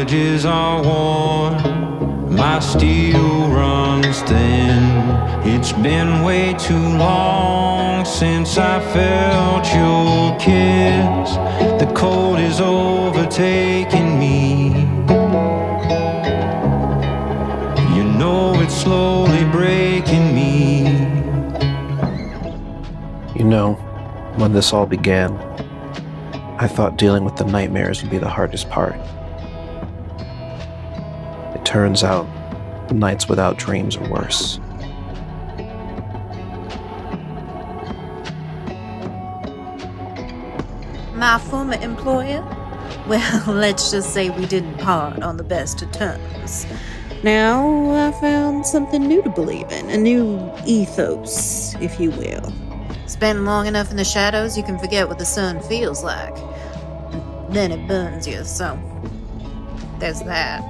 edges are worn, my steel runs thin. It's been way too long since I felt your kiss. The cold is overtaking me. You know it's slowly breaking me. You know, when this all began, I thought dealing with the nightmares would be the hardest part. It turns out, nights without dreams are worse. My former employer? Well, let's just say we didn't part on the best of terms. Now I found something new to believe in, a new ethos, if you will. Spend long enough in the shadows, you can forget what the sun feels like. Then it burns you, so there's that.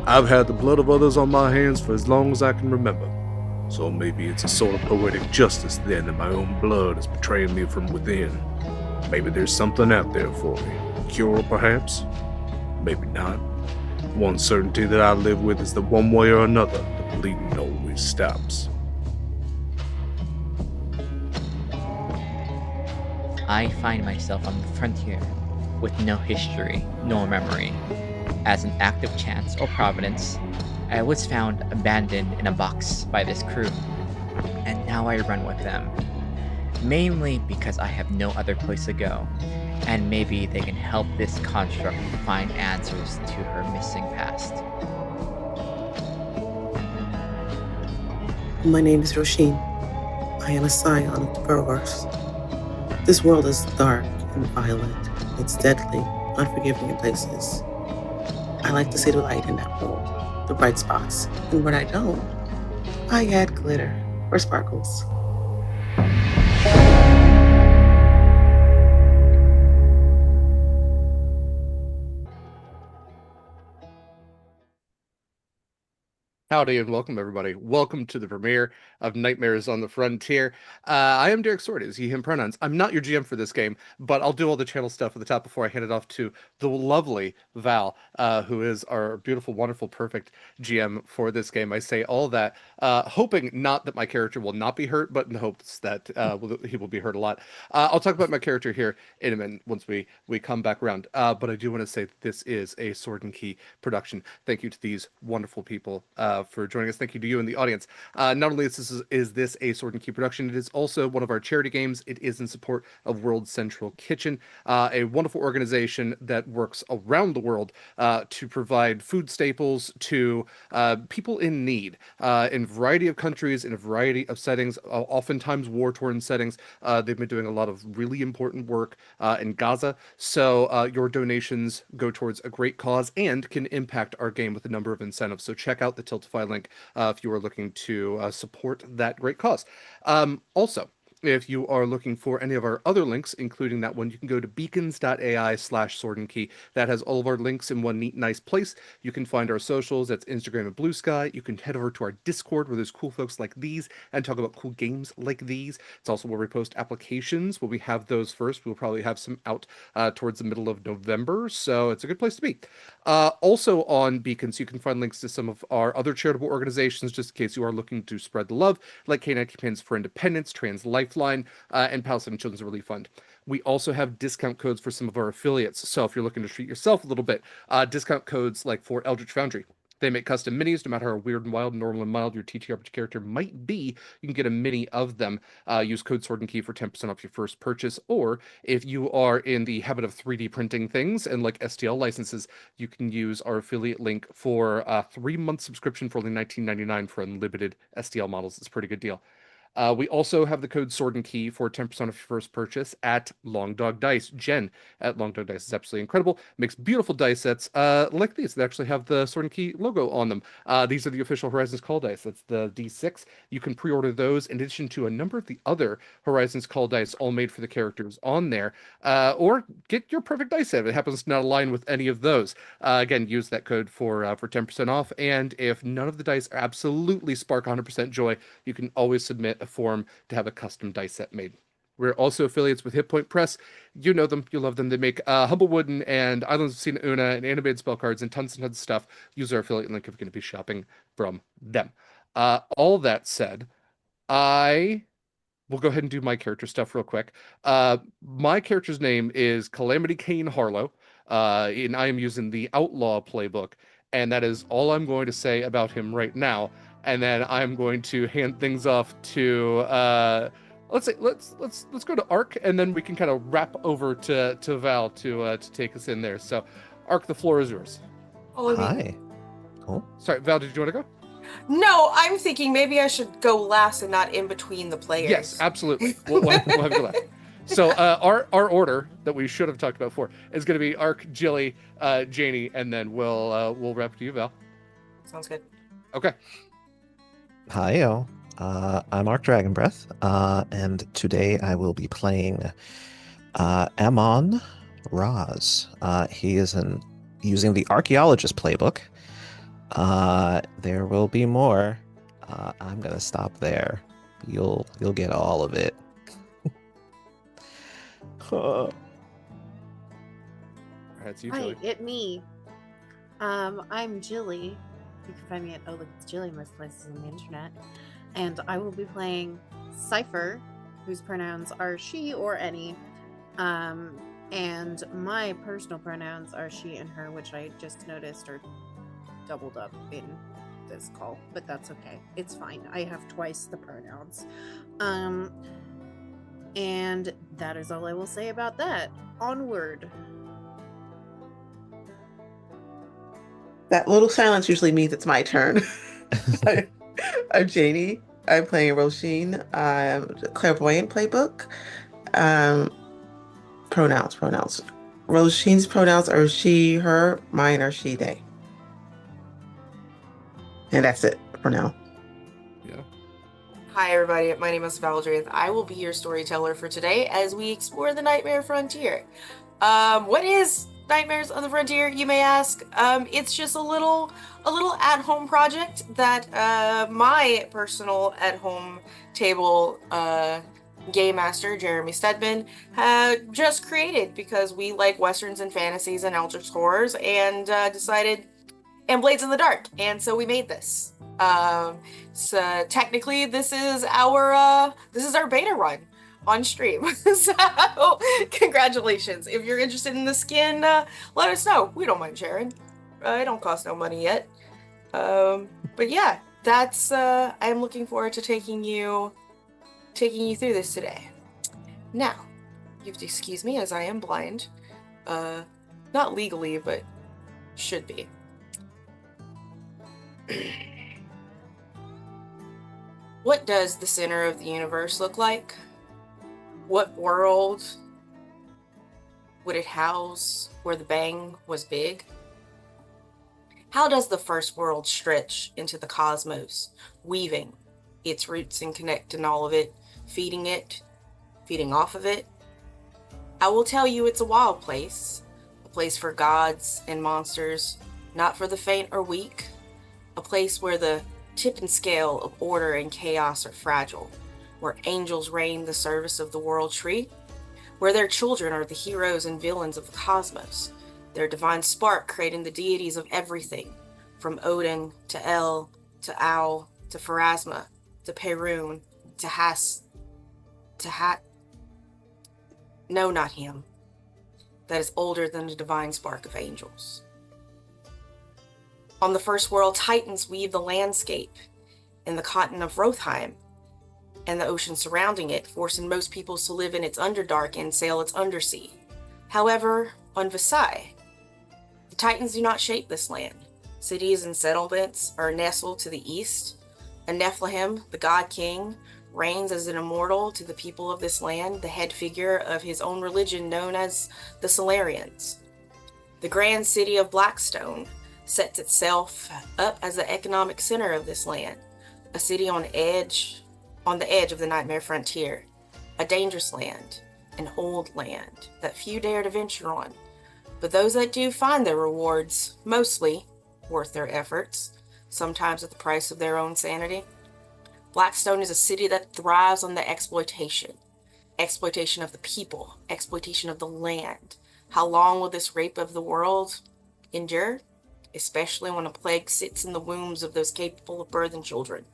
I've had the blood of others on my hands for as long as I can remember. So maybe it's a sort of poetic justice then that my own blood is betraying me from within. Maybe there's something out there for me. A cure, perhaps? Maybe not. One certainty that I live with is that one way or another, the bleeding always stops. I find myself on the frontier, with no history, nor memory. As an act of chance or providence, I was found abandoned in a box by this crew, and now I run with them. Mainly because I have no other place to go, and maybe they can help this construct find answers to her missing past. My name is Roisin. I am a scion of the Burgers. This world is dark and violent. It's deadly, unforgiving in places. I like to see the light in that world, the bright spots. And when I don't, I add glitter or sparkles. Howdy and welcome, everybody. Welcome to the premiere of Nightmares on the Frontier. I am Derek Sword, is he, him pronouns. I'm not your GM for this game, but I'll do all the channel stuff at the top before I hand it off to the lovely Val, who is our beautiful, wonderful, perfect GM for this game. I say all that, hoping not that my character will not be hurt, but in hopes that he will be hurt a lot. I'll talk about my character here in a minute once we come back around. But I do want to say that this is a Sword and Key production. Thank you to these wonderful people for joining us. Thank you to you in the audience. Not only is this a Sword and Key production, it is also one of our charity games. It is in support of World Central Kitchen, a wonderful organization that works around the world to provide food staples to people in need in a variety of countries, in a variety of settings, oftentimes war-torn settings. They've been doing a lot of really important work in Gaza, so your donations go towards a great cause and can impact our game with a number of incentives. So check out the Tiltify link if you are looking to support that great cause. Also, if you are looking for any of our other links, including that one, you can go to beacons.ai/sword and key. That has all of our links in one neat, nice place. You can find our socials. That's Instagram and BlueSky. You can head over to our Discord where there's cool folks like these and talk about cool games like these. It's also where we post applications. When we have those first, we'll probably have some out towards the middle of November. So it's a good place to be. Also on Beacons, you can find links to some of our other charitable organizations, just in case you are looking to spread the love, like Cain Campaigns for Independence, Trans Lifeline, and Palestinian Children's Relief Fund. We also have discount codes for some of our affiliates. So if you're looking to treat yourself a little bit, discount codes like for Eldritch Foundry. They make custom minis, no matter how weird and wild, normal and mild your TTRPG character might be. You can get a mini of them. Use code Sword and Key for 10% off your first purchase. Or if you are in the habit of 3D printing things and like STL licenses, you can use our affiliate link for a 3-month subscription for only $19.99 for unlimited STL models. It's a pretty good deal. We also have the code Sword and Key for 10% off your first purchase at Long Dog Dice. Jen at Long Dog Dice is absolutely incredible. Makes beautiful dice sets like these. They actually have the Sword and Key logo on them. These are the official Horizons Call dice. That's the D6. You can pre-order those in addition to a number of the other Horizons Call dice, all made for the characters on there. Or get your perfect dice set if it happens to not align with any of those. Again, use that code for 10% off. And if none of the dice absolutely spark 100% joy, you can always submit a form to have a custom dice set made. We're also affiliates with Hit Point Press. You know them, you love them. They make Humble Wooden and Islands of Sina Una and animated spell cards and tons of stuff. Use our affiliate link if you're going to be shopping from them. All that said, I will go ahead and do my character stuff real quick. My character's name is Calamity Cain Harlow, and I am using the Outlaw playbook, and that is all I'm going to say about him right now. And then I'm going to hand things off to let's go to Ark, and then we can kind of wrap over to Val to take us in there. So, Ark, the floor is yours. Hi. Cool. Sorry, Val, did you want to go? No, I'm thinking maybe I should go last and not in between the players. Yes, absolutely. We'll have to go last. So our order that we should have talked about before is going to be Ark, Gilly, Janie, and then we'll wrap to you, Val. Sounds good. Okay. Hi, yo. I'm Ark Dragonbreath, and today I will be playing Amon Raz. He is using the Archaeologist playbook. There will be more. I'm gonna stop there. You'll get all of it. All right, it's you, Hi, Gilly. it me. I'm Gilly. You can find me at look, it's Gilly most places on the internet. And I will be playing Cipher, whose pronouns are she or any. And my personal pronouns are she and her, which I just noticed are doubled up in this call, but that's okay. It's fine. I have twice the pronouns. And that is all I will say about that. Onward. That little silence usually means it's my turn. I'm Janie. I'm playing Roisin. Clairvoyant playbook. Pronouns. Roisin's pronouns are she, her. Mine are she, they. And that's it for now. Yeah. Hi, everybody. My name is Valdrianth. I will be your storyteller for today as we explore the Nightmare Frontier. What is Nightmares on the Frontier, you may ask? It's just a little at-home project that my personal at-home table game master, Jeremy Stedman, had just created because we like westerns and fantasies and eldritch horrors and decided, and Blades in the Dark, and so we made this. So technically this is our beta run on stream. So congratulations. If you're interested in the skin, let us know. We don't mind sharing. It don't cost no money yet. But yeah, that's I'm looking forward to taking you through this today. Now, you have to excuse me as I am blind. Not legally, but should be. What does the center of the universe look like? What world would it house where the bang was big? How does the first world stretch into the cosmos, weaving its roots and connecting all of it, feeding off of it? I will tell you it's a wild place, a place for gods and monsters, not for the faint or weak, a place where the tip and scale of order and chaos are fragile, where angels reign the service of the world tree, where their children are the heroes and villains of the cosmos, their divine spark creating the deities of everything, from Odin to El to Owl to Pharasma to Perun to no, not him. That is older than the divine spark of angels. On the first world, Titans weave the landscape in the continent of Rothheim and the ocean surrounding it, forcing most peoples to live in its underdark and sail its undersea. However, on Versailles, the Titans do not shape this land. Cities and settlements are nestled to the east. A Nephilim, the god king, reigns as an immortal to the people of this land, the head figure of his own religion known as the Solarians. The grand city of Blackstone sets itself up as the economic center of this land, a city on the edge of the Nightmare Frontier, a dangerous land, an old land that few dare to venture on, but those that do find their rewards mostly worth their efforts, sometimes at the price of their own sanity. Blackstone is a city that thrives on the exploitation. exploitation of the people, exploitation of the land. How long will this rape of the world endure? Especially when a plague sits in the wombs of those capable of birthing children.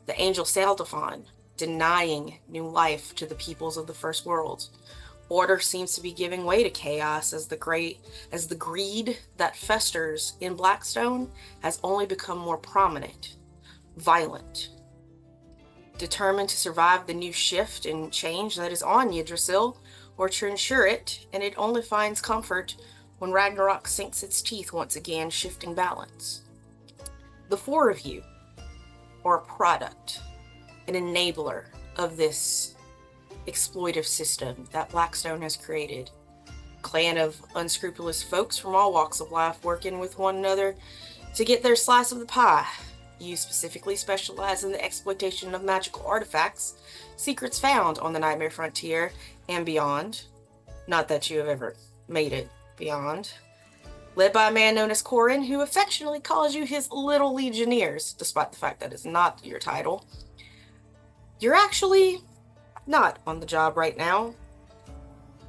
The angel Saldaphon, denying new life to the peoples of the first world. Order seems to be giving way to chaos as the greed that festers in Blackstone has only become more prominent, violent. Determined to survive the new shift and change that is on Yggdrasil, or to ensure it, and it only finds comfort when Ragnarok sinks its teeth once again, shifting balance. The four of you are a product, an enabler of this exploitive system that Blackstone has created. Clan of unscrupulous folks from all walks of life working with one another to get their slice of the pie. You specifically specialize in the exploitation of magical artifacts, secrets found on the Nightmare Frontier and beyond. Not that you have ever made it beyond. Led by a man known as Corin, who affectionately calls you his Little Legionnaires, despite the fact that it's not your title. You're actually not on the job right now.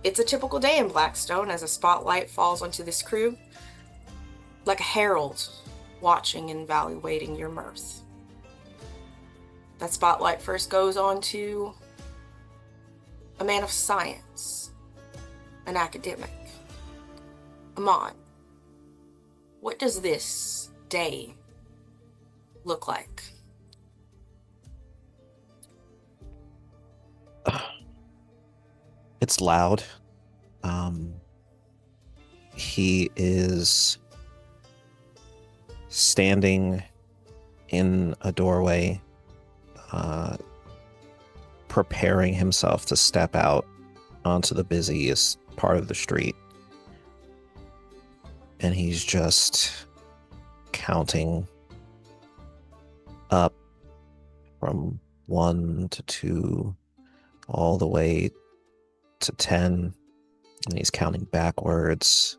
It's a typical day in Blackstone as a spotlight falls onto this crew, like a herald watching and evaluating your mirth. That spotlight first goes on to a man of science, an academic. Amon, what does this day look like? It's loud. He is standing in a doorway, preparing himself to step out onto the busiest part of the street. And he's just counting up from 1 to 2, all the way to 10. And he's counting backwards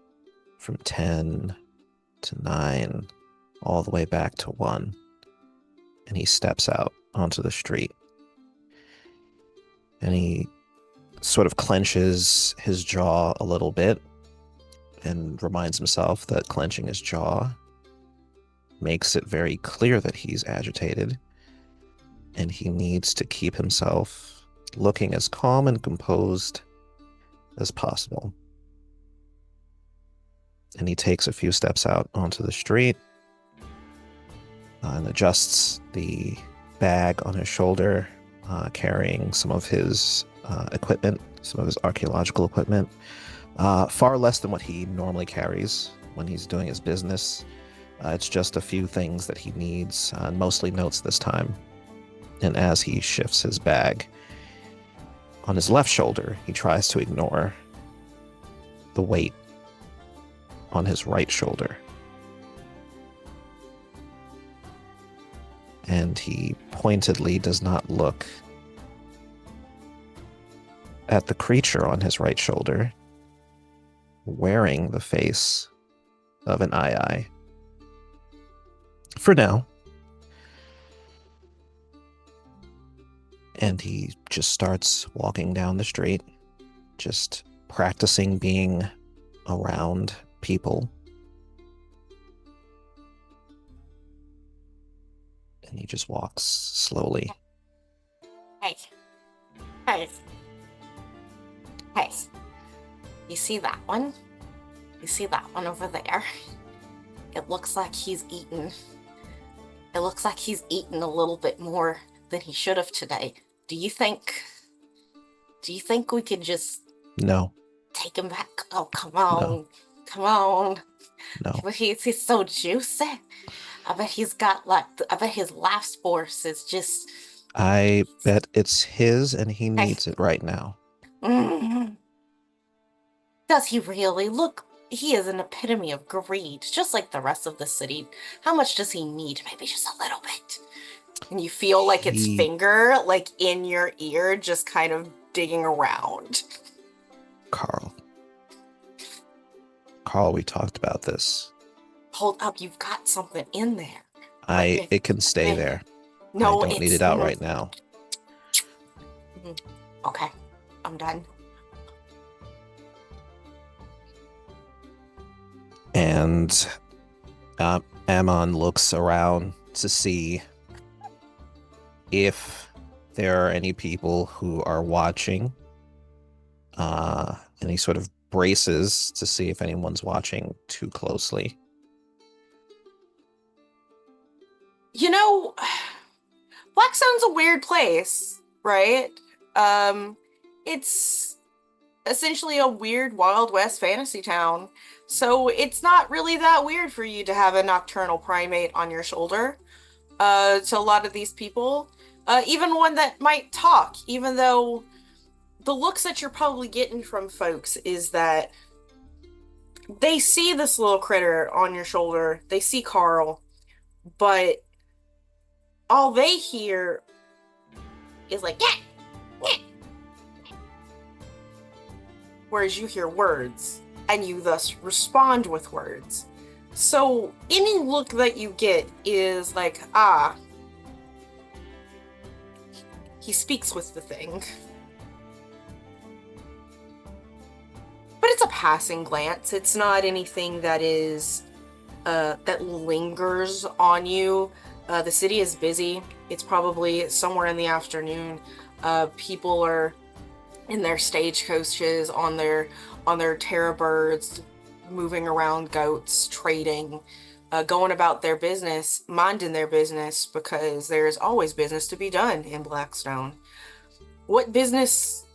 from 10 to 9, all the way back to 1. And he steps out onto the street. And he sort of clenches his jaw a little bit and reminds himself that clenching his jaw makes it very clear that he's agitated, and he needs to keep himself looking as calm and composed as possible. And he takes a few steps out onto the street and adjusts the bag on his shoulder, carrying some of his equipment, some of his archaeological equipment. Far less than what he normally carries when he's doing his business. It's just a few things that he needs, mostly notes this time. And as he shifts his bag on his left shoulder, he tries to ignore the weight on his right shoulder. And he pointedly does not look at the creature on his right shoulder, wearing the face of an eye. For now. And he just starts walking down the street, just practicing being around people. And he just walks slowly. Hey. You see that one? You see that one over there? It looks like he's eaten. It looks like he's eaten a little bit more than he should have today. Do you think we could just No. take him back? Oh, come on. No. Come on. No. But he's so juicy. I bet he's got I bet his life force is just... I bet it's his and he needs it right now. Mm. Does he really? Look, he is an epitome of greed, just like the rest of the city. How much does he need? Maybe just a little bit. And you feel like its finger, like in your ear, just kind of digging around. Carl, we talked about this. Hold up, you've got something in there. It can stay there. No, I don't need it out right now. Okay. I'm done. And Ammon looks around to see if there are any people who are watching. And he sort of braces to see if anyone's watching too closely. You know, Blackstone's a weird place, right? It's essentially a weird Wild West fantasy town. So it's not really that weird for you to have a nocturnal primate on your shoulder. To a lot of these people, even one that might talk, even though the looks that you're probably getting from folks is that they see this little critter on your shoulder, they see Carl, but all they hear is like, yeah, yeah. Whereas you hear words, and you thus respond with words. So any look that you get is like, he speaks with the thing. But it's a passing glance. It's not anything that is that lingers on you. The city is busy. It's probably somewhere in the afternoon. People are in their stagecoaches, on their terror birds, moving around goats, trading, going about their business, minding their business, because there's always business to be done in Blackstone. What business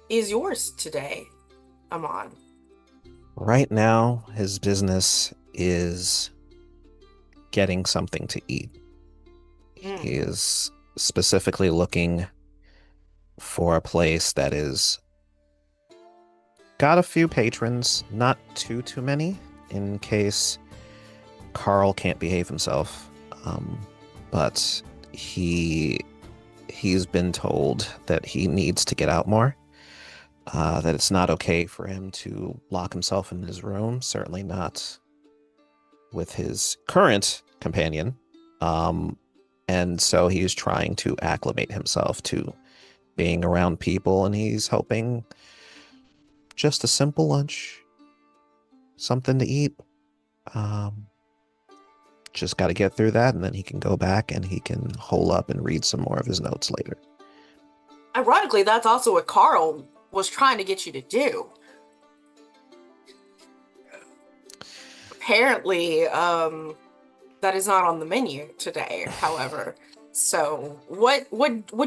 is yours today, Amon? Right now, his business is getting something to eat. He is specifically looking for a place that is got a few patrons, not too many, in case Carl can't behave himself. But he's been told that he needs to get out more. That it's not okay for him to lock himself in his room, certainly not with his current companion. And so he's trying to acclimate himself to being around people, and he's hoping just a simple lunch, something to eat. Just got to get through that, and then he can go back and he can hole up and read some more of his notes later. Ironically, that's also what Carl was trying to get you to do. Apparently, that is not on the menu today, however. So, what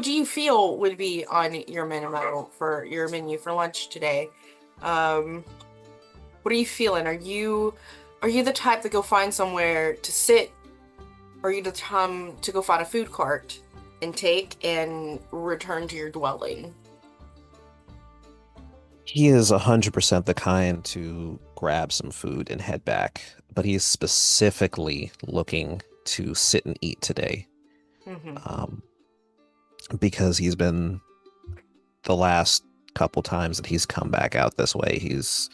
do you feel would be on your menu for lunch today? What are you feeling? Are you the type to go find somewhere to sit? Or are you the type to go find a food cart and take and return to your dwelling? He is 100% the kind to grab some food and head back, but he's specifically looking to sit and eat today. Because he's been, the last couple times that he's come back out this way, he's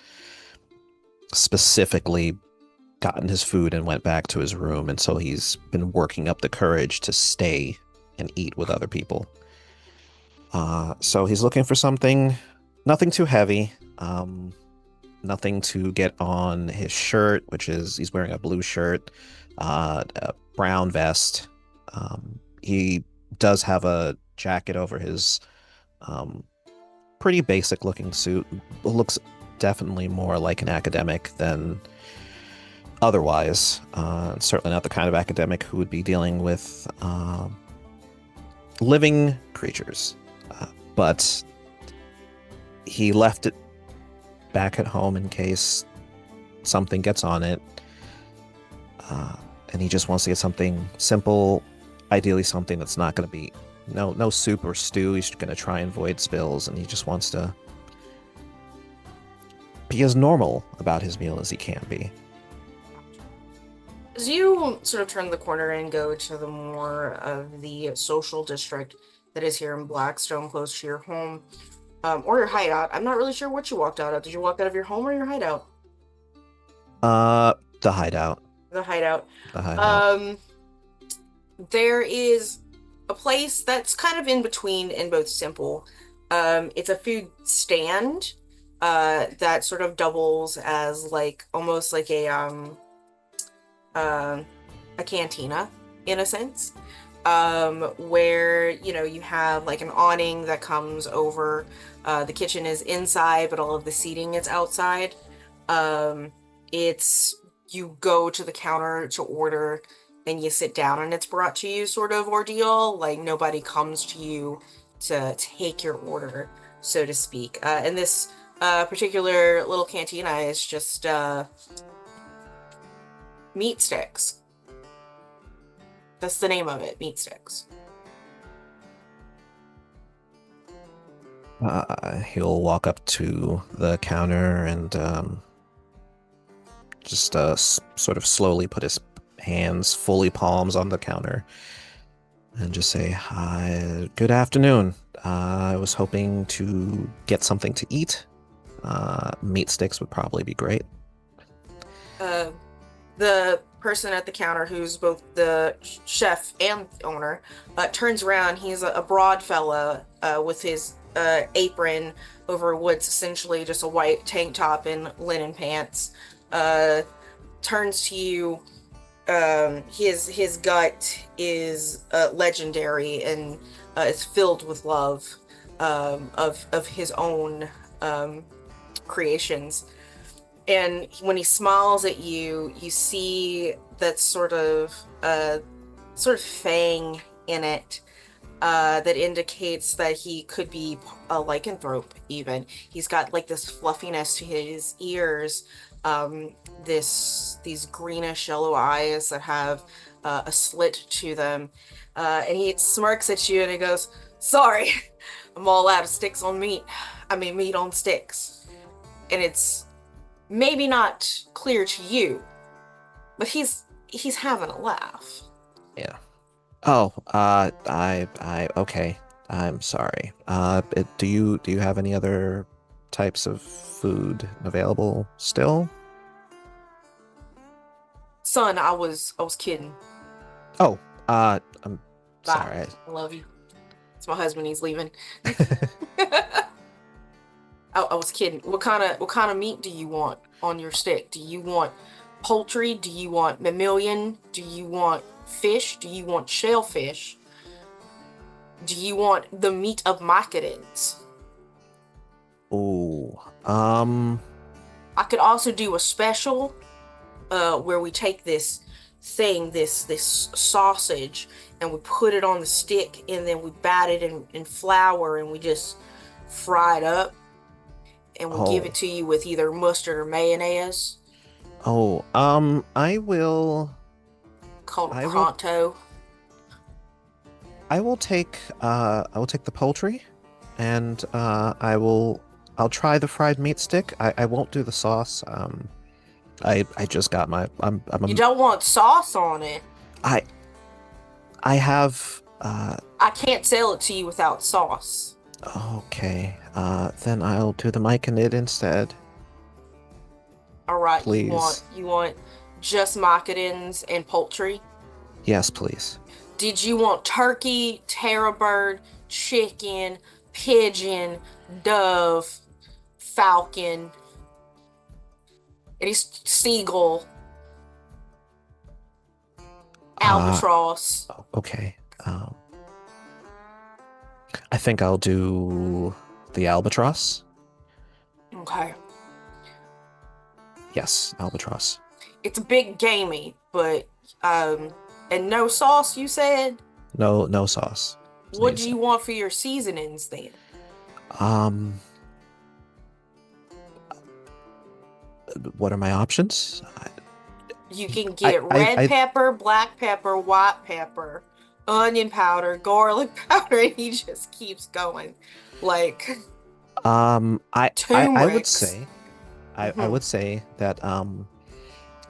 specifically gotten his food and went back to his room, and so he's been working up the courage to stay and eat with other people. So he's looking for something, nothing too heavy, nothing to get on his shirt, which is, he's wearing a blue shirt, a brown vest. He does have a jacket over his pretty basic looking suit. Looks definitely more like an academic than otherwise. Certainly not the kind of academic who would be dealing with living creatures. But he left it back at home in case something gets on it. And he just wants to get something simple, ideally something that's not going to be no soup or stew. He's going to try and avoid spills, and he just wants to be as normal about his meal as he can be. As you sort of turn the corner and go to the more of the social district that is here in Blackstone, close to your home, or your hideout. I'm not really sure what you walked out of. Did you walk out of your home or your hideout? The hideout. The hideout. The hideout. There is a place that's kind of in between and both simple. It's a food stand that sort of doubles as like almost like a cantina in a sense, where you have like an awning that comes over. The kitchen is inside, but all of the seating is outside. It's You go to the counter to order, and you sit down, and it's brought to you sort of ordeal. Like nobody comes to you to take your order, so to speak. And this particular little cantina is just meat sticks. That's the name of it, meat sticks. He'll walk up to the counter and just sort of slowly put his hands, fully palms on the counter, and just say, "Hi, good afternoon. I was hoping to get something to eat. Meat sticks would probably be great." The person at the counter, who's both the chef and owner, turns around. He's a broad fella with his apron over what's essentially just a white tank top and linen pants. Turns to you. His gut is legendary and it's filled with love of his own creations. And when he smiles at you, you see that sort of fang in it that indicates that he could be a lycanthrope even. He's got like this fluffiness to his ears, these greenish yellow eyes that have a slit to them. And he smirks at you and he goes, "Sorry, I'm all out of sticks on meat. I mean meat on sticks." And it's maybe not clear to you, but he's having a laugh. Yeah. Oh, okay. I'm sorry. Do you have any other types of food available still? Son, I was kidding. Oh, I'm Bye. sorry. I love you. It's my husband. He's leaving. I was kidding. What kind of meat do you want on your stick? Do you want poultry? Do you want mammalian? Do you want fish? Do you want shellfish? Do you want the meat of macadams? Ooh, I could also do a special where we take this sausage and we put it on the stick and then we bat it in flour and we just fry it up and we give it to you with either mustard or mayonnaise. I will. Called a pronto. I will take the poultry, and I'll try the fried meat stick. I won't do the sauce. I just got my. You don't want sauce on it. I have. I can't sell it to you without sauce. Okay. Then I'll do the Mike and it instead. All right. Please. You want just macadams and poultry? Yes, please. Did you want turkey, terror bird, chicken, pigeon, dove, falcon, any seagull, albatross? Okay. I think I'll do the albatross. Okay. Yes, albatross. It's a bit gamey, but and no sauce, you said? No sauce. What do you want for your seasonings then? What are my options? You can get red pepper, black pepper, white pepper, onion powder, garlic powder, and he just keeps going. Like I would say I would say that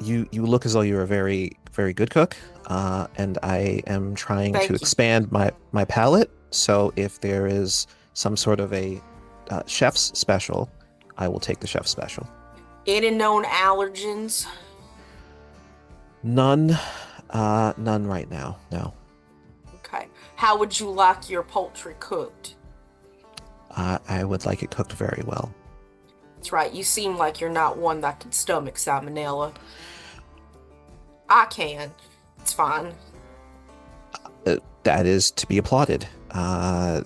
you look as though you're a very, very good cook, and I am trying to expand my palate. So if there is some sort of a chef's special, I will take the chef's special. Any known allergens? None right now. No. Okay. How would you like your poultry cooked? I would like it cooked very well. That's right. You seem like you're not one that can stomach salmonella. I can. It's fine. That is to be applauded. A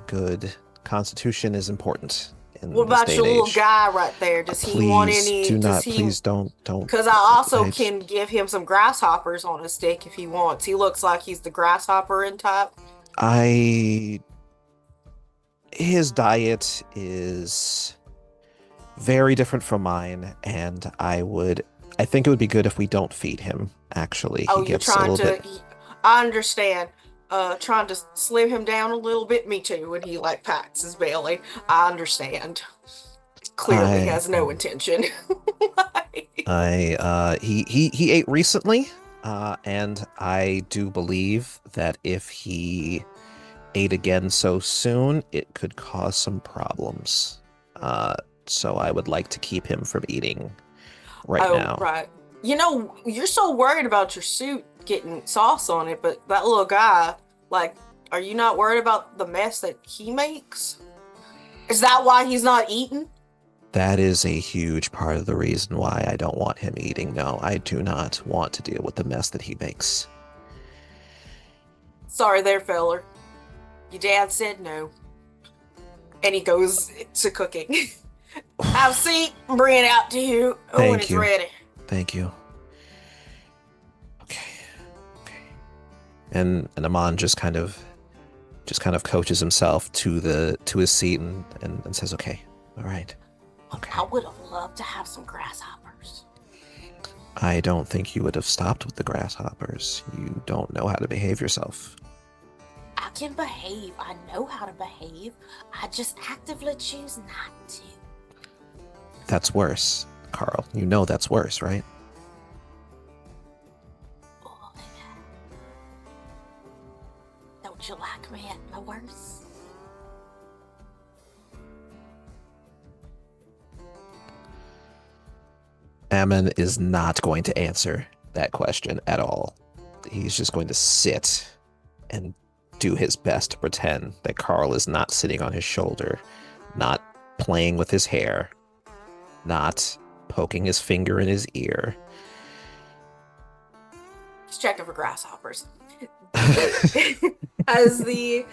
good constitution is important in What this about day your and little age. guy right there? Does he want Please any? do Does not. he? Please don't. Because I also I- can give him some grasshoppers on a stick if he wants. He looks like he's the grasshopper in type. His diet is very different from mine, and I think it would be good if we don't feed him. Actually, Oh, he you're gets a trying little to. bit. I understand. Trying to slim him down a little bit. Me too. When he like pats his belly, I understand. Clearly I has no intention. he ate recently, and I do believe that if he ate again so soon, it could cause some problems. So I would like to keep him from eating right now. Right. You know, you're so worried about your suit getting sauce on it, but that little guy, like, are you not worried about the mess that he makes? Is that why he's not eating? That is a huge part of the reason why I don't want him eating. No, I do not want to deal with the mess that he makes. Sorry there, feller. Your dad said no. And he goes to cooking. Have a seat and bring it out to you when it's ready. Thank you. Okay. And Amon just kind of coaches himself to his seat and says, "Okay, all right." Okay. I would have loved to have some grasshoppers. I don't think you would have stopped with the grasshoppers. You don't know how to behave yourself. I can behave. I know how to behave. I just actively choose not to. That's worse, Carl. You know that's worse, right? Don't you like me at my worst? Ammon is not going to answer that question at all. He's just going to sit and do his best to pretend that Carl is not sitting on his shoulder, not playing with his hair, not poking his finger in his ear. Just checking for grasshoppers. As the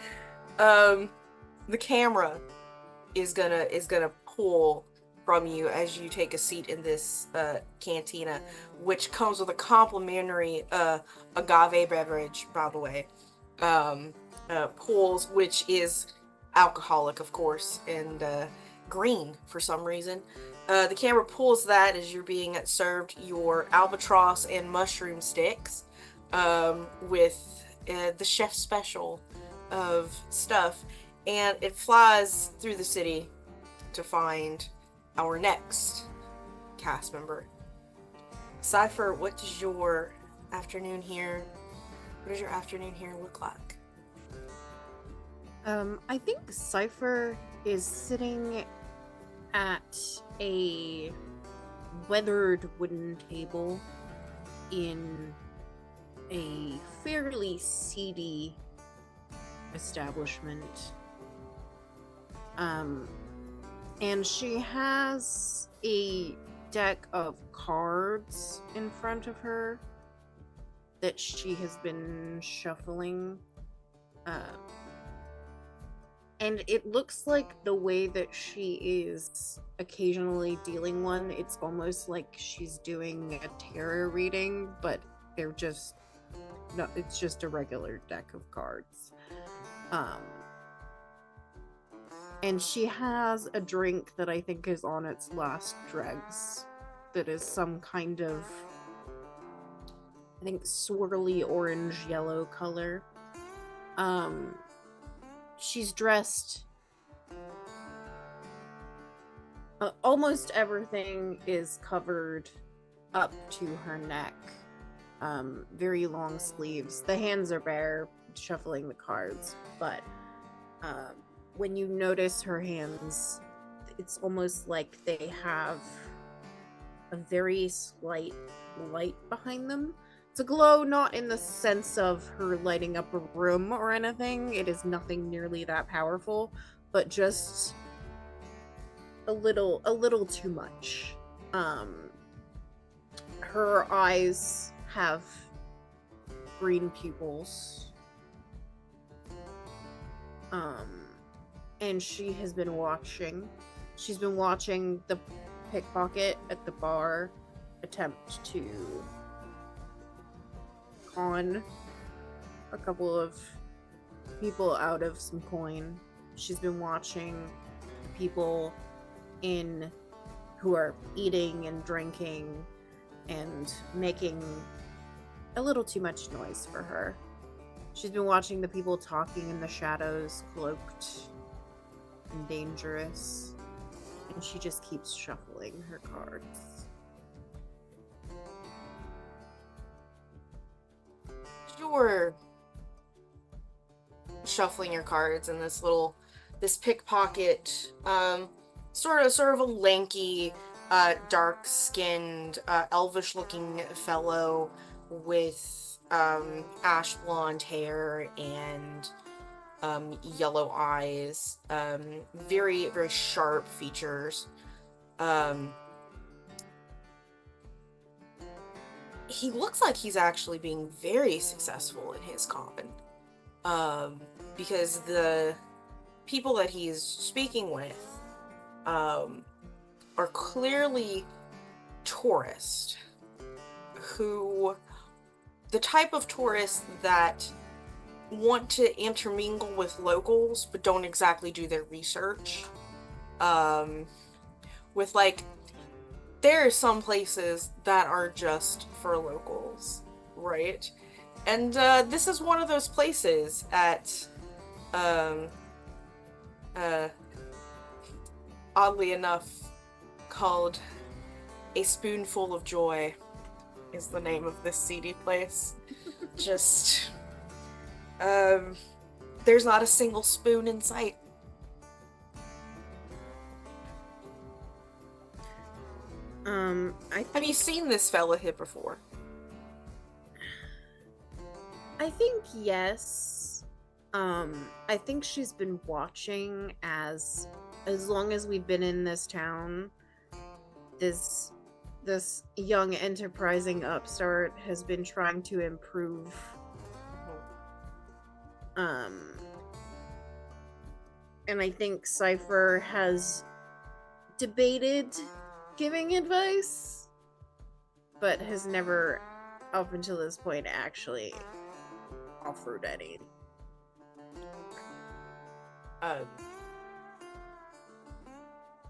camera is gonna pull from you as you take a seat in this cantina, which comes with a complimentary agave beverage, by the way. Pulls, which is alcoholic, of course, and green for some reason. The camera pulls that as you're being served your albatross and mushroom sticks with the chef's special of stuff, and it flies through the city to find our next cast member. Cipher, what does your afternoon here look like? I think Cipher is sitting at a weathered wooden table in a fairly seedy establishment. And she has a deck of cards in front of her that she has been shuffling. And it looks like the way that she is occasionally dealing one, it's almost like she's doing a tarot reading, but they're just, no, it's just a regular deck of cards. And she has a drink that I think is on its last dregs, that is some kind of, I think, swirly orange yellow color. She's dressed, almost everything is covered up to her neck. Very long sleeves. The hands are bare, shuffling the cards, but when you notice her hands, it's almost like they have a very slight light behind them. It's a glow, not in the sense of her lighting up a room or anything. It is nothing nearly that powerful, but just a little too much. Her eyes have green pupils. And she has been watching. She's been watching the pickpocket at the bar attempt to con a couple of people out of some coin. She's been watching people who are eating and drinking and making a little too much noise for her. She's been watching the people talking in the shadows, cloaked and dangerous, and she just keeps shuffling her cards. You're shuffling your cards, and this pickpocket, sort of a lanky, dark-skinned, elvish-looking fellow with ash blonde hair and yellow eyes, very, very sharp features. He looks like he's actually being very successful in his con, because the people that he's speaking with are clearly tourists, the type of tourists that want to intermingle with locals but don't exactly do their research. With there are some places that are just for locals, right? And this is one of those places at oddly enough called A Spoonful of Joy is the name of this seedy place. Just there's not a single spoon in sight. Have you seen this fella here before? I think yes. I think she's been watching as long as we've been in this town. This young enterprising upstart has been trying to improve. And I think Cipher has debated giving advice, but has never, up until this point, actually offered any.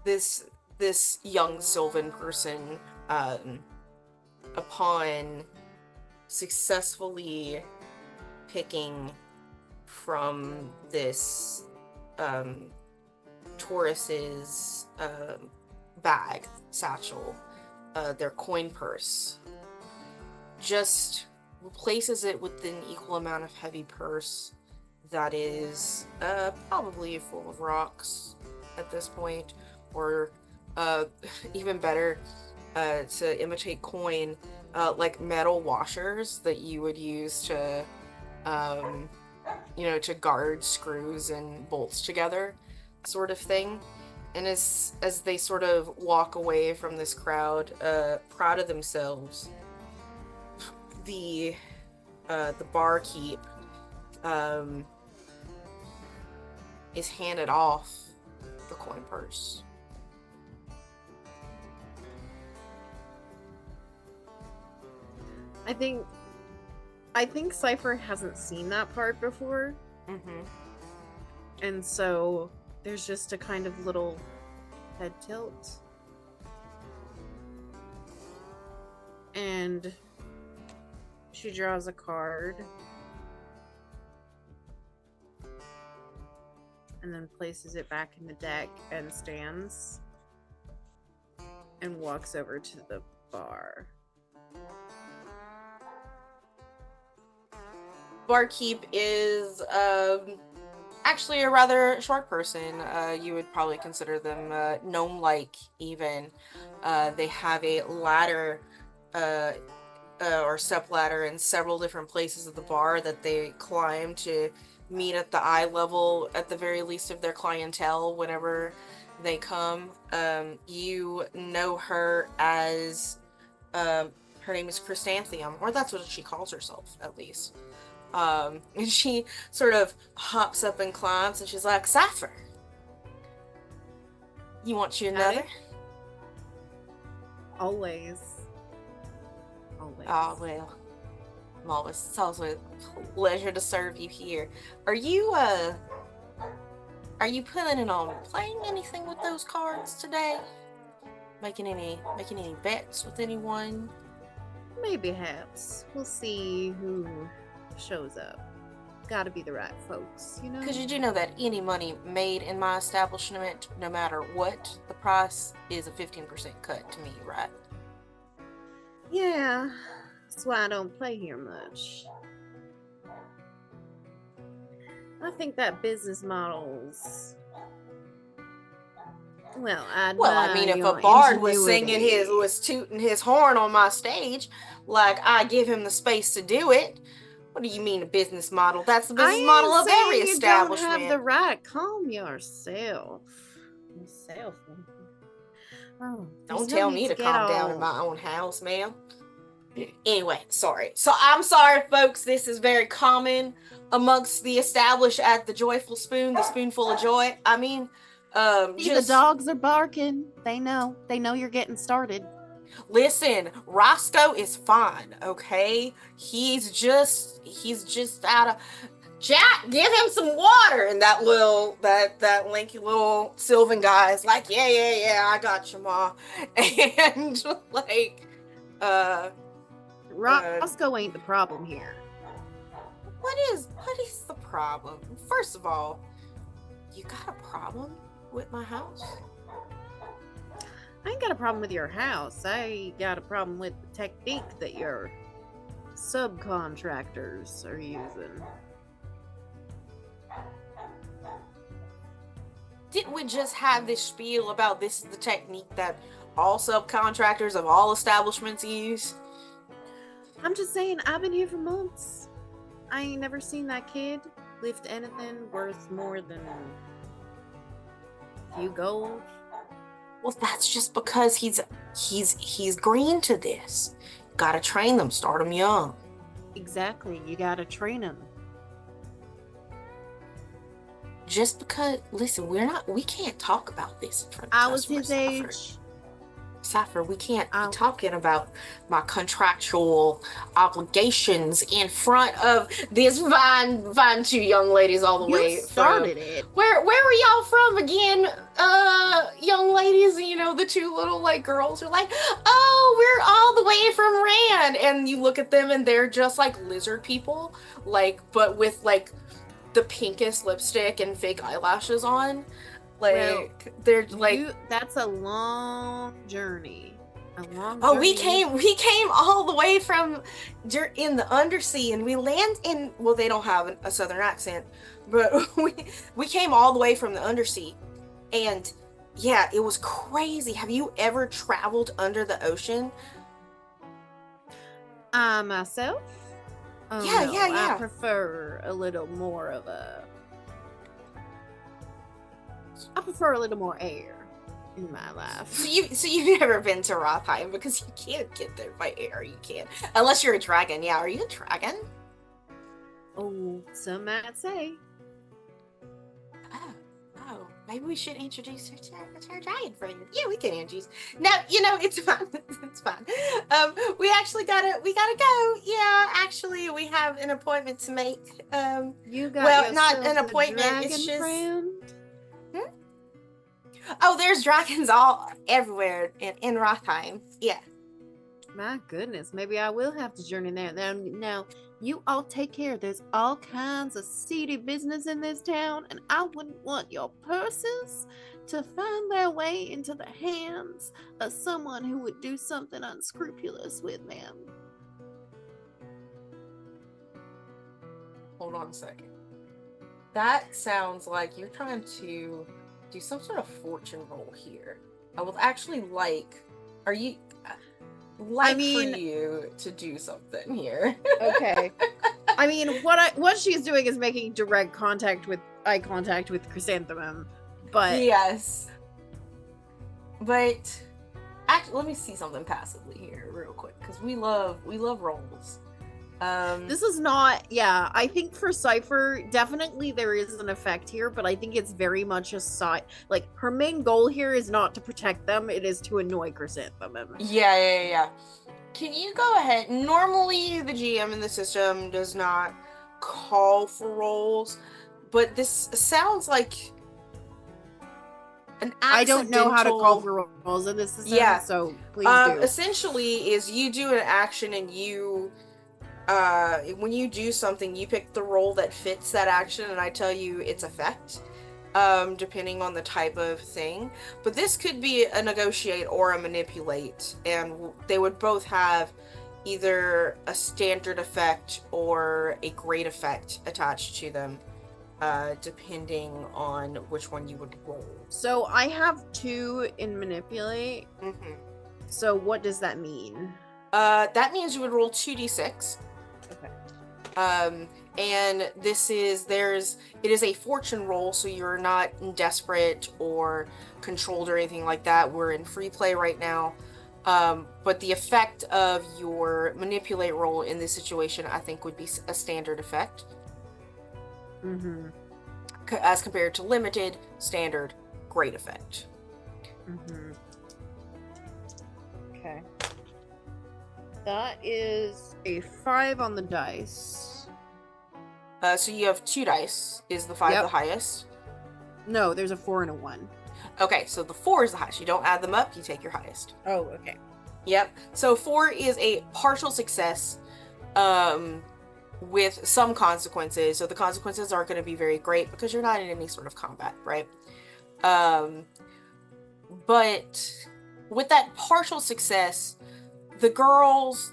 This young Sylvan person, upon successfully picking from this tourist's bag, satchel, their coin purse, just replaces it with an equal amount of heavy purse that is probably full of rocks at this point, or even better, to imitate coin, like metal washers that you would use to to guard screws and bolts together, sort of thing. And as they sort of walk away from this crowd, proud of themselves, the barkeep is handed off the coin purse. I think Cipher hasn't seen that part before. Mm-hmm. And so there's just a kind of little head tilt. And she draws a card. And then places it back in the deck and stands. And walks over to the bar. Barkeep is actually a rather short person. You would probably consider them gnome-like even. They have a ladder or step ladder in several different places of the bar that they climb to meet at the eye level, at the very least, of their clientele whenever they come. You know her as, her name is Chrysanthemum, or that's what she calls herself, at least. And she sort of hops up and climbs, and she's like, Cipher, you want you another? Always. Always. Oh, well. It's always a pleasure to serve you here. Are you planning on playing anything with those cards today? Making any bets with anyone? Maybe perhaps. We'll see who shows up. Gotta be the right folks, you know? Because you do know that any money made in my establishment, no matter what the price, is a 15% cut to me, right? Yeah. That's why I don't play here much. I think that business model's... Well, I mean, if a bard was tooting his horn on my stage, like I give him the space to do it. What do you mean a business model? That's the business model of every establishment. You don't have the right. Calm yourself. Oh, don't tell me to calm down in my own house, ma'am. Anyway, sorry. So I'm sorry, folks. This is very common amongst the established at the Joyful Spoon, the Spoonful of Joy. I mean, the dogs are barking. They know you're getting started. Listen, Roscoe is fine, okay? He's just out of... Jack, give him some water! And that lanky little Sylvan guy is like, yeah, I got you, Ma. And, like, Roscoe ain't the problem here. What is the problem? First of all, you got a problem with my house? I ain't got a problem with your house. I got a problem with the technique that your subcontractors are using. Didn't we just have this spiel about this is the technique that all subcontractors of all establishments use? I'm just saying, I've been here for months. I ain't never seen that kid lift anything worth more than a few gold. Well, that's just because he's green to this. Gotta train them, start them young. Exactly, you gotta train them. Just because, listen, we can't talk about this in front of I was his age. Cipher, we can't be talking about my contractual obligations in front of these fine two young ladies all the way. You started it. Where were y'all from again, young ladies? You know, the two little like girls are like, oh, we're all the way from Rand, and you look at them and they're just like lizard people, like, but with like the pinkest lipstick and fake eyelashes on. Like, they're like, that's a long journey. We came all the way from in the undersea, and we land in, well, they don't have a southern accent, but we came all the way from the undersea, and yeah, it was crazy. Have you ever traveled under the ocean? Myself? Oh, yeah. I prefer a little more of a... I prefer a little more air in my life. So you've never been to Rothheim, because you can't get there by air. You can't, unless you're a dragon. Yeah, are you a dragon? Oh, some might say. Oh, maybe we should introduce her to our dragon friend. Yeah, we can introduce. No, you know, it's fine. It's fine. We gotta go. Yeah, actually, we have an appointment to make. You got not an appointment. It's just. Friend? Oh, there's dragons everywhere in Rothheim. Yeah. My goodness, maybe I will have to journey there. Now, you all take care. There's all kinds of seedy business in this town, and I wouldn't want your purses to find their way into the hands of someone who would do something unscrupulous with them. Hold on a second. That sounds like you're trying to do some sort of fortune roll here. I would actually for you to do something here. Okay. I mean, what she's doing is making direct eye contact with Chrysanthemum, but Yes. But actually, let me see something passively here real quick, because we love rolls. this is not. Yeah, I think for Cipher, definitely there is an effect here, but I think it's very much a side. Like her main goal here is not to protect them; it is to annoy Chrysanthemum. Yeah. Can you go ahead? Normally, the GM in the system does not call for rolls, but this sounds like an accidental... I don't know how to call for rolls in this system, Yeah. so please do. Essentially, is you do an action and you, when you do something, you pick the roll that fits that action, and I tell you its effect, depending on the type of thing. But this could be a negotiate or a manipulate, and they would both have either a standard effect or a great effect attached to them, depending on which one you would roll. So I have 2 in manipulate. Mm-hmm. So what does that mean? That means you would roll 2d6. Okay. And it is a fortune roll, so you're not desperate or controlled or anything like that. We're in free play right now. But the effect of your manipulate roll in this situation, I think, would be a standard effect. Mm-hmm. As compared to limited, standard, great effect. Mm-hmm. Okay. That is a 5 on the dice. So you have 2 dice. Is the 5 the highest? No, there's a 4 and a 1. Okay, so the 4 is the highest. You don't add them up, you take your highest. Oh, okay. Yep. So 4 is a partial success, with some consequences. So the consequences aren't going to be very great because you're not in any sort of combat, right? But with that partial success, the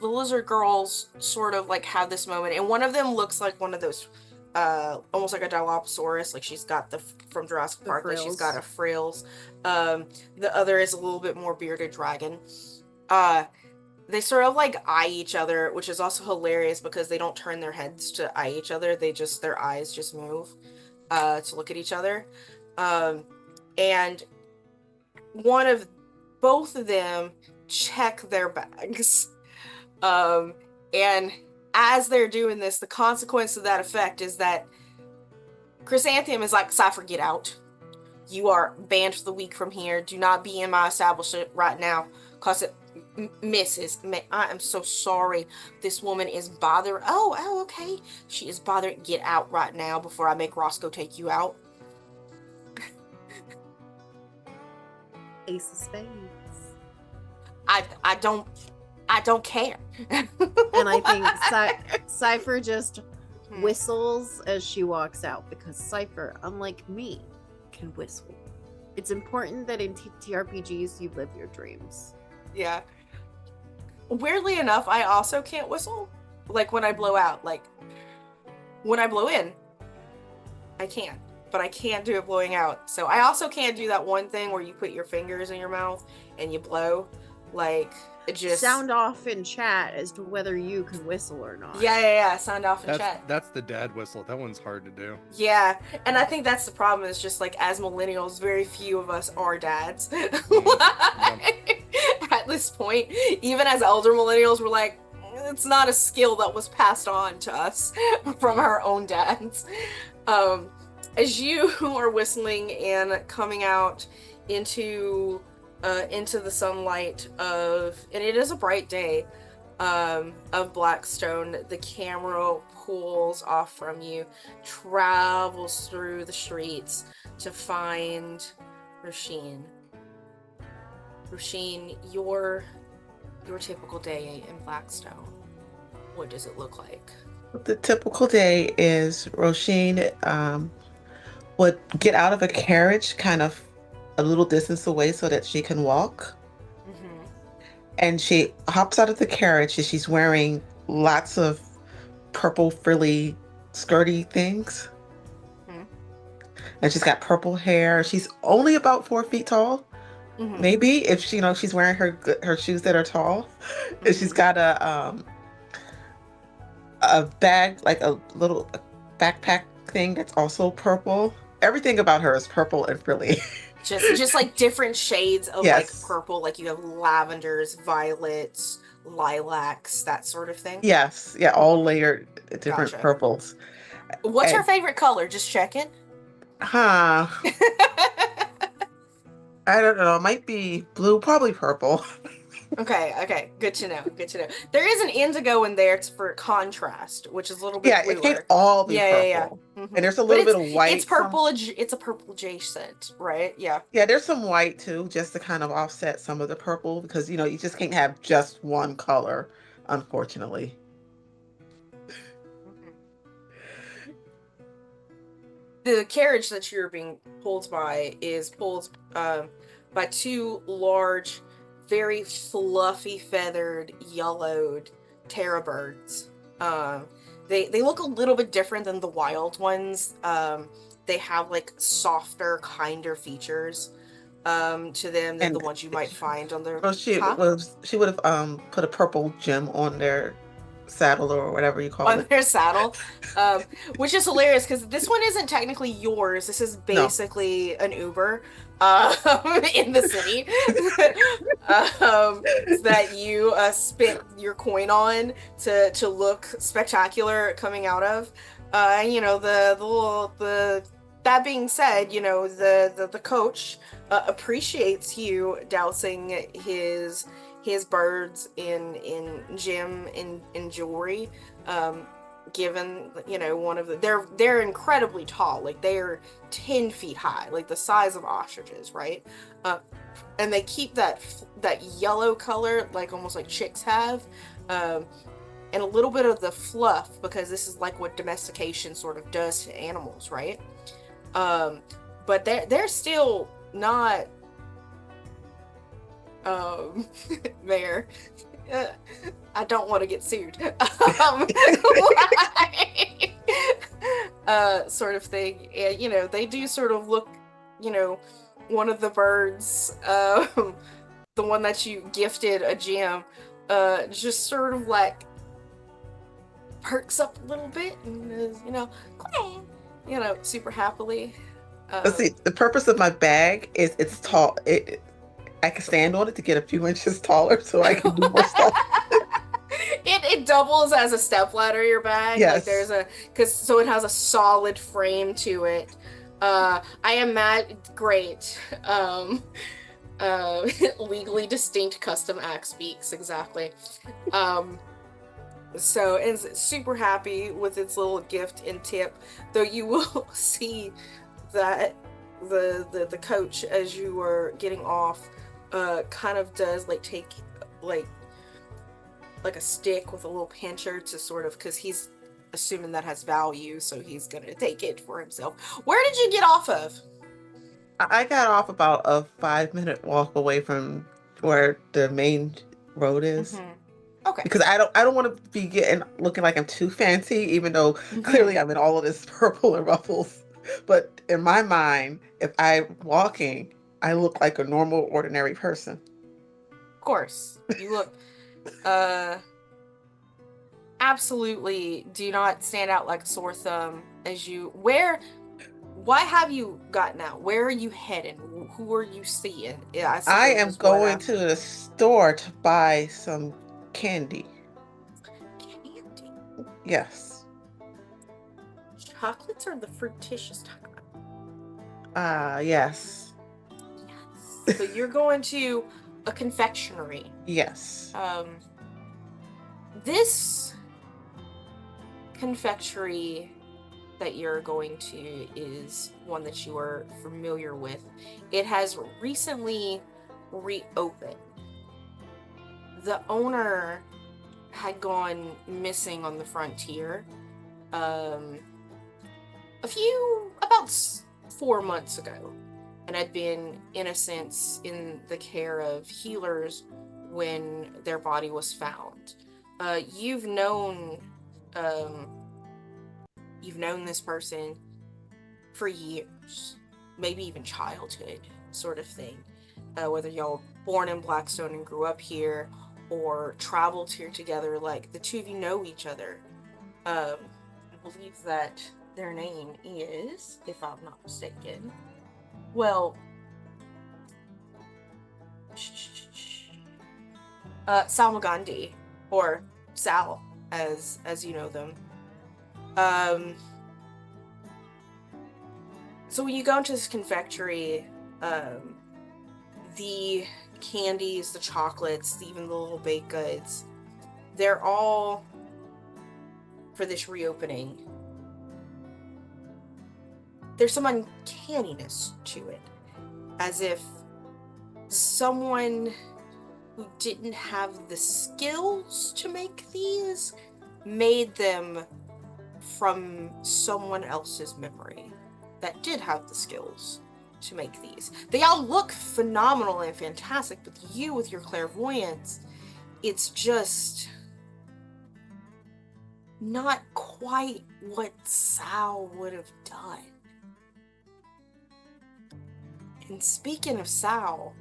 lizard girls sort of like have this moment, and one of them looks like one of those, almost like a Dilophosaurus, like she's got from Jurassic Park, like she's got a frills. The other is a little bit more bearded dragon. They sort of like eye each other, which is also hilarious because they don't turn their heads to eye each other. Their eyes just move to look at each other. And both of them check their bags. And as they're doing this, the consequence of that effect is that Chrysanthemum is like, Cipher, get out. You are banned for the week from here. Do not be in my establishment right now, because I am so sorry. This woman is bothering. Oh, okay. She is bothering. Get out right now before I make Roscoe take you out. Ace of Spades. I don't care. And I think Cipher just whistles as she walks out, because Cipher, unlike me, can whistle. It's important that in TRPGs you live your dreams. Yeah. Weirdly enough, I also can't whistle. Like when I blow out. Like when I blow in, I can. But I can't do it blowing out. So I also can't do that one thing where you put your fingers in your mouth and you blow. Like it just sound off in chat as to whether you can whistle or not. Yeah. Sound off in chat. That's the dad whistle. That one's hard to do. Yeah, and I think that's the problem. Is just like as millennials, very few of us are dads. At this point, even as elder millennials, we're like, it's not a skill that was passed on to us from our own dads. As you are whistling and coming out into the sunlight and it is a bright day, of Blackstone, the camera pulls off from you, travels through the streets to find Roisin. Roisin, your typical day in Blackstone, what does it look like? The typical day is Roisin would get out of a carriage kind of a little distance away so that she can walk. Mm-hmm. And she hops out of the carriage and she's wearing lots of purple frilly skirty things. Mm-hmm. And she's got purple hair. She's only about 4 feet tall. Mm-hmm. Maybe if she's wearing her shoes that are tall. Mm-hmm. And she's got a bag, like a little backpack thing that's also purple. Everything about her is purple and frilly. Just like different shades of like Yes. purple, like you have lavenders, violets, lilacs, that sort of thing. Yes. Yeah, all layered different Gotcha. purples. What's her And, favorite color? Just checking. huh. I don't know. It might be blue, probably purple. Okay, good to know. Good to know. There is an indigo in there for contrast, which is a little bit Yeah, it can't bluer. all be Yeah. purple. Mhm. And there's a But little bit of white. it's purple. It's a purple adjacent, right? Yeah. Yeah, there's some white too, just to kind of offset some of the purple because you just can't have just one color, unfortunately. The carriage that you're being pulled by is pulled by two large, very fluffy feathered, yellowed terror birds. They look a little bit different than the wild ones. They have like softer, kinder features to them than the And ones you might find on the well, huh? she would have put a purple gem on their saddle or whatever you call On it. their saddle, which is hilarious because this one isn't technically yours. This is No. basically an Uber in the city that you spent your coin on to look spectacular coming out of. That being said, the coach appreciates you dousing his birds in gem and jewelry, given one of they're incredibly tall, like they're 10 feet high, like the size of ostriches, right? And they keep that yellow color, like almost like chicks have, and a little bit of the fluff, because this is like what domestication sort of does to animals, right? But they're still not there. I don't want to get sued. Sort of thing. And, they do sort of look, one of the birds, the one that you gifted a gem, just sort of like perks up a little bit and is, clang, super happily. Let's see, the purpose of my bag is it's tall. I can stand on it to get a few inches taller so I can do more stuff. It doubles as a stepladder, your bag. Yes. Like so it has a solid frame to it. I am mad great. Legally distinct custom axe speaks, exactly. So it's super happy with its little gift and tip, though you will see that the coach, as you were getting off, kind of does like take like a stick with a little pincher to sort of, because he's assuming that has value, so he's gonna take it for himself. Where did you get off of? I got off about a 5-minute walk away from where the main road is. Mm-hmm. Okay. Because I don't want to be looking like I'm too fancy, even though clearly I'm in all of this purple and ruffles. But in my mind, if I'm walking, I look like a normal, ordinary person. Of course. You look absolutely do not stand out like a sore thumb as you why have you gotten out? Where are you heading? Who are you seeing? Yeah, I am going to the store to buy some candy. Candy? Yes. Chocolates or the fruititious type? Yes. Yes. So you're going to a confectionery. Yes. This confectionery that you're going to is one that you are familiar with. It has recently reopened. The owner had gone missing on the frontier about 4 months ago, and had been, in a sense, in the care of healers when their body was found. You've known this person for years, maybe even childhood, sort of thing. Whether y'all born in Blackstone and grew up here, or traveled here together, like the two of you know each other I believe that their name is, if I'm not mistaken, well, Salmagandi, or Sal, as you know them. So when you go into this confectionery, the candies, the chocolates, even the little baked goods, they're all for this reopening. There's some uncanniness to it, as if someone who didn't have the skills to make these made them from someone else's memory that did have the skills to make these. They all look phenomenal and fantastic, but you with your clairvoyance, it's just not quite what Sal would have done. And speaking of Sal,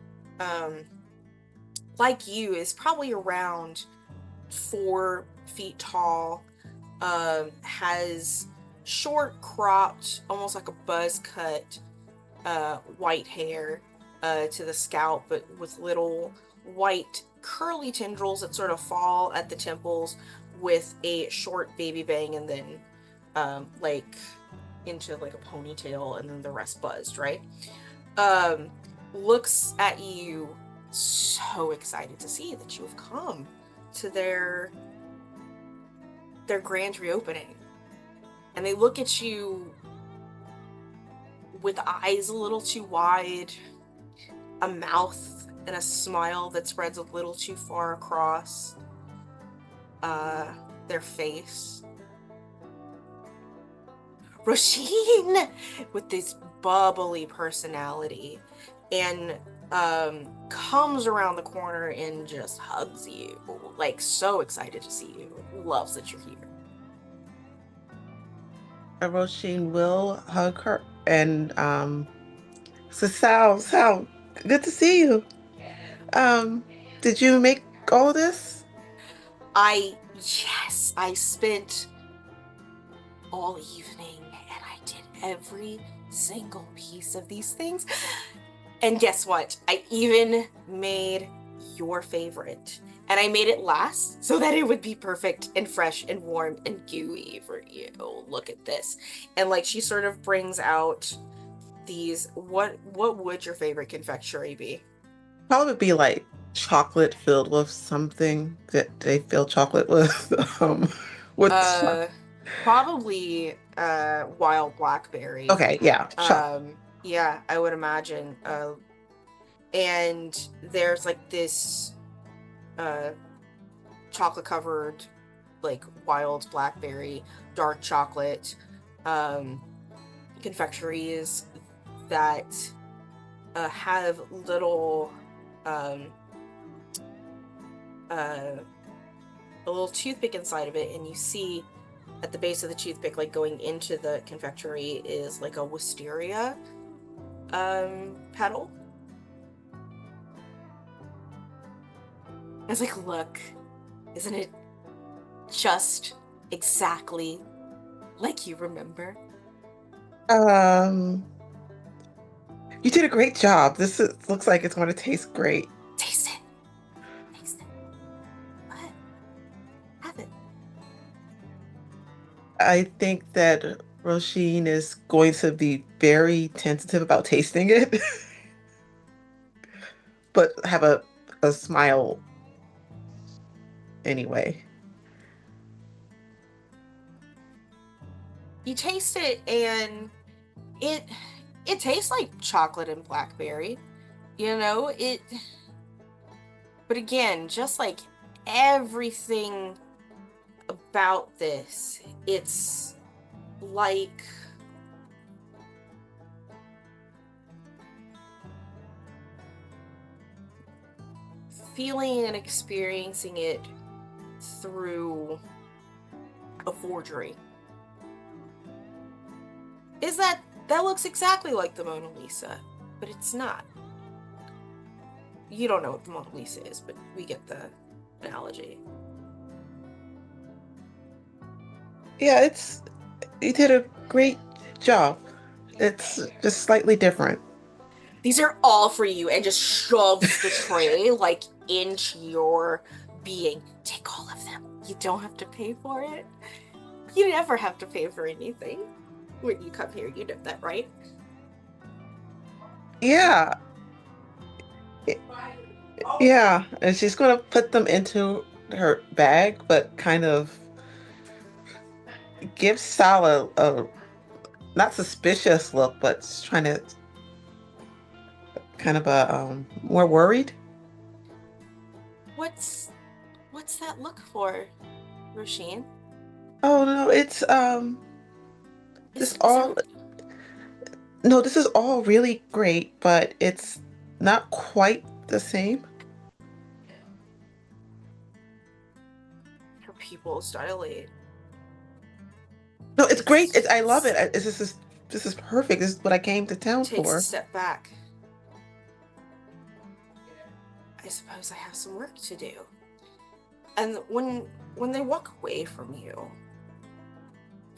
like you, is probably around 4 feet tall, has short cropped, almost like a buzz cut, white hair to the scalp, but with little white curly tendrils that sort of fall at the temples, with a short baby bang, and then like into like a ponytail, and then the rest buzzed, right? Looks at you, so excited to see that you have come to their grand reopening. And they look at you with eyes a little too wide, a mouth and a smile that spreads a little too far across their face. Roisin, with this bubbly personality, and comes around the corner and just hugs you, like so excited to see you, loves that you're here. Roisin will hug her and so Sal, good to see you. Did you make all of this? Yes, I spent all evening and I did every single piece of these things. And guess what? I even made your favorite. And I made it last so that it would be perfect and fresh and warm and gooey for you. Look at this. And like she sort of brings out these, what would your favorite confectionery be? Probably be like chocolate filled with something that they fill chocolate with. with Probably wild blackberry. Okay, yeah. Yeah, I would imagine. And there's like this chocolate covered, like wild blackberry, dark chocolate confectionaries that have little a little toothpick inside of it, and you see at the base of the toothpick, like going into the confectionery, is like a wisteria petal. I was like, look, isn't it just exactly like you remember? You did a great job. Looks like it's going to taste great. Taste it. Taste it. What? Have it. I think that Roisin is going to be very tentative about tasting it, but have a smile anyway. You taste it, and it tastes like chocolate and blackberry, you know, but again, just like everything about this, it's like feeling and experiencing it through a forgery. That looks exactly like the Mona Lisa, but it's not. You don't know what the Mona Lisa is, but we get the analogy. Yeah, you did a great job. It's just slightly different. These are all for you, and just shoves the tray like into your being. Take all of them. You don't have to pay for it. You never have to pay for anything when you come here. You know that, right? Yeah, yeah. And she's gonna put them into her bag, but kind of give Sal a not suspicious look, but trying to kind of a more worried. What's that look for, Roisin? Oh no, it's this all no, this is all really great, but it's not quite the same. Her pupils dilate. No, it's great. I love it. This is perfect. This is what I came to town Takes a for. step back. I suppose I have some work to do. And when they walk away from you,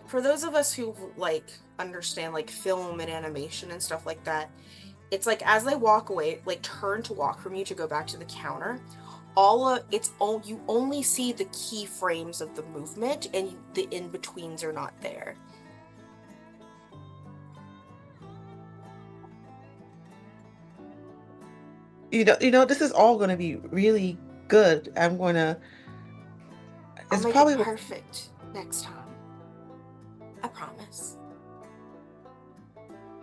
for those of us who like understand like film and animation and stuff like that, it's like as they walk away, like turn to walk from you to go back to the counter, you only see the keyframes of the movement, and the in-betweens are not there. You know, this is all going to be really good. I'm going to. I'll It's make probably it perfect next time. I promise.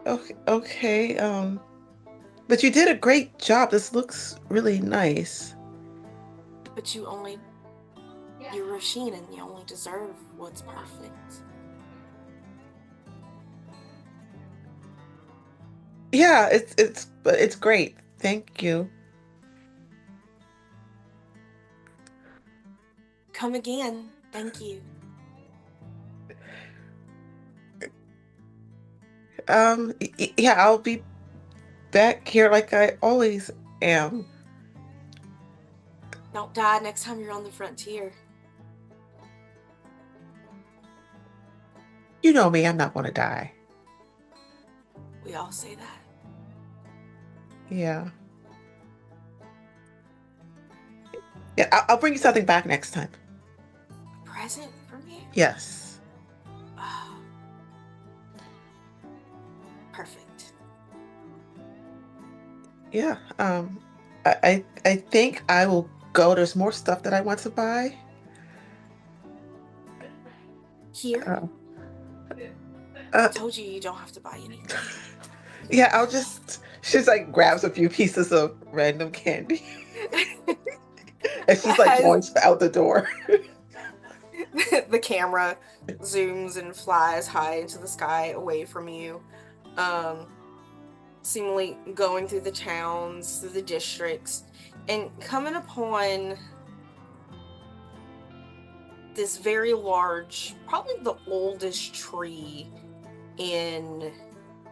okay. Okay. But you did a great job. This looks really nice. But you're Roisin, and you only deserve what's perfect. Yeah, it's great. Thank you. Come again. Thank you. Yeah, I'll be back here like I always am. Don't die next time you're on the frontier. You know me, I'm not going to die. We all say that. Yeah. Yeah, I'll bring you something back next time. A present for me? Yes. Oh. Perfect. Yeah. I think I will go. There's more stuff that I want to buy. Here? Uh, I uh, told you don't have to buy anything. yeah, she's like grabs a few pieces of random candy. And she's like going out the door. The camera zooms and flies high into the sky away from you. Seemingly going through the towns, through the districts, and coming upon this very large, probably the oldest tree in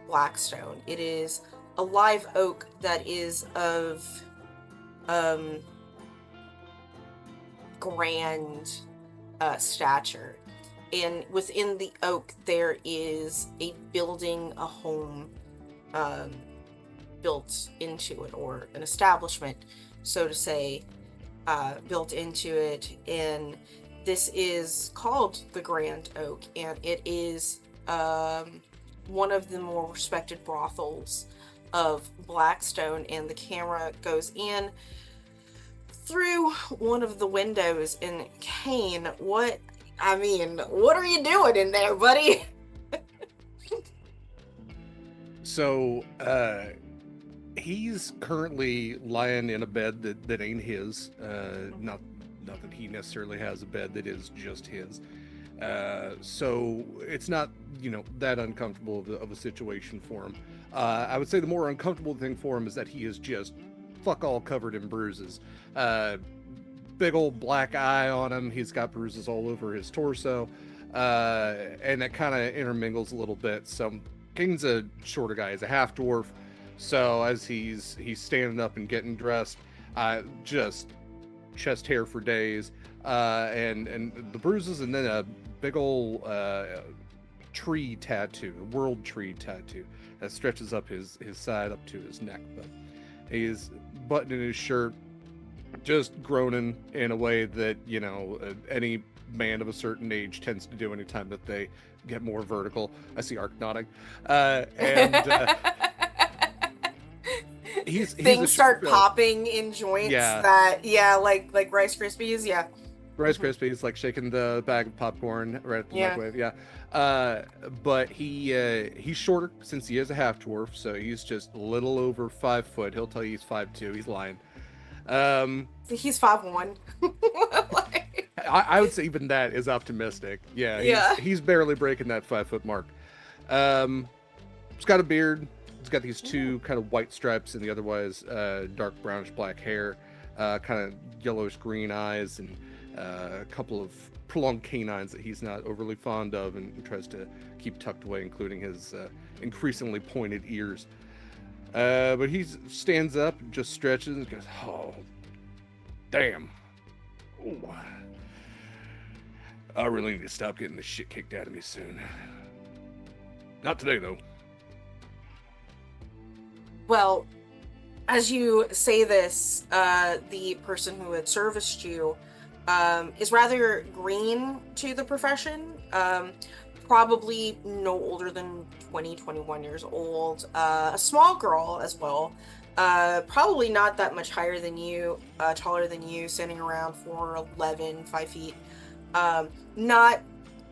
Blackstone. It is a live oak that is of grand stature, and within the oak there is a building, a home built into it, or an establishment, so to say, built into it. And this is called the Grand Oak, and it is one of the more respected brothels of Blackstone. And the camera goes in through one of the windows. And Cain, what are you doing in there, buddy? So, he's currently lying in a bed that ain't his. Not that he necessarily has a bed that is just his. So it's not, that uncomfortable of a situation for him. I would say the more uncomfortable thing for him is that he is just fuck all covered in bruises. Big old black eye on him. He's got bruises all over his torso. And that kind of intermingles a little bit. So Cain's a shorter guy. He's a half dwarf. So as he's standing up and getting dressed, just chest hair for days, and the bruises, and then a big old tree tattoo, a world tree tattoo that stretches up his side up to his neck. But he's buttoning his shirt, just groaning in a way that, you know, any man of a certain age tends to do anytime that they get more vertical. I see Ark nodding. He's Things a start short- popping in joints like Rice Krispies, yeah. Rice Krispies, like shaking the bag of popcorn right at the microwave, but he's shorter since he is a half dwarf, so he's just a little over 5 foot. He'll tell you he's 5'2". He's lying. He's 5'1". I would say even that is optimistic. He's barely breaking that 5 foot mark. He's got a beard. He's got these two kind of white stripes and the otherwise dark brownish black hair, kind of yellowish green eyes, and a couple of prolonged canines that he's not overly fond of and tries to keep tucked away, including his increasingly pointed ears. But he stands up and just stretches and goes, "Oh, damn. Ooh. I really need to stop getting this shit kicked out of me soon. Not today, though." Well, as you say this, the person who had serviced you is rather green to the profession. Probably no older than 20, 21 years old. A small girl as well. Probably not that much higher than you, taller than you, standing around 4'11", 5 feet. Not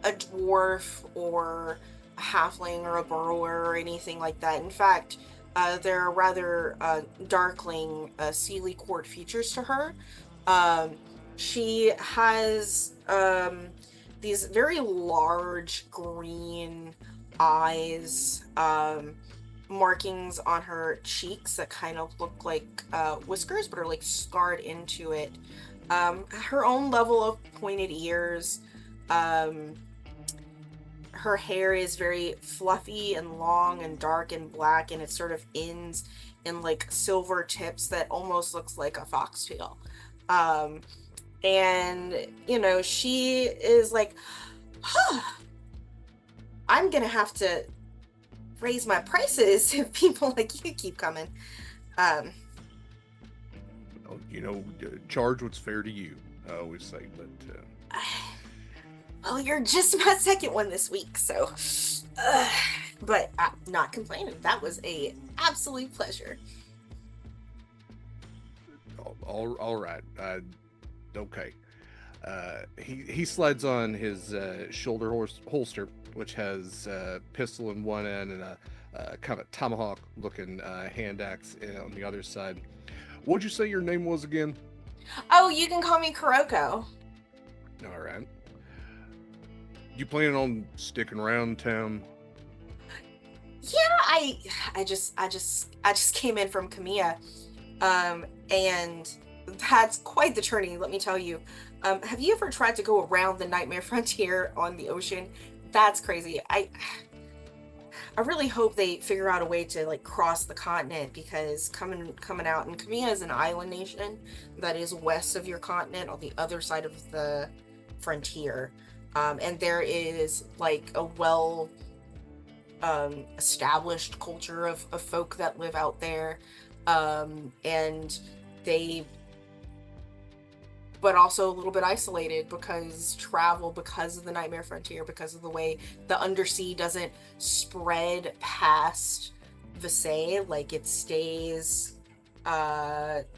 a dwarf or a halfling or a burrower or anything like that. In fact, there are rather darkling, Sealy Court features to her. She has these very large green eyes, markings on her cheeks that kind of look like whiskers, but are like scarred into it. Her own level of pointed ears. Her hair is very fluffy and long and dark and black, and it sort of ends in like silver tips that almost looks like a foxtail. And, you know, she is like, I'm gonna have to raise my prices if people like you keep coming. You know, charge what's fair to you, I always say, but... Well, you're just my second one this week, so... but I'm not complaining. That was a absolute pleasure. All right. Okay. He slides on his shoulder holster, which has a pistol in one end and a kind of tomahawk-looking hand axe on the other side. What'd you say your name was again? Oh, you can call me Kuroko. All right. You planning on sticking around town? Yeah, I just came in from Kamiya, and that's quite the journey, let me tell you. Have you ever tried to go around the Nightmare Frontier on the ocean? That's crazy. I really hope they figure out a way to like cross the continent, because coming out, and Kamiya is an island nation that is west of your continent on the other side of the frontier. And there is like a well established culture of folk that live out there, and they, but also a little bit isolated because of the Nightmare Frontier, because of the way the undersea doesn't spread past Visay, like it stays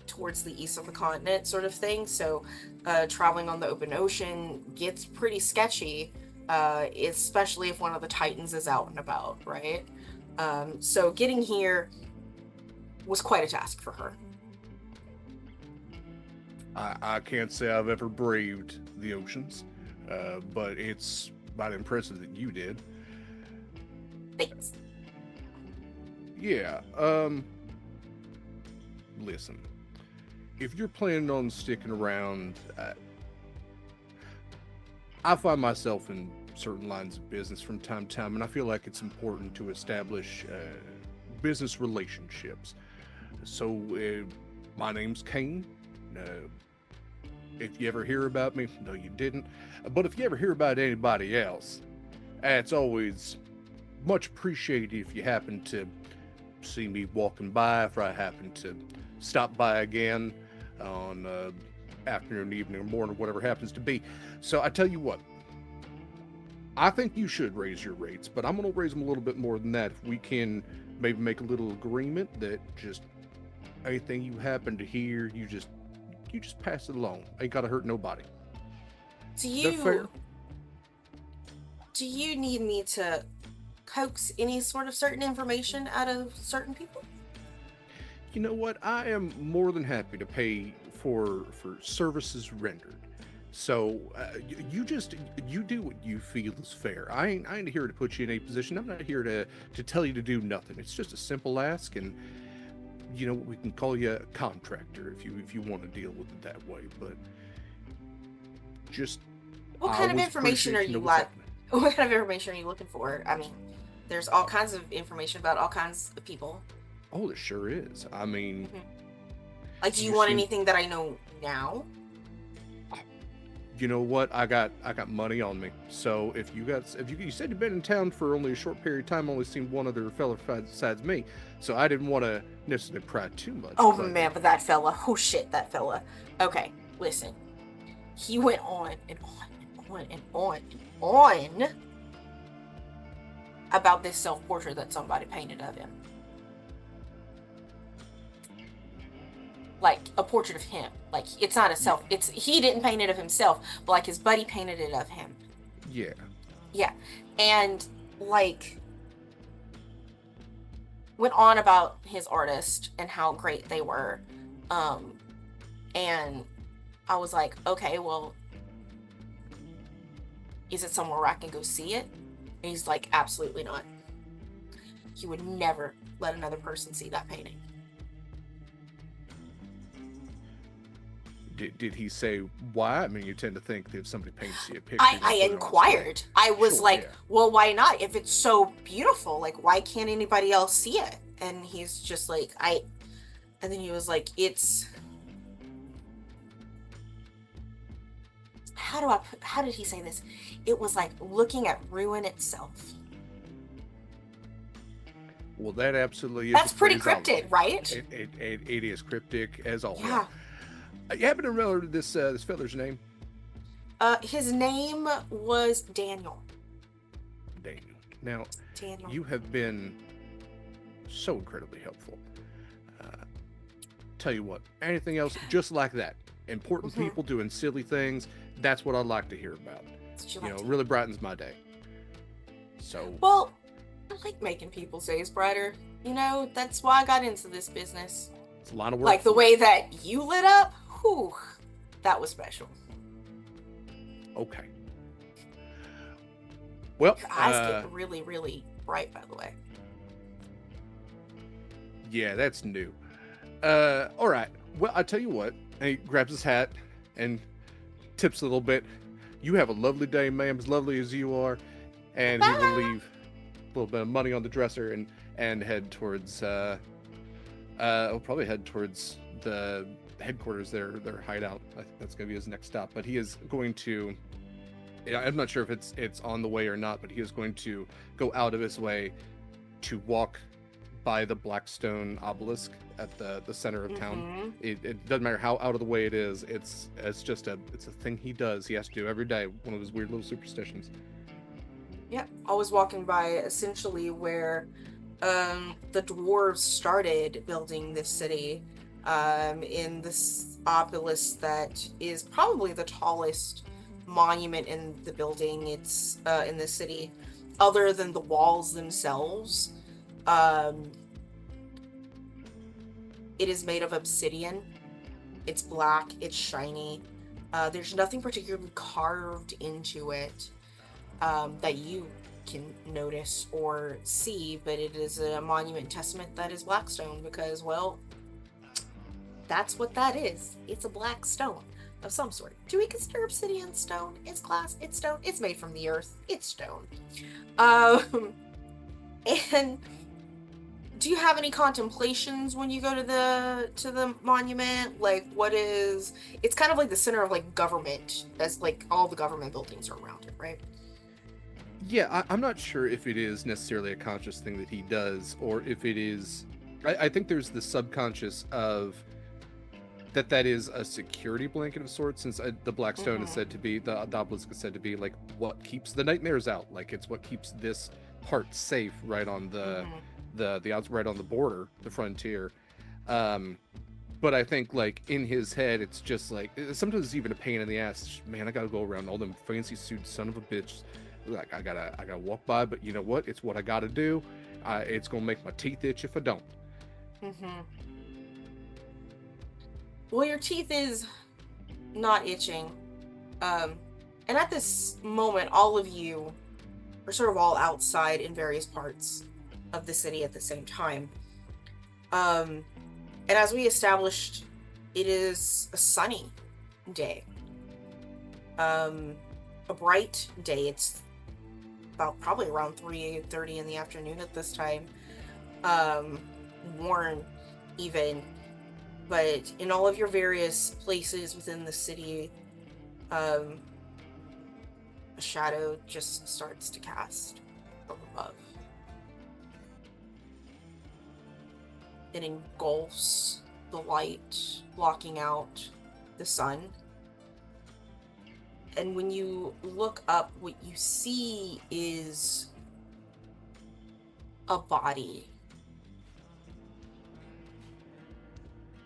towards the east of the continent, sort of thing. So traveling on the open ocean gets pretty sketchy, especially if one of the Titans is out and about, right? So getting here was quite a task for her. I can't say I've ever braved the oceans, but it's about impressive that you did. Thanks. Yeah, listen, if you're planning on sticking around, I find myself in certain lines of business from time to time, and I feel like it's important to establish business relationships. So, my name's Cain. if you ever hear about me, no, you didn't. But if you ever hear about anybody else, it's always much appreciated if you happen to see me walking by, if I happen to stop by again on afternoon, evening, or morning, whatever happens to be. So I tell you what, I think you should raise your rates, but I'm going to raise them a little bit more than that. If we can maybe make a little agreement that just anything you happen to hear, you just pass it along. Ain't got to hurt nobody. Do That fair? you need me to coax any sort of certain information out of certain people? You know what? I am more than happy to pay for services rendered. So you do what you feel is fair. I ain't here to put you in a position. I'm not here to tell you to do nothing. It's just a simple ask, and you know, we can call you a contractor if you want to deal with it that way. But just What kind of always information are appreciate to you know what's like? happening. What kind of information are you looking for? I mean, there's all kinds of information about all kinds of people. Oh, there sure is. I mean, Like, do you You want seem- anything that I know now? you know what? I got money on me. So if you said you've been in town for only a short period of time, only seen one other fella besides me, so I didn't want to necessarily pry too much. Oh but- man, but that fella. Oh shit, that fella. Okay, listen. He went on and on and on and on and on about this self-portrait that somebody painted of him. Like a portrait of him. Like, it's not a self. It's he didn't paint it of himself, but like his buddy painted it of him. Yeah. Yeah. And like went on about his artist and how great they were. And I was like, okay, well, is it somewhere where I can go see it? And he's like, absolutely not. He would never let another person see that painting. Did he say why? I mean, you tend to think that if somebody paints you a picture, I they put it on inquired. display. I was Sure, like, yeah. well, why not? If it's so beautiful, like, why can't anybody else see it? And he's just like, and then he was like, how did he say this? It was like looking at ruin itself. Well, that absolutely is. That's a pretty phrase I cryptic, like. right? It is cryptic as all. Yeah. You happen to remember this fella's name? His name was Daniel. Daniel. Now, Daniel. you have been so incredibly helpful. Tell you what, anything else just like that, important Mhm. people doing silly things, that's what I'd like to hear about. That's what you You like know, to- it really brightens my day. So, Well, I like making people's days brighter. You know, that's why I got into this business. it's a lot of work. Like the way that you lit up, whew, that was special. Okay. Well, Your eyes get really, really bright, by the way. yeah, that's new. All right. Well, I tell you what. And he grabs his hat and tips a little bit. You have a lovely day, ma'am, as lovely as you are. And he will leave a little bit of money on the dresser and head towards he'll probably head towards the headquarters, their hideout. I think that's gonna be his next stop. But he is going to, I'm not sure if it's on the way or not, but he is going to go out of his way to walk by the Blackstone obelisk at the center of town. Mhm. It doesn't matter how out of the way it is. It's just a thing he does. He has to do every day. One of his weird little superstitions. Yep. I was walking by essentially where the dwarves started building this city, in this obelisk that is probably the tallest monument in the building. It's in the city, other than the walls themselves. It is made of obsidian. It's black, it's shiny. There's nothing particularly carved into it that you can notice or see, but it is a monument testament that is Blackstone because, well, that's what that is. It's a black stone of some sort. Do we consider obsidian stone? It's glass, it's stone, it's made from the earth, it's stone. And do you have any contemplations when you go to the monument? Like, what is? It's kind of like the center of like government, as like all the government buildings are around it, right? Yeah, I'm not sure if it is necessarily a conscious thing that he does, or if it is. I think there's the subconscious of that is a security blanket of sorts, since the Blackstone is said to be, the obelisk is said to be like what keeps the nightmares out. Like it's what keeps this part safe, right on the outs, right on the border, the frontier. But I think like in his head, it's just like sometimes it's even a pain in the ass. Man, I gotta go around all them fancy suits, son of a bitch. Like I gotta walk by, but you know what? It's what I gotta do. It's gonna make my teeth itch if I don't. Well, your teeth is not itching. And at this moment, all of you are sort of all outside in various parts of the city at the same time. And as we established, it is a sunny day. A bright day. It's about probably around 3:30 in the afternoon at this time. Warm even. But in all of your various places within the city, a shadow just starts to cast from above. It engulfs the light, blocking out the sun. And when you look up, what you see is a body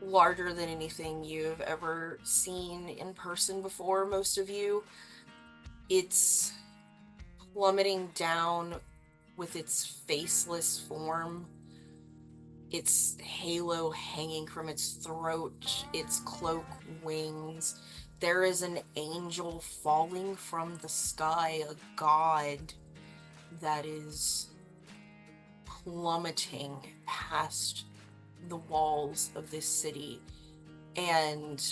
larger than anything you've ever seen in person before, most of you. It's plummeting down with its faceless form, its halo hanging from its throat, its cloak wings. There is an angel falling from the sky, a god that is plummeting past the walls of this city, and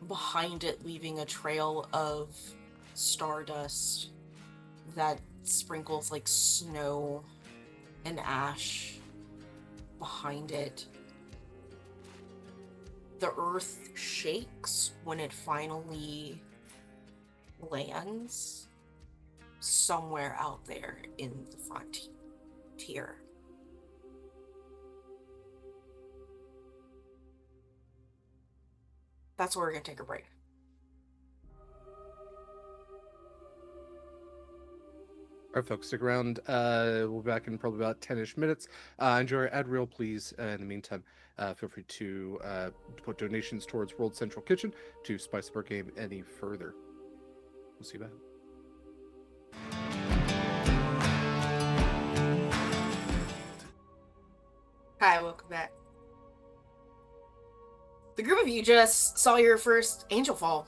behind it leaving a trail of stardust that sprinkles like snow and ash behind it. The earth shakes when it finally lands somewhere out there in the frontier. That's where we're going to take a break. All right, folks, stick around. We'll be back in probably about 10-ish minutes. Enjoy our ad reel, please. In the meantime, feel free to put donations towards World Central Kitchen to spice up our game any further. We'll see you back. Hi, welcome back. The group of you just saw your first angel fall.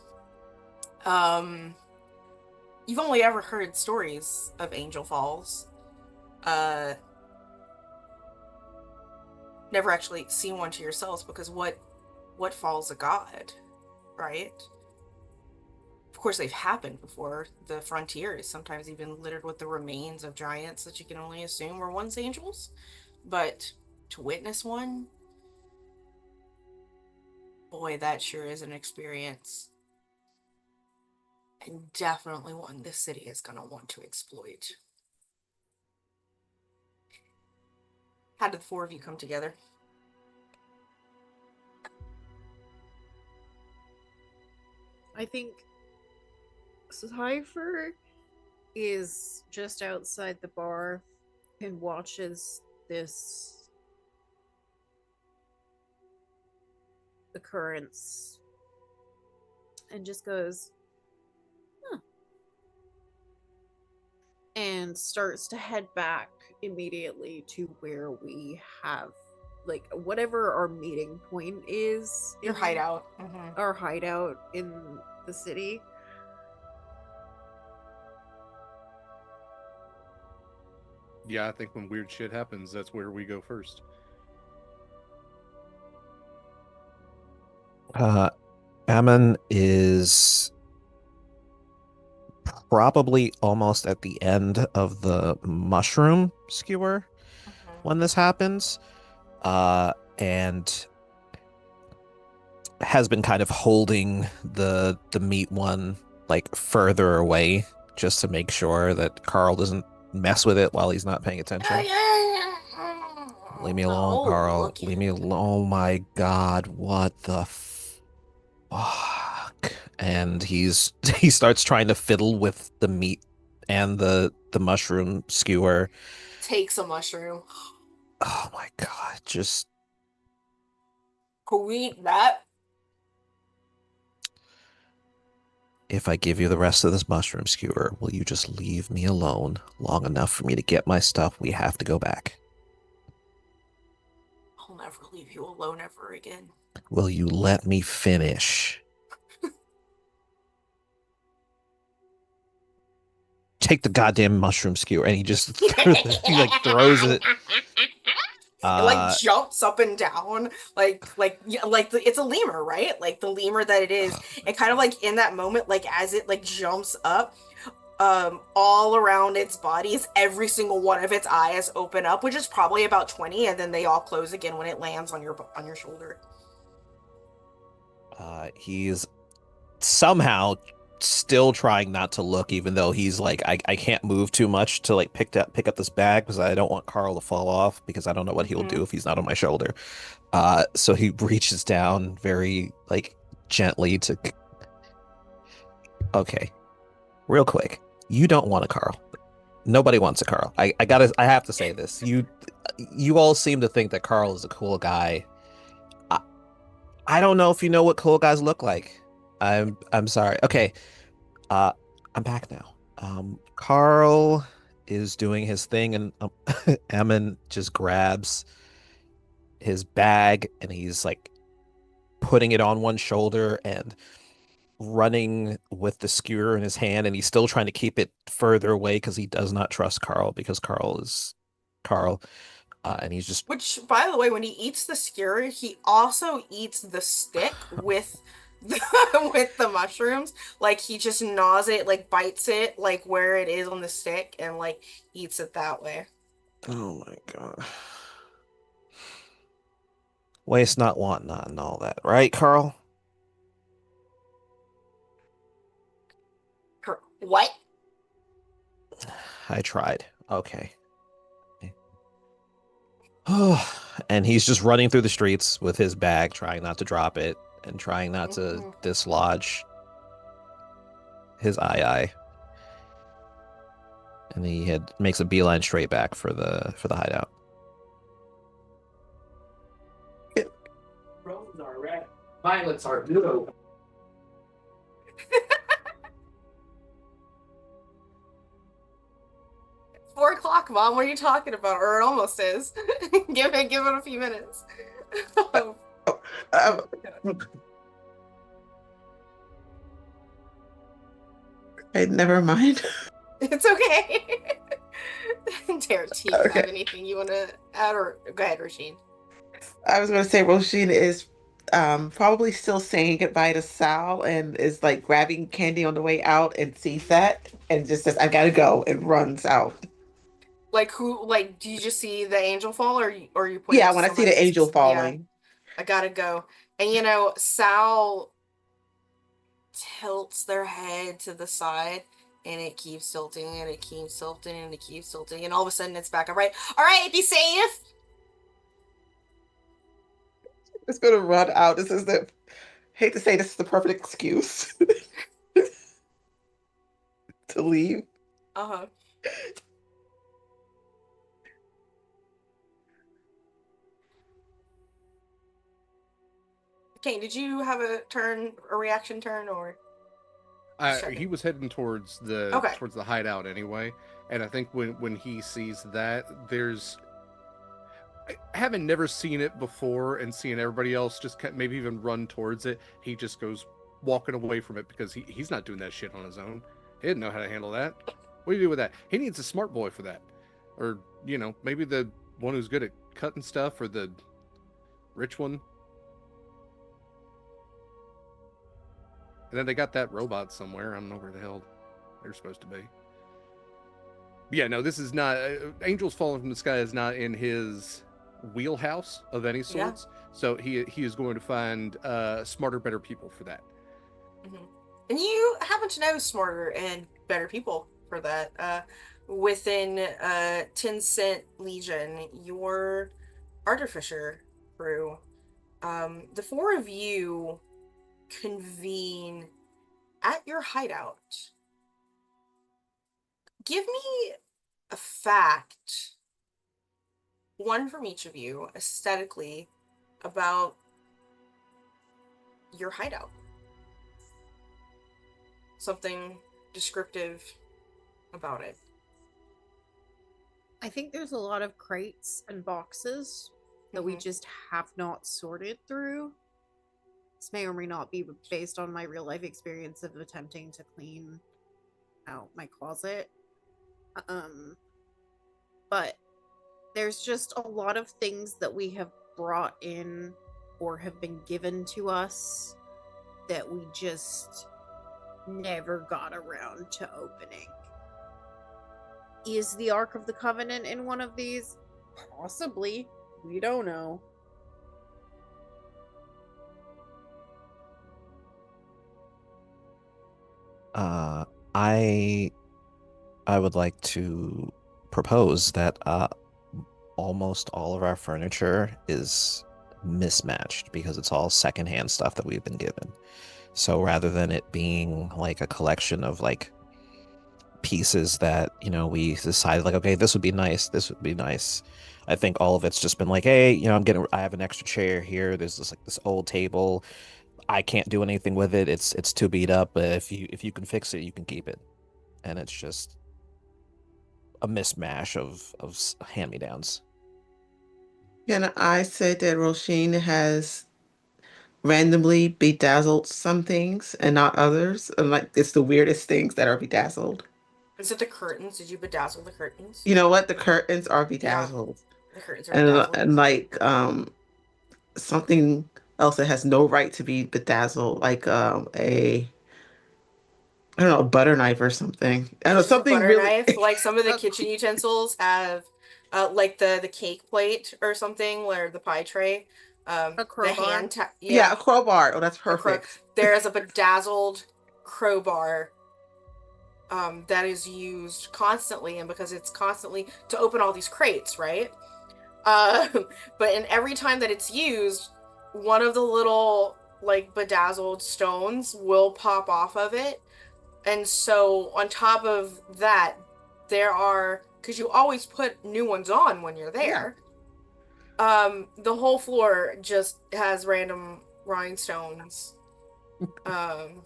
You've only ever heard stories of angel falls. Never actually seen one to yourselves, because what falls a god, right? Of course, they've happened before. The frontier is sometimes even littered with the remains of giants that you can only assume were once angels. But to witness one, boy, that sure is an experience. And definitely one this city is going to want to exploit. How did the four of you come together? I think Cipher is just outside the bar and watches this occurrence and just goes, huh. And starts to head back immediately to where we have, like, whatever our meeting point is. Your hideout. Our hideout in the city. Yeah, I think when weird shit happens, that's where we go first. Ammon is probably almost at the end of the mushroom skewer. when this happens, and has been kind of holding the meat one like further away just to make sure that Carl doesn't mess with it while he's not paying attention. Leave me alone, No, Carl. look. Leave me alone. Oh my God, what the fuck? And he starts trying to fiddle with the meat and the mushroom skewer. Takes a mushroom. Oh my God, just Can we eat that? if I give you the rest of this mushroom skewer, will you just leave me alone long enough for me to get my stuff? We have to go back. I'll never leave you alone ever again. Will you let me finish? Take the goddamn mushroom skewer, and he just he like throws it. It like jumps up and down, it's a lemur, right? Like the lemur that it is, and kind of like in that moment, like as it like jumps up, all around its bodies, every single one of its eyes open up, which is probably about 20, and then they all close again when it lands on your shoulder. He's somehow still trying not to look, even though he's like, I can't move too much to like pick up this bag because I don't want Carl to fall off because I don't know what he'll do if he's not on my shoulder. So he reaches down very like gently to. Okay, real quick. You don't want a Carl. Nobody wants a Carl. I have to say this. You all seem to think that Carl is a cool guy. I don't know if you know what cool guys look like. I'm sorry. Okay. I'm back now. Carl is doing his thing, and Emin just grabs his bag and he's like putting it on one shoulder and running with the skewer in his hand, and he's still trying to keep it further away because he does not trust Carl because Carl is Carl. And he's just Which, by the way, when he eats the skewer, he also eats the stick with with the mushrooms. Like he just gnaws it, like bites it, like where it is on the stick, and like eats it that way. oh my God. Waste not, want not, and all that, right, Carl? What? I tried. Okay. And he's just running through the streets with his bag, trying not to drop it and trying not to dislodge his eye. And he makes a beeline straight back for the hideout. Roses are red. Violets are blue. 4 o'clock, Mom. What are you talking about? Or it almost is. give it a few minutes. Okay, never mind. It's okay. Tara, do you have Okay. anything you want to add, or go ahead, Roisin? I was going to say Roisin is probably still saying goodbye to Sal and is like grabbing candy on the way out and sees that and just says, I gotta go, and runs out. Like who? Like, do you just see the angel fall, or you pointing Yeah, to when I see somebody? the angel Yeah, falling. I gotta go. And Sal tilts their head to the side, and it keeps tilting, and it keeps tilting, and it keeps tilting, and all of a sudden it's back upright. All right, be safe. It's gonna run out. This is the hate to say this is the perfect excuse to leave. Uh-huh. Cain, did you have a reaction turn, or? He was heading towards the Okay. hideout anyway, and I think when he sees that, having never seen it before and seeing everybody else just maybe even run towards it, he just goes walking away from it because he's not doing that shit on his own. He didn't know how to handle that. What do you do with that? He needs a smart boy for that, or maybe the one who's good at cutting stuff, or the rich one. And then they got that robot somewhere. I don't know where the hell they're supposed to be. Yeah, no, this is not. Angels Falling from the Sky is not in his wheelhouse of any Yeah. sorts. So he is going to find smarter, better people for that. Mm-hmm. And you happen to know smarter and better people for that. Within 10 Cent Legion, your artificer crew, the four of you convene at your hideout. Give me a fact, one from each of you, aesthetically, about your hideout. Something descriptive about it. I think there's a lot of crates and boxes that we Mhm. just have not sorted through. This may or may not be based on my real life experience of attempting to clean out my closet. But there's just a lot of things that we have brought in or have been given to us that we just never got around to opening. Is the Ark of the Covenant in one of these? Possibly. We don't know. I would like to propose that almost all of our furniture is mismatched because it's all secondhand stuff that we've been given. So rather than it being like a collection of like pieces that, you know, we decided like, okay, this would be nice, this would be nice. I think all of it's just been like, hey, you know, I have an extra chair here. There's this old table. I can't do anything with it. It's too beat up. But if you can fix it, you can keep it. And it's just a mismatch of hand-me-downs. And I said that Roisin has randomly bedazzled some things and not others. And like it's the weirdest things that are bedazzled. Is it the curtains? Did you bedazzle the curtains? You know what? The curtains are Yeah, bedazzled. the curtains are And bedazzled. and like something else that has no right to be bedazzled, like a I don't know, a butter knife or something. I don't know, Just a something butter really knife. Like some of the A kitchen utensils have, like the cake plate or something, or the pie tray. A The crowbar. yeah, yeah, a crowbar. Oh, that's a crow. perfect. There is a bedazzled crowbar that is used constantly, and because it's constantly to open all these crates, right? Uh, but in every time that it's used, one of the little like bedazzled stones will pop off of it. And so on top of that, there are, because you always put new ones on when you're Yeah. there. The whole floor just has random rhinestones um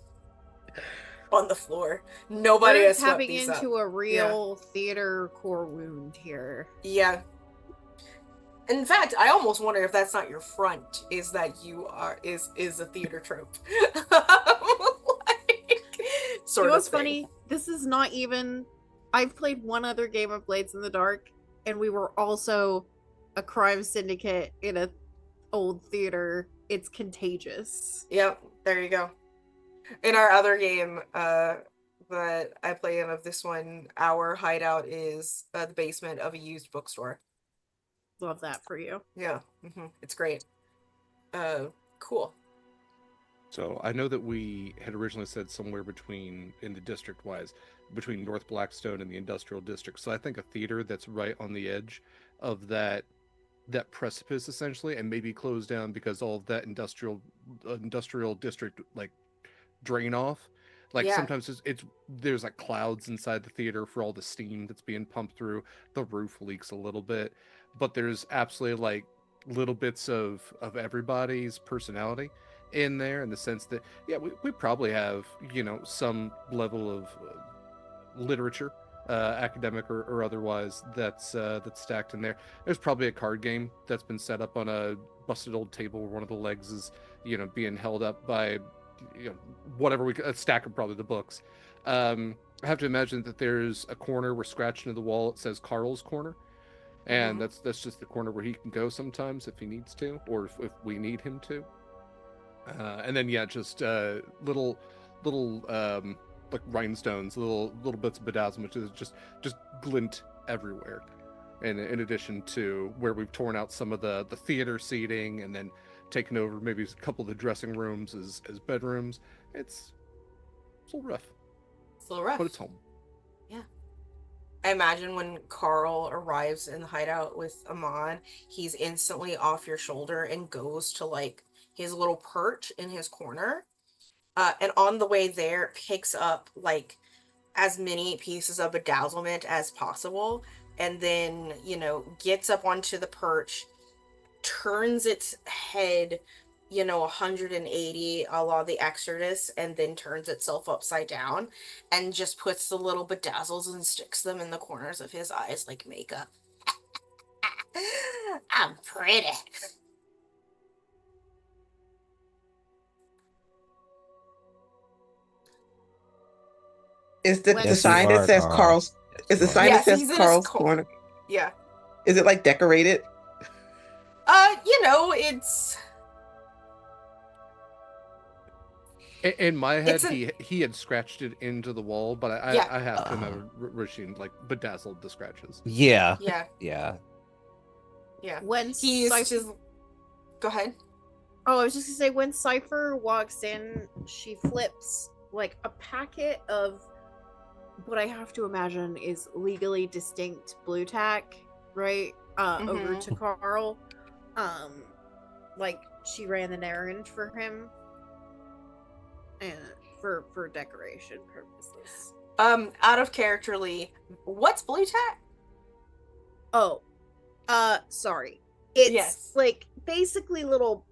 on the floor. Nobody We're has swept tapping these up. into a real theater core wound here. Yeah. In fact, I almost wonder if that's not your front, is that you are is a theater trope. Like, sort You know of what's thing. funny? This is not even. I've played one other game of Blades in the Dark, and we were also a crime syndicate in a old theater. It's contagious. Yep, there you go. In our other game, that I play in of this one, our hideout is the basement of a used bookstore. Love that for you. Yeah, it's great. Cool. So I know that we had originally said somewhere between, in the district wise, between North Blackstone and the industrial district. So I think a theater that's right on the edge of that precipice essentially, and maybe closed down because all of that industrial district like drain off. Like Yeah. sometimes it's there's like clouds inside the theater for all the steam that's being pumped through. The roof leaks a little bit, but there's absolutely like little bits of everybody's personality in there, in the sense that yeah, we probably have, you know, some level of literature, academic or otherwise, that's stacked in there. There's probably a card game that's been set up on a busted old table where one of the legs is, you know, being held up by, you know, whatever a stack of probably the books. I have to imagine that there's a corner where scratched into the wall it says Carl's Corner, and that's just the corner where he can go sometimes if he needs to, or if we need him to. And then yeah, just little like rhinestones, little bits of bedazzlement, just glint everywhere. And in addition to where we've torn out some of the theater seating and then taken over maybe a couple of the dressing rooms as bedrooms, it's a little rough, It's a little rough. but it's home. Yeah. I imagine when Carl arrives in the hideout with Amon, he's instantly off your shoulder and goes to like his little perch in his corner. And on the way there, picks up like as many pieces of bedazzlement as possible. And then, gets up onto the perch, turns its head, 180 a la the Exodus, and then turns itself upside down and just puts the little bedazzles and sticks them in the corners of his eyes like makeup. I'm pretty. Is the Yes, sign you that are, says Carl. Carl's? Yes, Is the you are. sign Yes, that says he's in his Carl's corner? Yeah. Is it like decorated? It's In my head, It's he had scratched it into the wall, but Yeah. I have to imagine Roisin like bedazzled the scratches. Yeah. yeah, Yeah. yeah. When He's Cipher, just Go ahead. oh, I was just gonna say, when Cipher walks in, she flips like a packet of what I have to imagine is legally distinct blue tack, right? Over to Carl. Like she ran an errand for him, and for decoration purposes. Out of character, Lee, what's blue tack? Oh, sorry. It's Yes. like basically little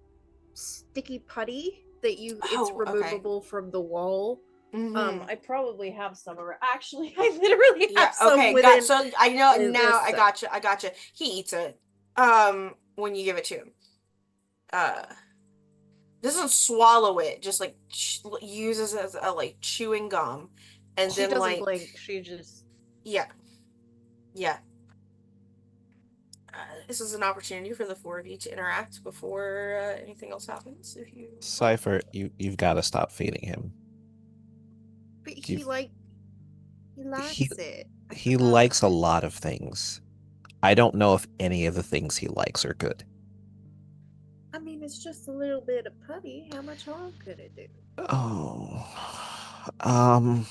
sticky putty that it's Oh, okay. removable from the wall. Mhm. I probably have some around. Actually, I literally have Yeah. some Okay. within. So I know this now. I set. gotcha. He eats it. When you give it to him, doesn't swallow it. Just like uses it as a like chewing gum, and She then doesn't like blink. She just yeah. This is an opportunity for the four of you to interact before anything else happens. If you Cipher, you've got to stop feeding him. But You- he likes it. I He forgot. likes a lot of things. I don't know if any of the things he likes are good. I mean, it's just a little bit of putty. How much harm could it do? Oh. We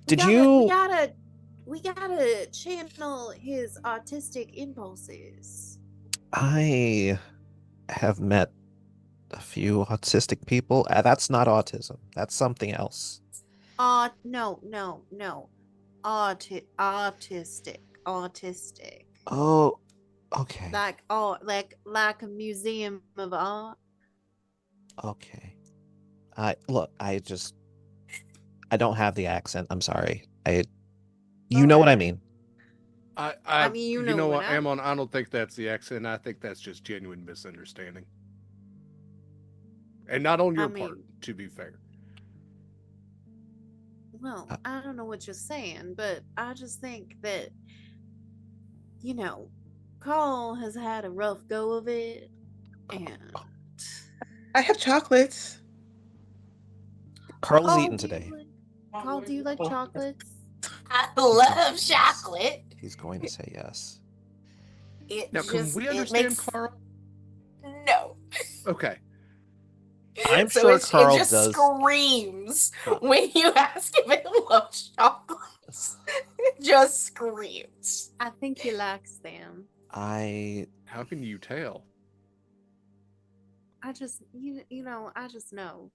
Did gotta- you We gotta channel his artistic impulses. I have met a few autistic people. That's not autism. That's something else. No. Autistic. Oh, okay. Like like a museum of art. Okay. Look, I don't have the accent. I'm sorry. You know what I mean. I mean, you you know know what what, I Amon, I don't think that's the accent. I think that's just genuine misunderstanding. And not on your part, to be fair. Well, I don't know what you're saying, but I just think that, Carl has had a rough go of it, and I have chocolates. Carl's Carl, eaten do you today. Carl, do you like chocolates? I love chocolate. He's going to say yes. It Now, can just we it understand makes Carl? no. Okay. I'm So sure it Carl just does. screams when you ask if it loves chocolates. It just screams. I think he likes them. How can you tell? I just, I just know.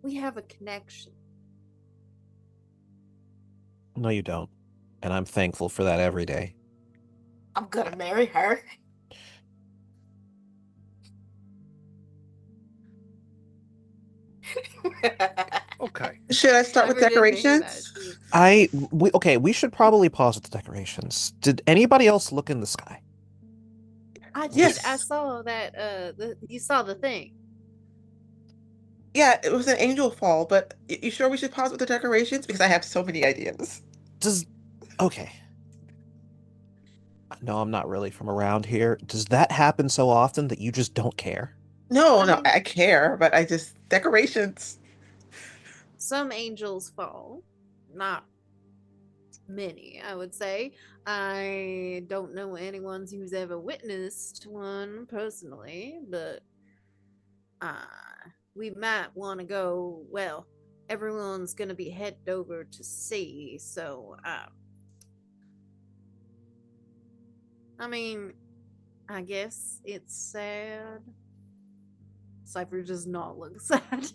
We have a connection. No, you don't. And I'm thankful for that every day. I'm gonna marry her. Okay. Should I start with Cipher didn't hear decorations? that. We should probably pause with the decorations. Did anybody else look in the sky? I did. Yes. I saw that. You saw the thing. Yeah, it was an angel fall, but you sure we should pause with the decorations? Because I have so many ideas. Okay. No, I'm not really from around here. Does that happen so often that you just don't care? No, I no, mean- I care, but decorations. some angels fall, not many, I would say. I don't know anyone who's ever witnessed one personally, but we might want to go. Well, everyone's gonna be headed over to sea, so I mean, I guess it's sad. Cipher does not look sad.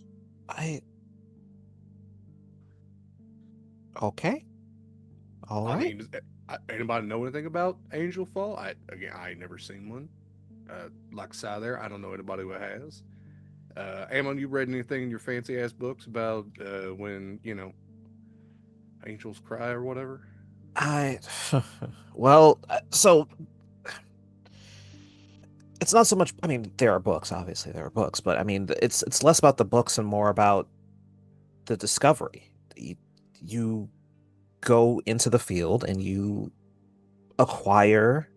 Okay. All I right. mean, anybody know anything about Angel Fall? I ain't never seen one. Like Sai there, I don't know anybody who has. Ammon, you read anything in your fancy ass books about when angels cry or whatever? I well, so it's not so much. I mean, there are books. Obviously, there are books, but I mean, it's less about the books and more about the discovery. You go into the field and you acquire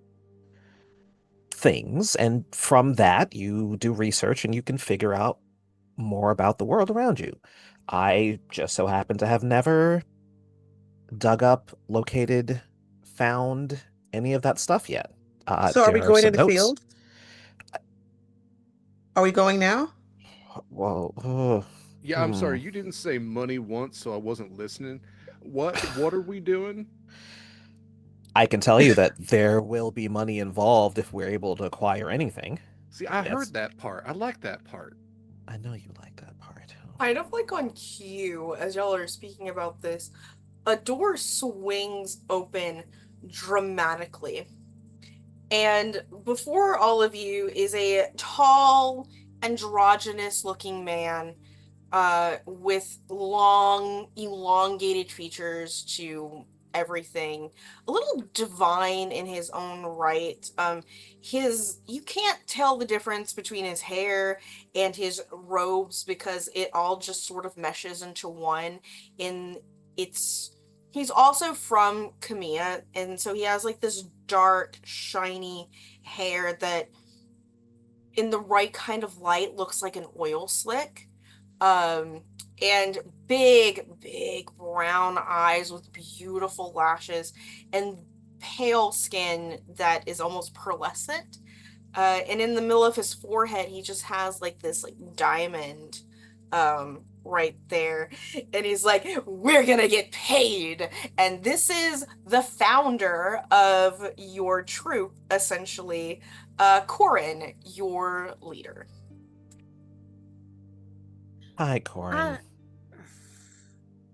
things, and from that you do research and you can figure out more about the world around you. I just so happen to have never dug up, located, found any of that stuff yet. So are we There are going some in the notes. field? Are we going now? Well, Yeah, I'm sorry, you didn't say money once, so I wasn't listening. What are we doing? I can tell you that there will be money involved if we're able to acquire anything. See, I Yes, heard that part. I like that part. I know you like that part. Kind of like on cue, as y'all are speaking about this, a door swings open dramatically. And before all of you is a tall, androgynous looking man with long, elongated features to everything, a little divine in his own right. You can't tell the difference between his hair and his robes because it all just sort of meshes into one. In it's He's also from Kamiya, and so he has like this dark, shiny hair that in the right kind of light looks like an oil slick. Um, and big brown eyes with beautiful lashes and pale skin that is almost pearlescent. And in the middle of his forehead, he just has like this like diamond right there. And he's like, we're gonna get paid. And this is the founder of your troop, essentially, Corin, your leader. Hi, Corin.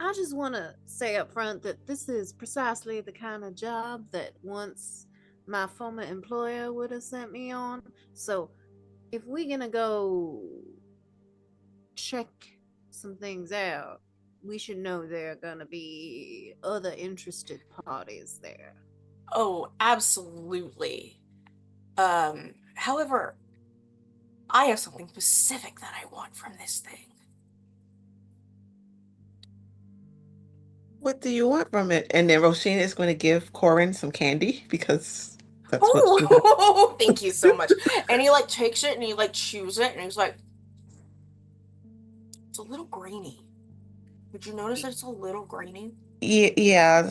I just want to say up front that this is precisely the kind of job that once my former employer would have sent me on. So if we're gonna go check some things out, we should know there are gonna be other interested parties there. Oh, absolutely. However, I have something specific that I want from this thing. What do you want from it? And then Roisin is going to give Corin some candy because that's what she does. Oh, thank you so much. And he like takes it and he like chews it and he's like, it's a little grainy. Did you notice that it's a little grainy? Yeah,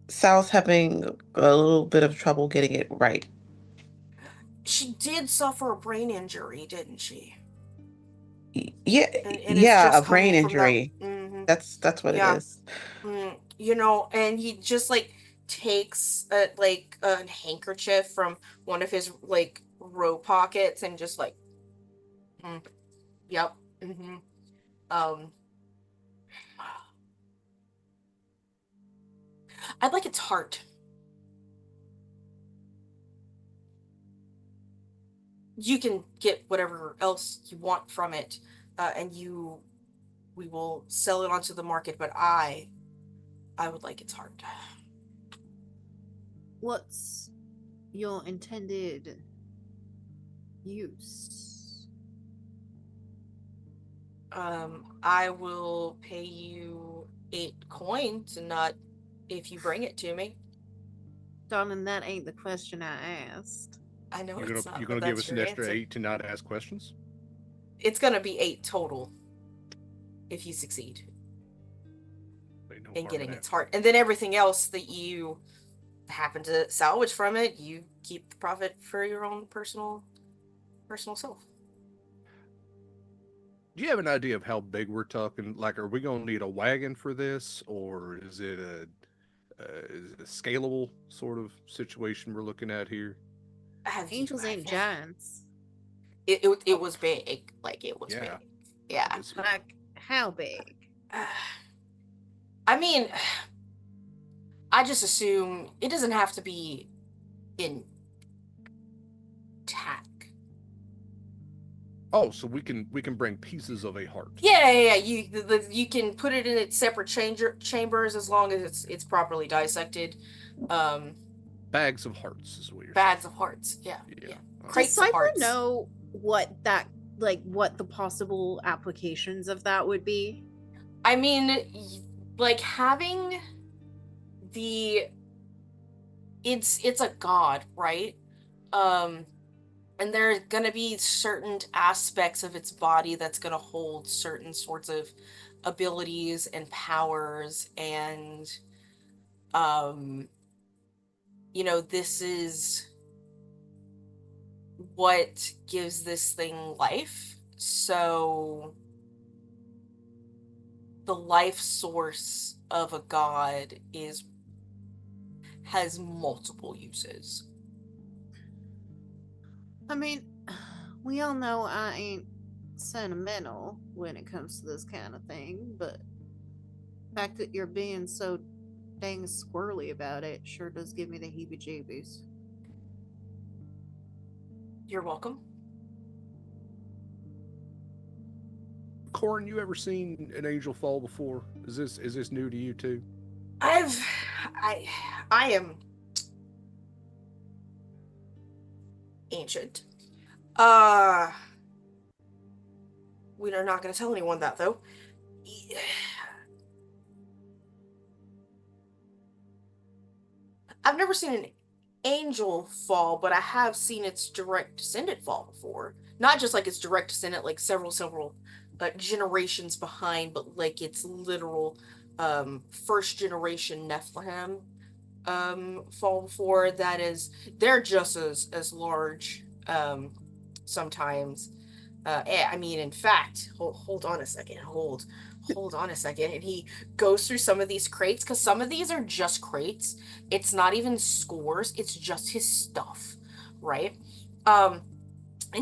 Sal's having a little bit of trouble getting it right. She did suffer a brain injury, didn't she? Yeah, And it's yeah, a just brain coming from that. injury. Mhm. That's what it Yeah. is. And he just like takes a handkerchief from one of his like robe pockets and just like, yep. Um, I'd like its heart. You can get whatever else you want from it, and we will sell it onto the market. But I would like its heart. What's your intended use? I will pay you 8 coins, and not if you bring it to me. Darling, that ain't the question I asked. I know You're it's gonna not, you're but gonna give that's us an your extra answer. 8 to not ask questions? It's gonna be 8 total. if you succeed Ain't no in harm getting in its that. heart. And then everything else that you happen to salvage from it, you keep the profit for your own personal self. Do you have an idea of how big we're talking? Like, are we gonna need a wagon for this, or is it a scalable sort of situation we're looking at here? Have you Angels ain't have- giants. it was big. Like it was Yeah. big. Yeah. I guess- Like, how big? I mean, I just assume it doesn't have to be in tack. Oh, so we can bring pieces of a heart. Yeah. You can put it in its separate chambers as long as it's properly dissected. Bags of hearts is what you're Bags of hearts. Yeah. saying. Yeah. Okay. Does Crates of Cipher hearts. know what what the possible applications of that would be? I mean, like having it's a god, right? And there's gonna be certain aspects of its body that's gonna hold certain sorts of abilities and powers, and this is what gives this thing life. So the life source of a god has multiple uses. I mean, we all know I ain't sentimental when it comes to this kind of thing, but the fact that you're being so dang squirrely about it sure does give me the heebie-jeebies. You're welcome. Corin, you ever seen an angel fall before? Is this new to you too? I am ancient. We are not going to tell anyone that, though. I've never seen an angel fall, but I have seen its direct descendant fall before. Not just like its direct descendant, like several generations behind, but like its literal first generation Nephilim fall before. They're just as large sometimes. I mean, in fact, hold on a second. Hold on a second. And he goes through some of these crates, because some of these are just crates. It's not even scores. It's just his stuff, right? And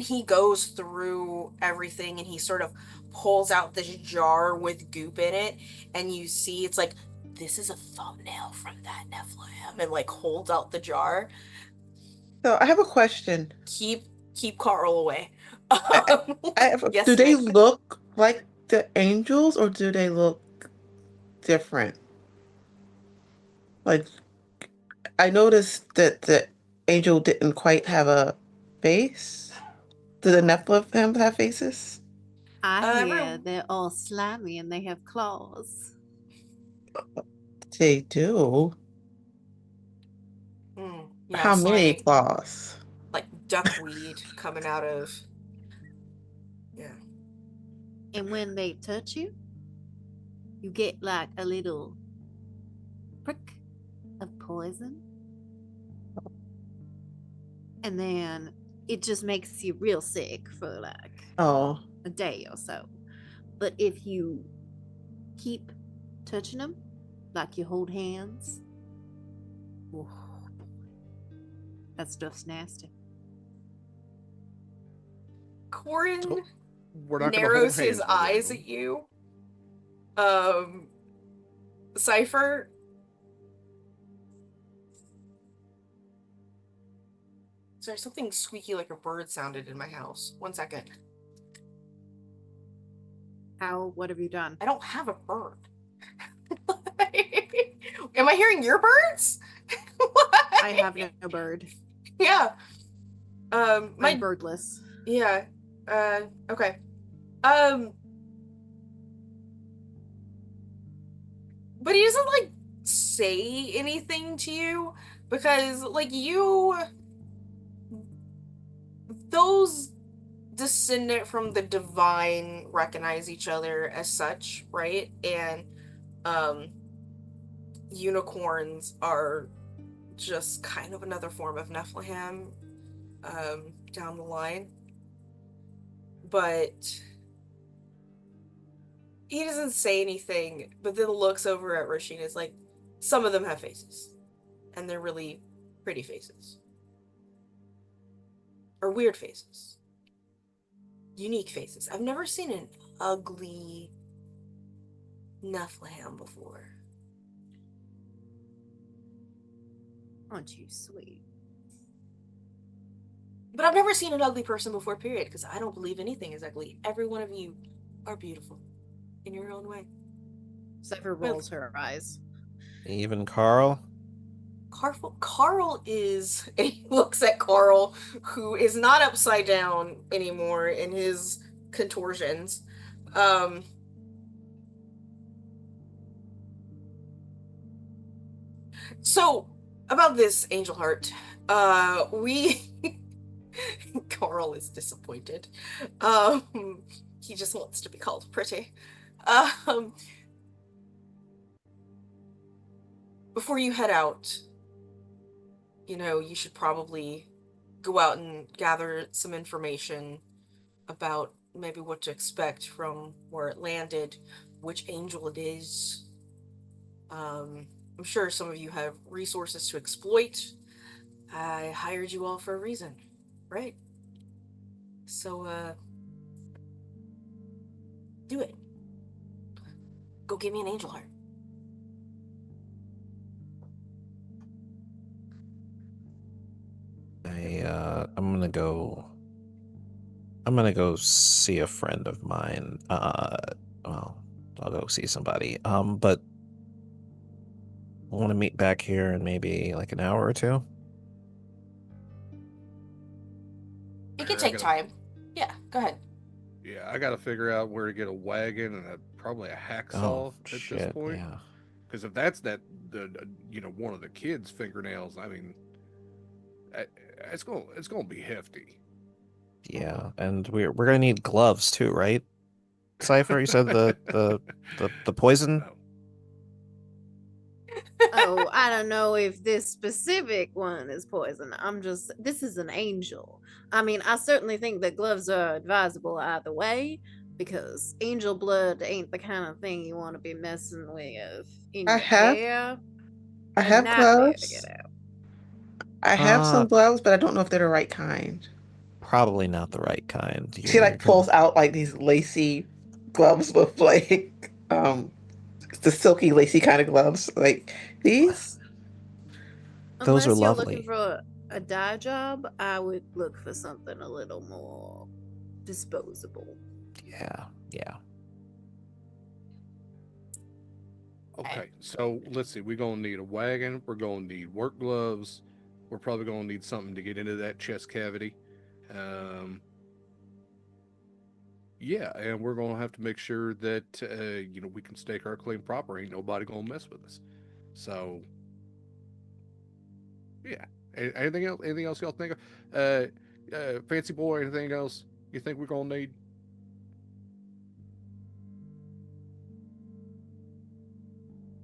he goes through everything, and he sort of pulls out this jar with goop in it, and you see it's like, this is a thumbnail from that Nephilim, and like holds out the jar. So I have a question. Keep Carl away. Yes, do they ma'am. look like the angels, or do they look different? Like, I noticed that the angel didn't quite have a face. Do the Nephilim have faces? I hear everyone- they're all slimy and they have claws. They do. Yeah, How many slimy, claws? like duckweed coming out of. Yeah. And when they touch you, you get like a little prick of poison. And then it just makes you real sick for like Oh, a day or so. But if you keep touching them, like you hold hands, oh, that stuff's nasty. Corin So we're not gonna narrows hold his hands eyes with at you. Cipher. Sorry, something squeaky like a bird sounded in my house. 1 second. How? What have you done? I don't have a bird. Am I hearing your birds? I have no bird. Yeah. I'm My birdless. Yeah. Okay. But he doesn't like say anything to you, because like those descendant from the divine recognize each other as such, right? And unicorns are just kind of another form of Nephilim down the line. But he doesn't say anything, but then looks over at Rasheen. Is like, some of them have faces, and they're really pretty faces. Or weird faces. Unique faces. I've never seen an ugly Nephilim before. Aren't you sweet? But I've never seen an ugly person before, period, because I don't believe anything is ugly. Every one of you are beautiful in your own way. Cipher rolls her eyes. Even Carl? Carl is, and he looks at Carl, who is not upside down anymore in his contortions. So, about this angel heart, Carl is disappointed. He just wants to be called pretty. Before you head out, you should probably go out and gather some information about maybe what to expect from where it landed, which angel it is. I'm sure some of you have resources to exploit. I hired you all for a reason, right? So, do it. Go give me an angel heart. I'm gonna go see a friend of mine. Well, I'll go see somebody. But I want to meet back here in maybe like an hour or two. It could take time. Yeah, go ahead. Yeah, I got to figure out where to get a wagon and probably a hacksaw at this point. Yeah. Because if that's one of the kids' fingernails, I mean, it's gonna be hefty. Yeah, and we're gonna need gloves too, right? Cipher, you said the poison. Oh, I don't know if this specific one is poison. This is an angel. I mean, I certainly think that gloves are advisable either way, because angel blood ain't the kind of thing you want to be messing with in your hair. I have gloves. To get out. I have some gloves, but I don't know if they're the right kind. Probably not the right kind. She pulls out like these lacy gloves with the silky lacy kind of gloves, like these. Those Unless are you're lovely. looking for a dye job, I would look for something a little more disposable. Yeah. Okay, so let's see. We're gonna need a wagon. We're gonna need work gloves. We're probably gonna need something to get into that chest cavity. Yeah, and we're gonna have to make sure that we can stake our claim proper. Ain't nobody gonna mess with us. So, yeah. Anything else? Anything else y'all think of? Fancy boy, anything else you think we're gonna need?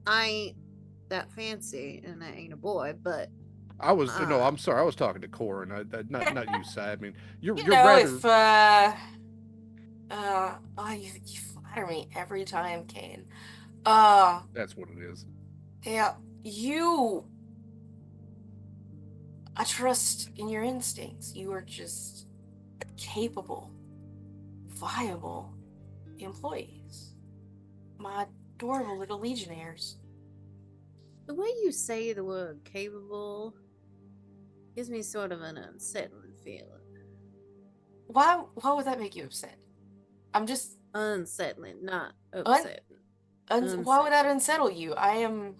I ain't that fancy, and I ain't a boy, but No, I'm sorry. I was talking to Corin, not you, Si. I mean, you're rather. You flatter me every time, Cain. That's what it is. Yeah, I trust in your instincts. You are just capable, viable employees. My adorable little legionnaires. the way you say the word capable gives me sort of an unsettling feeling. Why would that make you upset? I'm just unsettling, not upset. Why would that unsettle you? I don't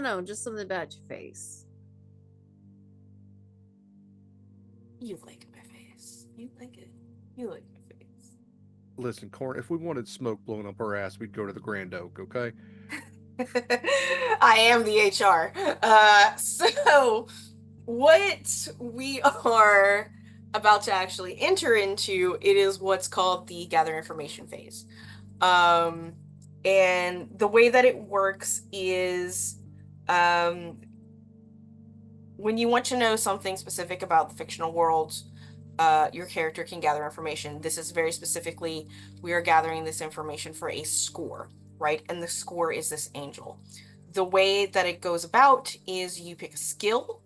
know, just something about your face. You like my face. You like it. You like my face. Listen, Corin, if we wanted smoke blowing up our ass, we'd go to the Grand Oak, okay? I am the HR. So what we are about to actually enter into, it is what's called the gather information phase. And the way that it works is when you want to know something specific about the fictional world, your character can gather information. This is very specifically, we are gathering this information for a score, right? And the score is this angel. The way that it goes about is you pick a skill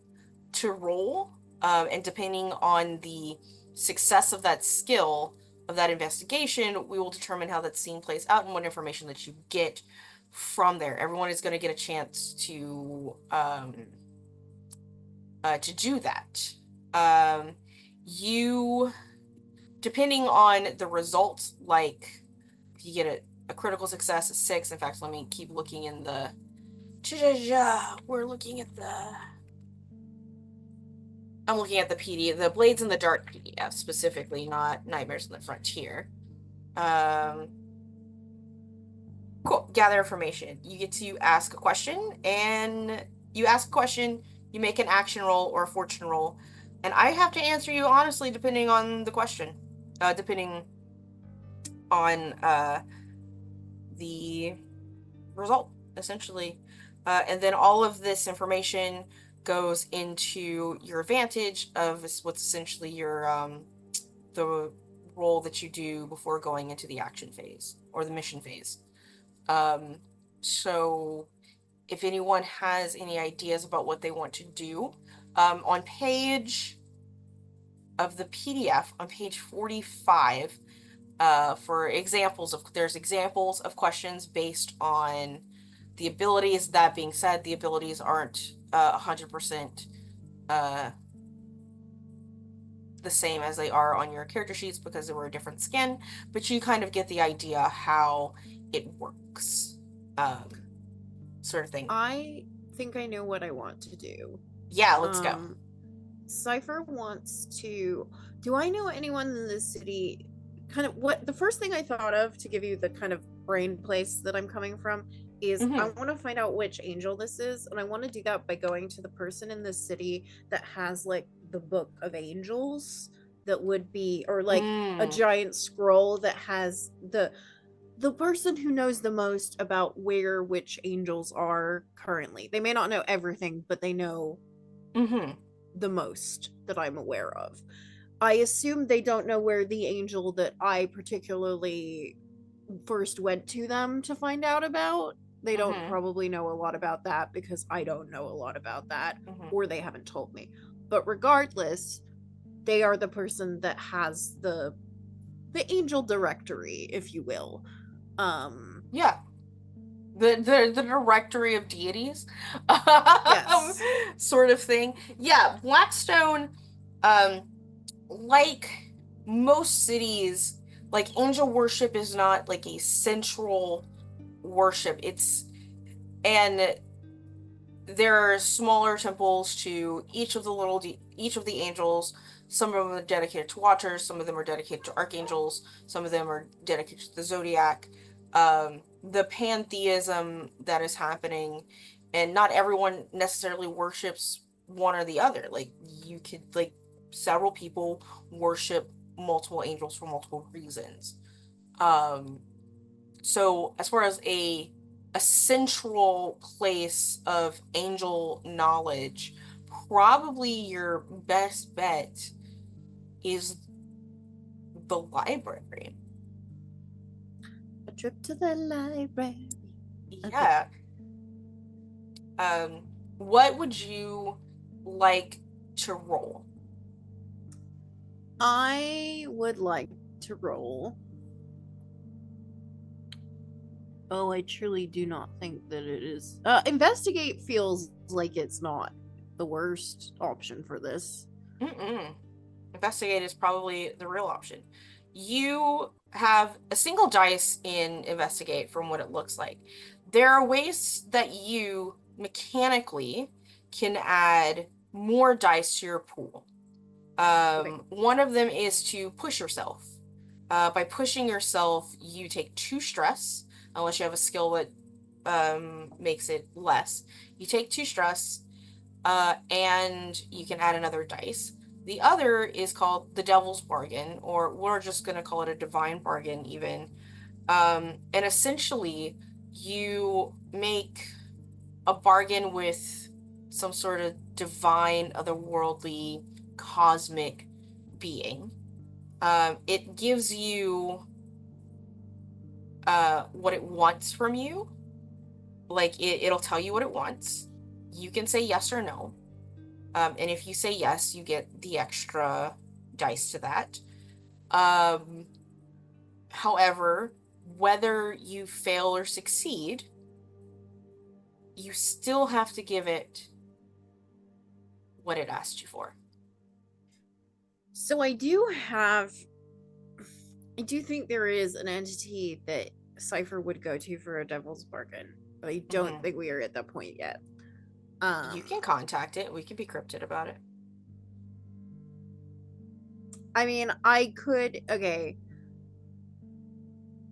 to roll, and depending on the success of that skill, of that investigation, we will determine how that scene plays out and what information that you get from there. Everyone is going to get a chance to do that. You, depending on the results, like if you get a critical success, a 6. In fact, let me keep looking in the. We're looking at the. I'm looking at the PDF, the Blades in the Dark PDF specifically, not Nightmares in the Frontier. Cool. Gather information. You get to ask a question, and you ask a question, you make an action roll or a fortune roll, and I have to answer you honestly depending on the question, depending on the result, essentially. And then all of this information goes into your advantage of what's essentially your the roll that you do before going into the action phase or the mission phase. So if anyone has any ideas about what they want to do, on page of the PDF, on page 45, for examples of, there's examples of questions based on the abilities. That being said, the abilities aren't 100% the same as they are on your character sheets because they were a different skin, but you kind of get the idea how it works, sort of thing. I think I know what I want to do. Yeah, let's go. Cipher wants to. Do I know anyone in this city? Kind of what the first thing I thought of to give you the kind of brain place that I'm coming from is I want to find out which angel this is, and I want to do that by going to the person in this city that has like the book of angels that would be, or like a giant scroll that has the person who knows the most about where which angels are currently. They may not know everything, but they know the most that I'm aware of. I assume they don't know where the angel that I particularly first went to them to find out about. They don't probably know a lot about that because I don't know a lot about that, or they haven't told me. But regardless, they are the person that has the angel directory, if you will. Yeah. The directory of deities. Yes. Sort of thing. Yeah, Blackstone, like most cities, like angel worship is not like a central worship. And there are smaller temples to each of the angels. Some of them are dedicated to watchers, some of them are dedicated to archangels, some of them are dedicated to the zodiac. The pantheism that is happening, and not everyone necessarily worships one or the other. Like you could, like, several people worship multiple angels for multiple reasons. So as far as a central place of angel knowledge, probably your best bet is the library. A trip to the library. Yeah. What would you like to roll? I would like to roll. Oh, I truly do not think that it is. Investigate feels like it's not the worst option for this. Investigate is probably the real option. You have a single dice in Investigate from what it looks like. There are ways that you mechanically can add more dice to your pool. One of them is to push yourself. By pushing yourself, you take 2 stress, unless you have a skill that makes it less. You take 2 stress, and you can add another dice. The other is called the Devil's Bargain, or we're just going to call it a Divine Bargain even. And essentially, you make a bargain with some sort of divine, otherworldly, cosmic being. It gives you what it wants from you. Like, it'll tell you what it wants. You can say yes or no. And if you say yes, you get the extra dice to that. However, whether you fail or succeed, you still have to give it what it asked you for. So I do think there is an entity that Cipher would go to for a devil's bargain, but I don't think we are at that point yet. You can contact it. We can be cryptid about it. I mean, I could. Okay.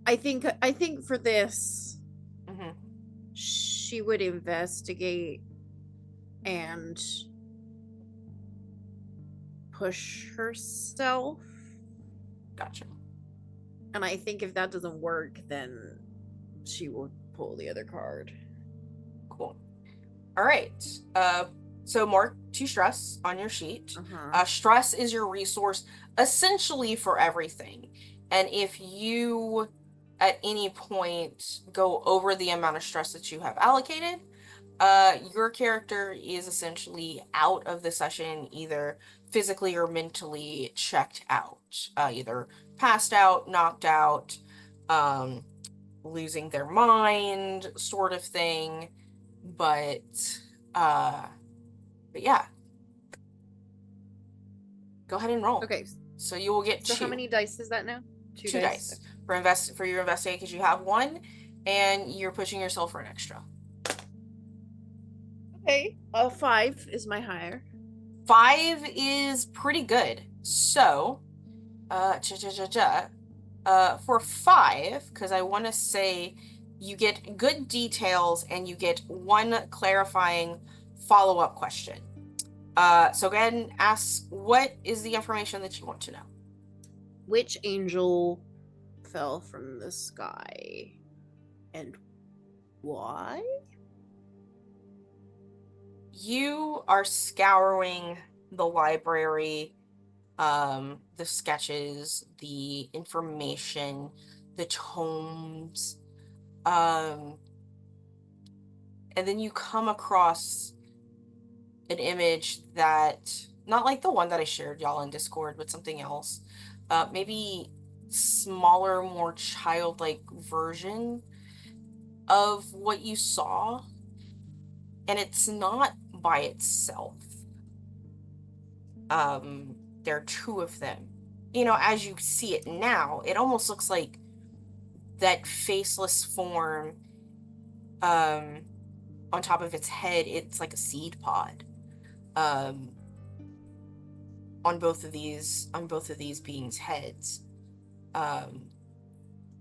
I think for this, she would investigate and push herself. Gotcha. And I think if that doesn't work, then she will pull the other card. Cool. All right. So mark 2 stress on your sheet. Stress is your resource essentially for everything. And if you at any point go over the amount of stress that you have allocated, your character is essentially out of the session, either physically or mentally checked out, either passed out, knocked out, losing their mind, sort of thing. But yeah, go ahead and roll. Okay. So you will get 2. So how many dice is that now? 2 dice for your investigate, because you have 1, and you're pushing yourself for an extra. Okay. 5 is my higher. 5 is pretty good. So, for 5, because I want to say you get good details and you get 1 clarifying follow-up question. So go ahead and ask, what is the information that you want to know? Which angel fell from the sky and why? You are scouring the library, the sketches, the information, the tomes, and then you come across an image that, not like the one that I shared y'all in Discord, but something else. Maybe smaller, more childlike version of what you saw. And it's not by itself. There are 2 of them. You know, as you see it now, it almost looks like that faceless form, on top of its head, it's like a seed pod. On both of these beings' heads.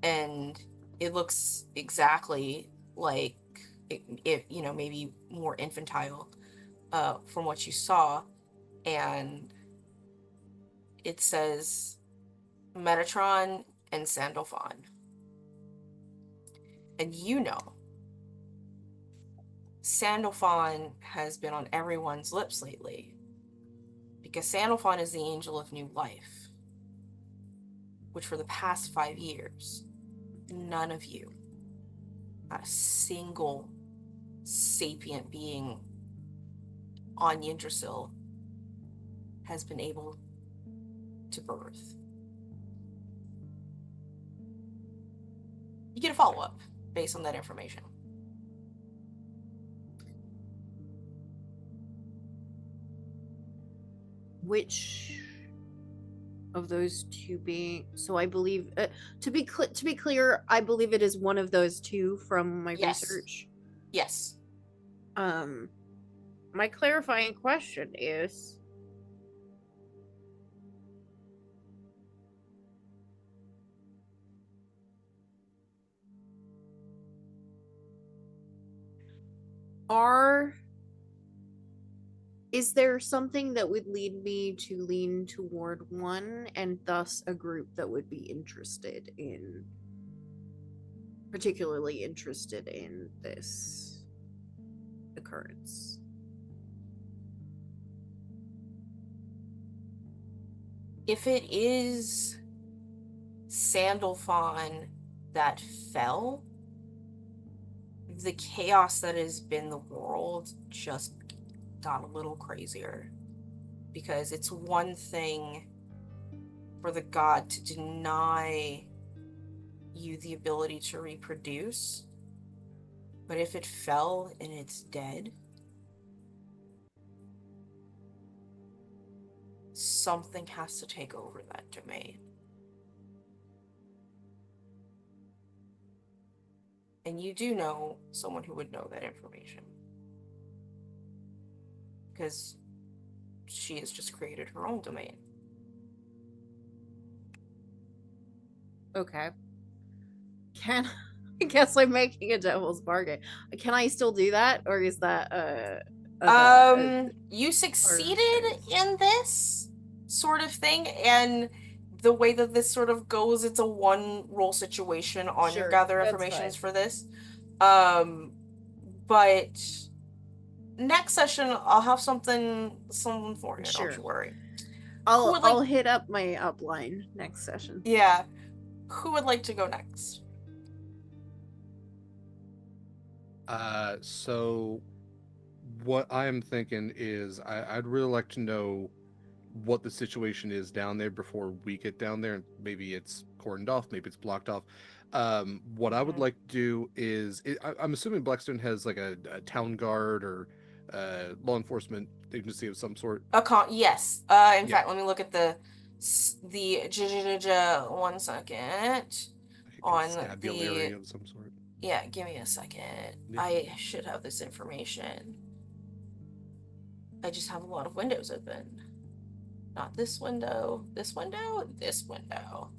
And it looks exactly like it, you know, maybe more infantile from what you saw. And it says Metatron and Sandalphon. And you know, Sandalphon has been on everyone's lips lately, because Sandalphon is the angel of new life, which for the past 5 years, none of you, not a single sapient being on Yggdrasil, has been able to birth. You get a follow-up based on that information. Which of those 2 being? So I believe, to be clear, I believe it is one of those 2 from my research. Yes. My clarifying question is, Is there something that would lead me to lean toward one and thus a group that would be particularly interested in this occurrence? If it is Sandalphon that fell, the chaos that has been the world just got a little crazier. Because it's one thing for the god to deny you the ability to reproduce, but if it fell and it's dead, something has to take over that domain. And you do know someone who would know that information. Because she has just created her own domain. Okay. I guess I'm making a devil's bargain. Can I still do that, or is that you succeeded in this sort of thing, and the way that this sort of goes, it's a one roll situation on your Sure, gather that's informations fine. for this. But next session I'll have something for you. Sure. Don't you worry. I'll hit up my upline next session. Yeah. Who would like to go next? So what I'm thinking is I'd really like to know what the situation is down there before we get down there. Maybe it's cordoned off, maybe it's blocked off. What I would like to do is, I'm assuming Blackstone has like a town guard or law enforcement agency of some sort. Yes. In fact, let me look at the 1 second. On Constabulary of some sort. Yeah, give me a second. Yeah. I should have this information. I just have a lot of windows open. Not this window, this window, this window.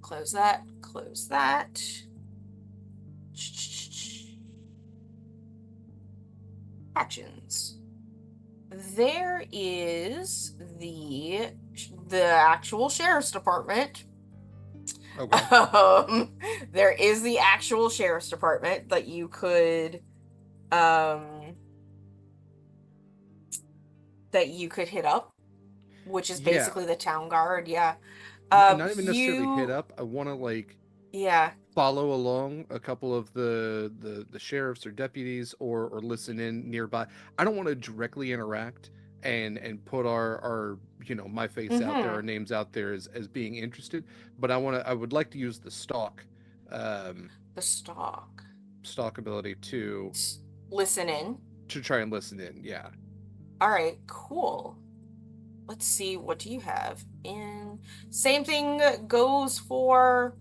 Close that, close that. Actions. There is the actual sheriff's department. Okay. There is the actual sheriff's department that you could hit up, which is basically the town guard. Yeah. Not even necessarily hit up. I want to follow along a couple of the sheriffs or deputies or listen in nearby. I don't want to directly interact and put our my face out there, our names out there as being interested, but I would like to use the stalk ability to listen in, to try and listen in. Yeah. All right, cool. Let's see, what do you have? And same thing goes for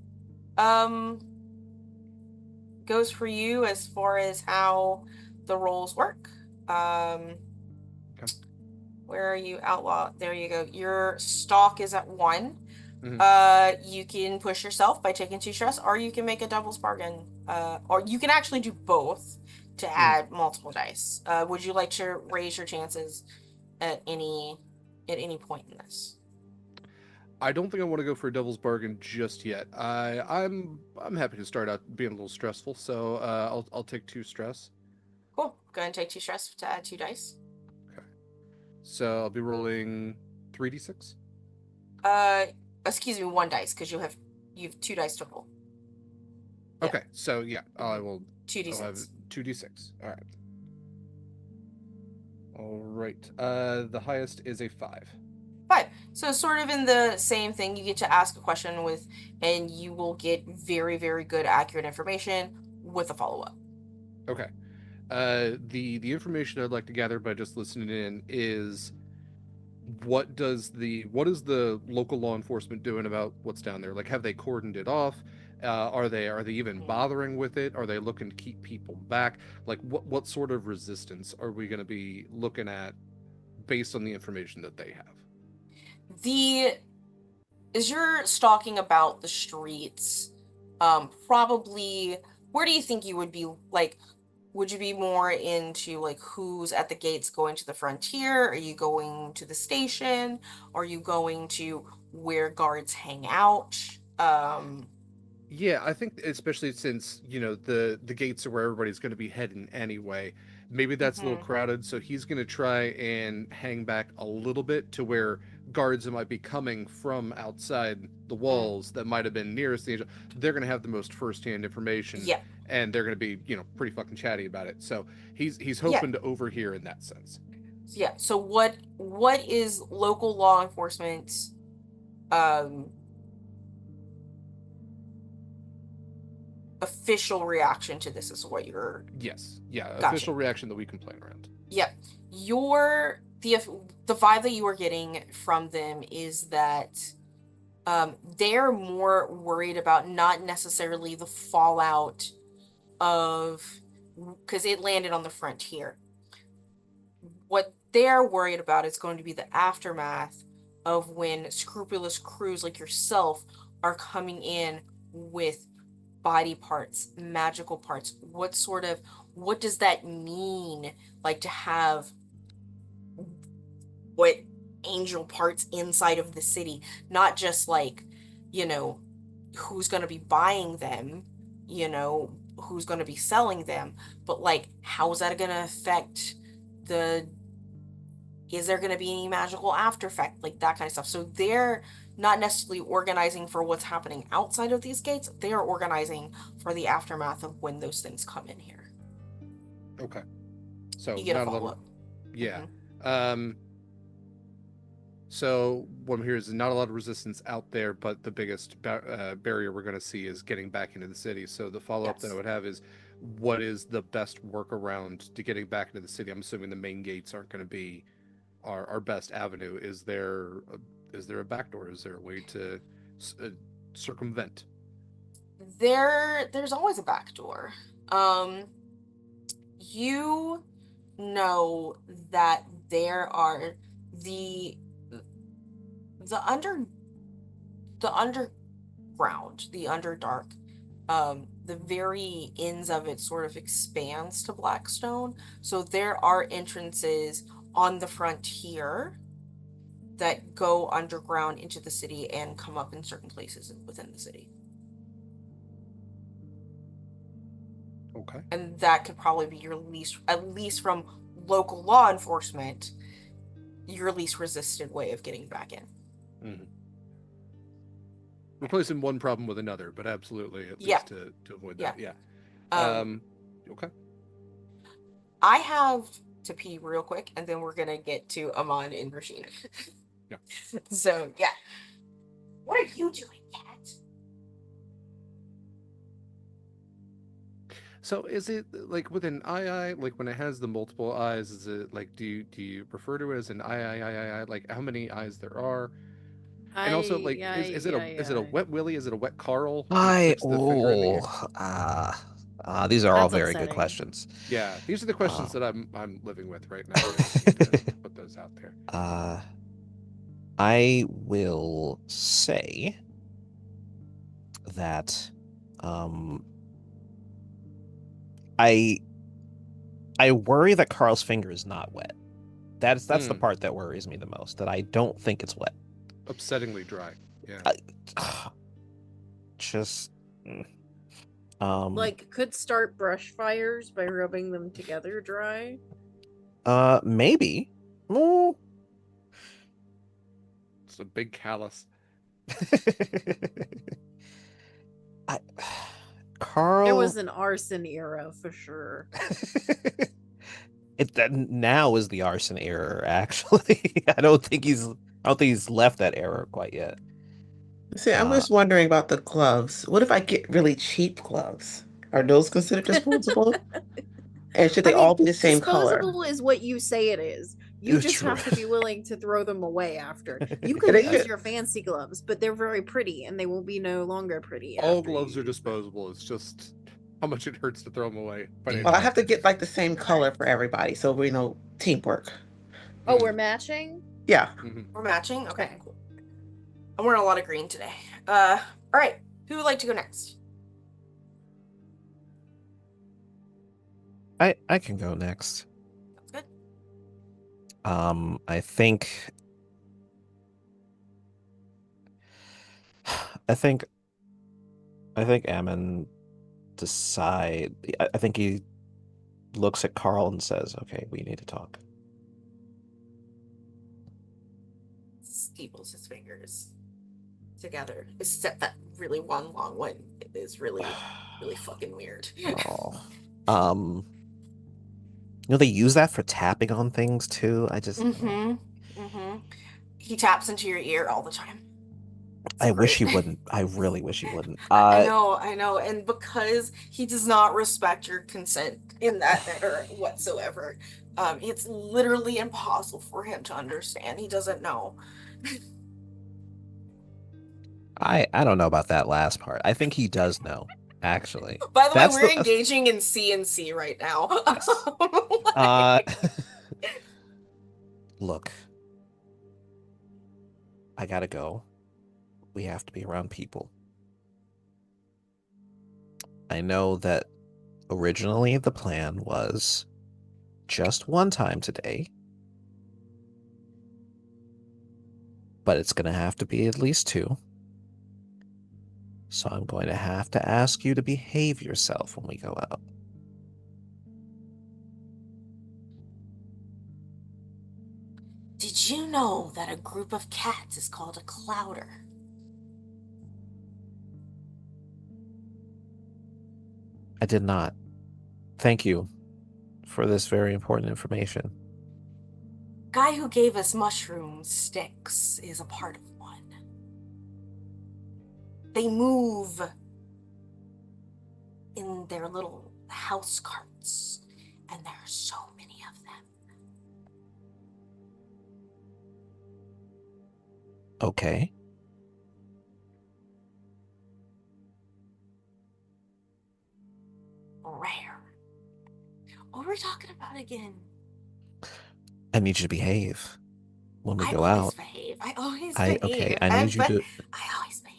you as far as how the rolls work. Where are you, outlaw? There you go. Your stalk is at 1. You can push yourself by taking 2 stress, or you can make a devil's bargain. Or you can actually do both to add multiple dice. Would you like to raise your chances at any point in this? I don't think I want to go for a devil's bargain just yet. I'm happy to start out being a little stressful, so I'll take 2 stress. Cool. Go ahead and take 2 stress to add 2 dice. Okay. So I'll be rolling 3d6. Excuse me, 1 dice, because you have 2 dice to roll. Okay, so yeah, I will 2d6. I'll have 2d6. All right. The highest is a 5. 5. So sort of in the same thing, you get to ask a question and you will get very, very good, accurate information with a follow-up. Okay. The information I'd like to gather by just listening in is what is the local law enforcement doing about what's down there? Like, have they cordoned it off? Are they even bothering with it? Are they looking to keep people back? Like, what sort of resistance are we going to be looking at based on the information that they have? As you're stalking about the streets, probably, where do you think you would be, like, would you be more into like who's at the gates going to the frontier? Are you going to the station? Are you going to where guards hang out? Yeah, I think especially since, the gates are where everybody's going to be heading anyway. Maybe that's a little Mhm. crowded, so he's going to try and hang back a little bit to where guards that might be coming from outside the Mm. walls that might have been nearest the angel, they're going to have the most firsthand information, Yeah. and they're going to be, pretty fucking chatty about it. So he's Yeah. hoping to overhear in that sense. Yeah. So what is local law enforcement's um official reaction to this is what you're Yes, yeah, gotcha. official reaction that we can plan around. Yeah. The vibe that you are getting from them is that they're more worried about not necessarily the fallout of because it landed on the frontier. What they're worried about is going to be the aftermath of when scrupulous crews like yourself are coming in with body parts, magical parts. What does that mean? Like to have what angel parts inside of the city, not just like, you know, who's going to be buying them, who's going to be selling them, but like, how is that going to affect the is there going to be any magical after effect, like that kind of stuff. So they're not necessarily organizing for what's happening outside of these gates, they are organizing for the aftermath of when those things come in here. Okay. So You get a not a lot of, follow-up. yeah. Mhm. So what I'm hearing is not a lot of resistance out there, but the biggest barrier we're going to see is getting back into the city. So the follow-up that I Yes. would have is, what is the best workaround to getting back into the city? I'm assuming the main gates aren't going to be our best avenue. Is there a back door? Is there a way to circumvent? There's always a back door. You know that there are the the under the underground, the underdark, the very ends of it sort of expands to Blackstone. So there are entrances on the frontier that go underground into the city and come up in certain places within the city. Okay. And that could probably be your least, at least from local law enforcement, your least resisted way of getting back in. Mm-hmm. Replacing one problem with another, but absolutely, at Yeah. least to avoid that. Yeah. Okay. I have to pee real quick, and then we're gonna get to Amon and Rashid. Yeah. So yeah. What are you doing, cat? So is it like with an eye, like when it has the multiple eyes, is it like, do you refer to it as an eye, like how many eyes there are? And also, like, is it a wet willy? Is it a wet Carl who sticks the finger in the ear? These are all That's very good upsetting. questions. Yeah, these are the questions that I'm living with right now. I just need to put those out there. I will say that I worry that Carl's finger is not wet. That's the part that worries me the most, that I don't think it's wet. Upsettingly dry. Yeah. Just Like, could start brush fires by rubbing them together dry. maybe. Well, It's a big callus. Carl. There was an arson era for sure. That now is the arson era, actually. I don't think he's left that era quite yet. See, I'm just wondering about the gloves. What if I get really cheap gloves? Are those considered disposable? And should they all be the same color? Disposable is what you say it is. You just True. have to be willing to throw them away after. You can They use should- your fancy gloves, but they're very pretty and they will be no longer pretty. All after gloves you are use them. disposable. It's just how much it hurts to throw them away. Well, I have to get like the same color for everybody, so we know teamwork. Oh, we're matching? Yeah. We're matching? Okay, cool. I'm wearing a lot of green today. All right. Who would like to go next? I can go next. That's good. I think Ammon I think he looks at Carl and says, "Okay, we need to talk." Steeples his fingers together. Except that really one long one is really, really fucking weird. Oh. They use that for tapping on things too. I just He taps into your ear all the time. I wish he wouldn't. I really wish he wouldn't. I know. And because he does not respect your consent in that matter whatsoever, it's literally impossible for him to understand. He doesn't know. I don't know about that last part. I think he does know, actually. By the way, we're engaging in C&C right now. Look, I gotta go. We have to be around people. I know that originally the plan was just one time today, but it's gonna have to be at least two. So I'm going to have to ask you to behave yourself when we go out. Did you know that a group of cats is called a clouder? I did not. Thank you for this very important information. Guy who gave us mushroom sticks is a part of one. They move in their little house carts, and there are so many of them. Okay. Rare. What were we talking about again? I need you to behave when we go I out. always behave. Okay, I need you to. I always behave.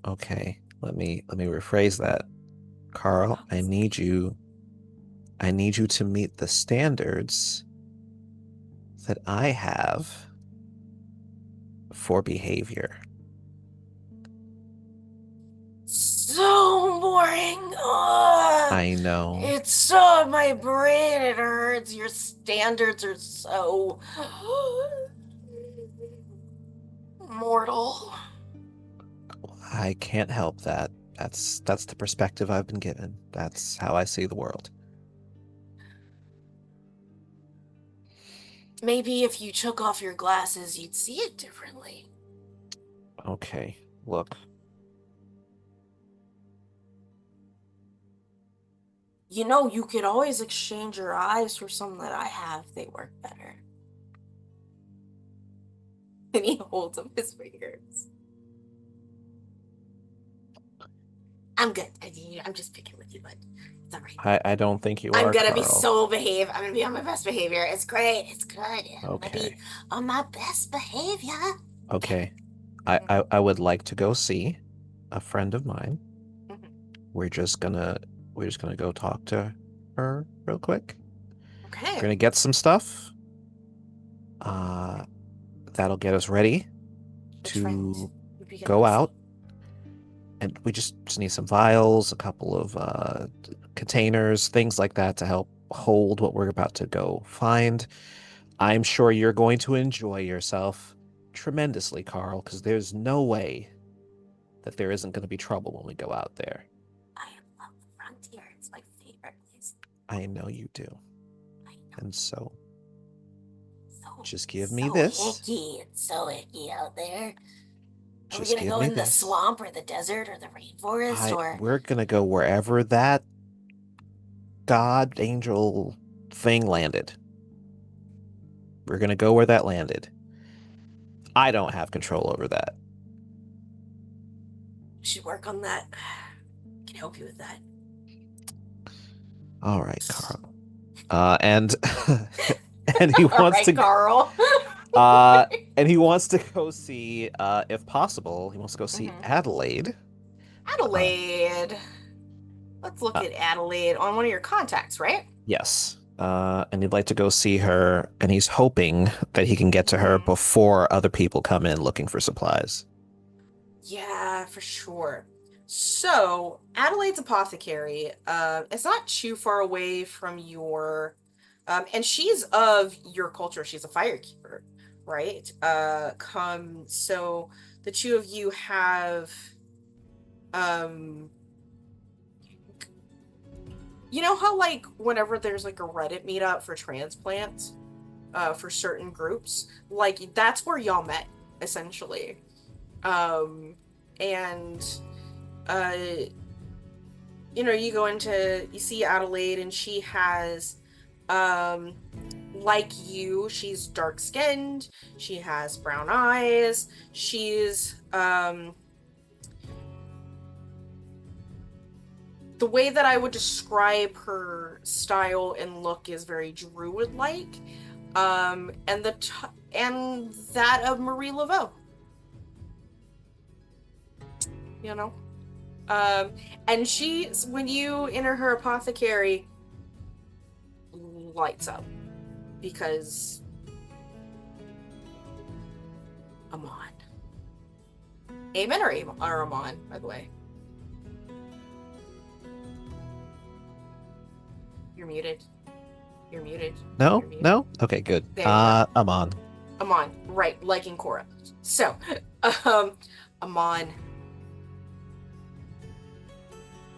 Okay, let me rephrase that. Carl, I need you to meet the standards that I have for behavior. So boring. Ugh. I know. It's so my brain. It hurts. Your standards are so mortal. I can't help that. That's the perspective I've been given. That's how I see the world. Maybe if you took off your glasses, you'd see it differently. Okay, look. You know, you could always exchange your eyes for some that I have. They work better. And he holds up his fingers. I'm good. I'm just picking with you, but it's all right. I don't think you are. I'm gonna Carl. be so behave. I'm gonna be on my best behavior. It's great. It's good. I'm gonna be on my best behavior. Okay. I would like to go see a friend of mine. Mm-hmm. We're just gonna go talk to her real quick. Okay. We're gonna get some stuff. That'll get us ready to go out. And we just need some vials, a couple of containers, things like that to help hold what we're about to go find. I'm sure you're going to enjoy yourself tremendously, Carl, because there's no way that there isn't going to be trouble when we go out there. I love the frontier. It's my favorite place. I know you do. I know. And so just give me this. It's so icky out there. Are we Just gonna go in the swamp or the desert or the rainforest We're gonna go wherever that god angel thing landed. We're gonna go where that landed. I don't have control over that. We should work on that. I can help you with that. All right, Carl. And and he wants to Carl. and he wants to go see, if possible, he wants to go see Adelaide. Adelaide. Let's look at Adelaide on one of your contacts, right? Yes. And he'd like to go see her, and he's hoping that he can get to her Mhm. before other people come in looking for supplies. Yeah, for sure. So, Adelaide's apothecary, it's not too far away from your, and she's of your culture. She's a firekeeper, right? So the two of you have, um, you know how like whenever there's like a Reddit meetup for transplants, for certain groups, like that's where y'all met, essentially. Um, and uh you go into, you see Adelaide, and she has, um like you, she's dark skinned, she has brown eyes, she's the way that I would describe her style and look is very druid like, and and that of Marie Laveau, you know. And she, when you enter her apothecary, lights up because Amon. Amen or Amon, by the way. You're muted. You're muted. No? You're muted. No? Okay, good. There you go. I'm on. Amon, right, like in Korra. So, Amon,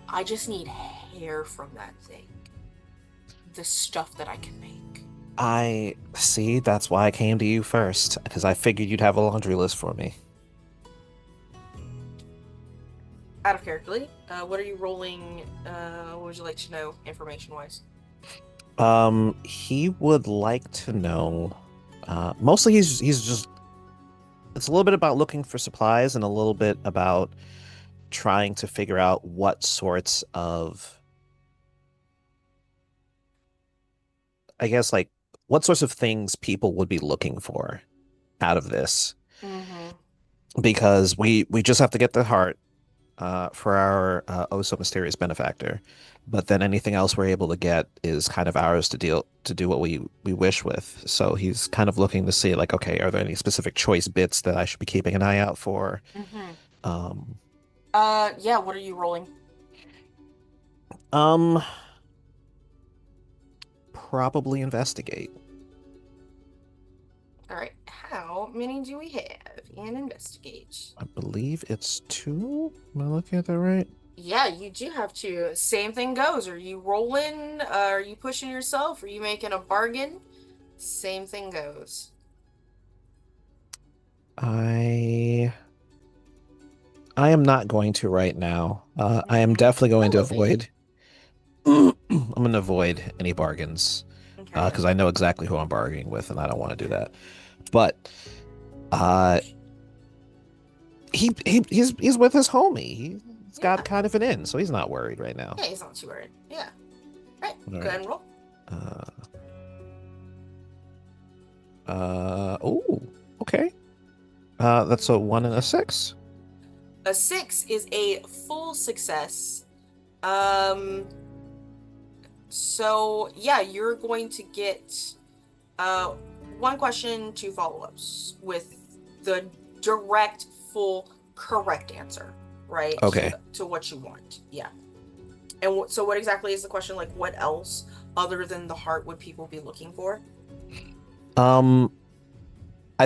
I just need hair from that thing. The stuff that I can make. I see. That's why I came to you first, because I figured you'd have a laundry list for me. Out of character, Lee, what are you rolling? What would you like to know, information-wise? He would like to know. Mostly, he's just. It's a little bit about looking for supplies and a little bit about trying to figure out what sorts of, I guess, like what sorts of things people would be looking for out of this. Because we just have to get the heart for our oh so mysterious benefactor, but then anything else we're able to get is kind of ours to do what we wish with. So he's kind of looking to see like, okay, are there any specific choice bits that I should be keeping an eye out for? Yeah, what are you rolling? Probably investigate. All right, how many do we have in investigate? I believe it's 2. Am I looking at that right? Yeah, you do have to. Same thing goes. Are you rolling? Are you pushing yourself? Are you making a bargain? Same thing goes. I am not going to right now. I am definitely going to avoid. I'm going to avoid any bargains Okay. because I know exactly who I'm bargaining with, and I don't want to do that. But he's with his homie. He's got kind of an in, so he's not worried right now. Yeah, he's not too worried. Yeah. All right, go right. ahead and roll. Oh, okay. That's a 1 and a 6. A 6 is a full success. So yeah, you're going to get 1 question, 2 follow-ups with the direct, full, correct answer, right? Okay. To what you want. Yeah. And so what exactly is the question? Like, what else other than the heart would people be looking for? I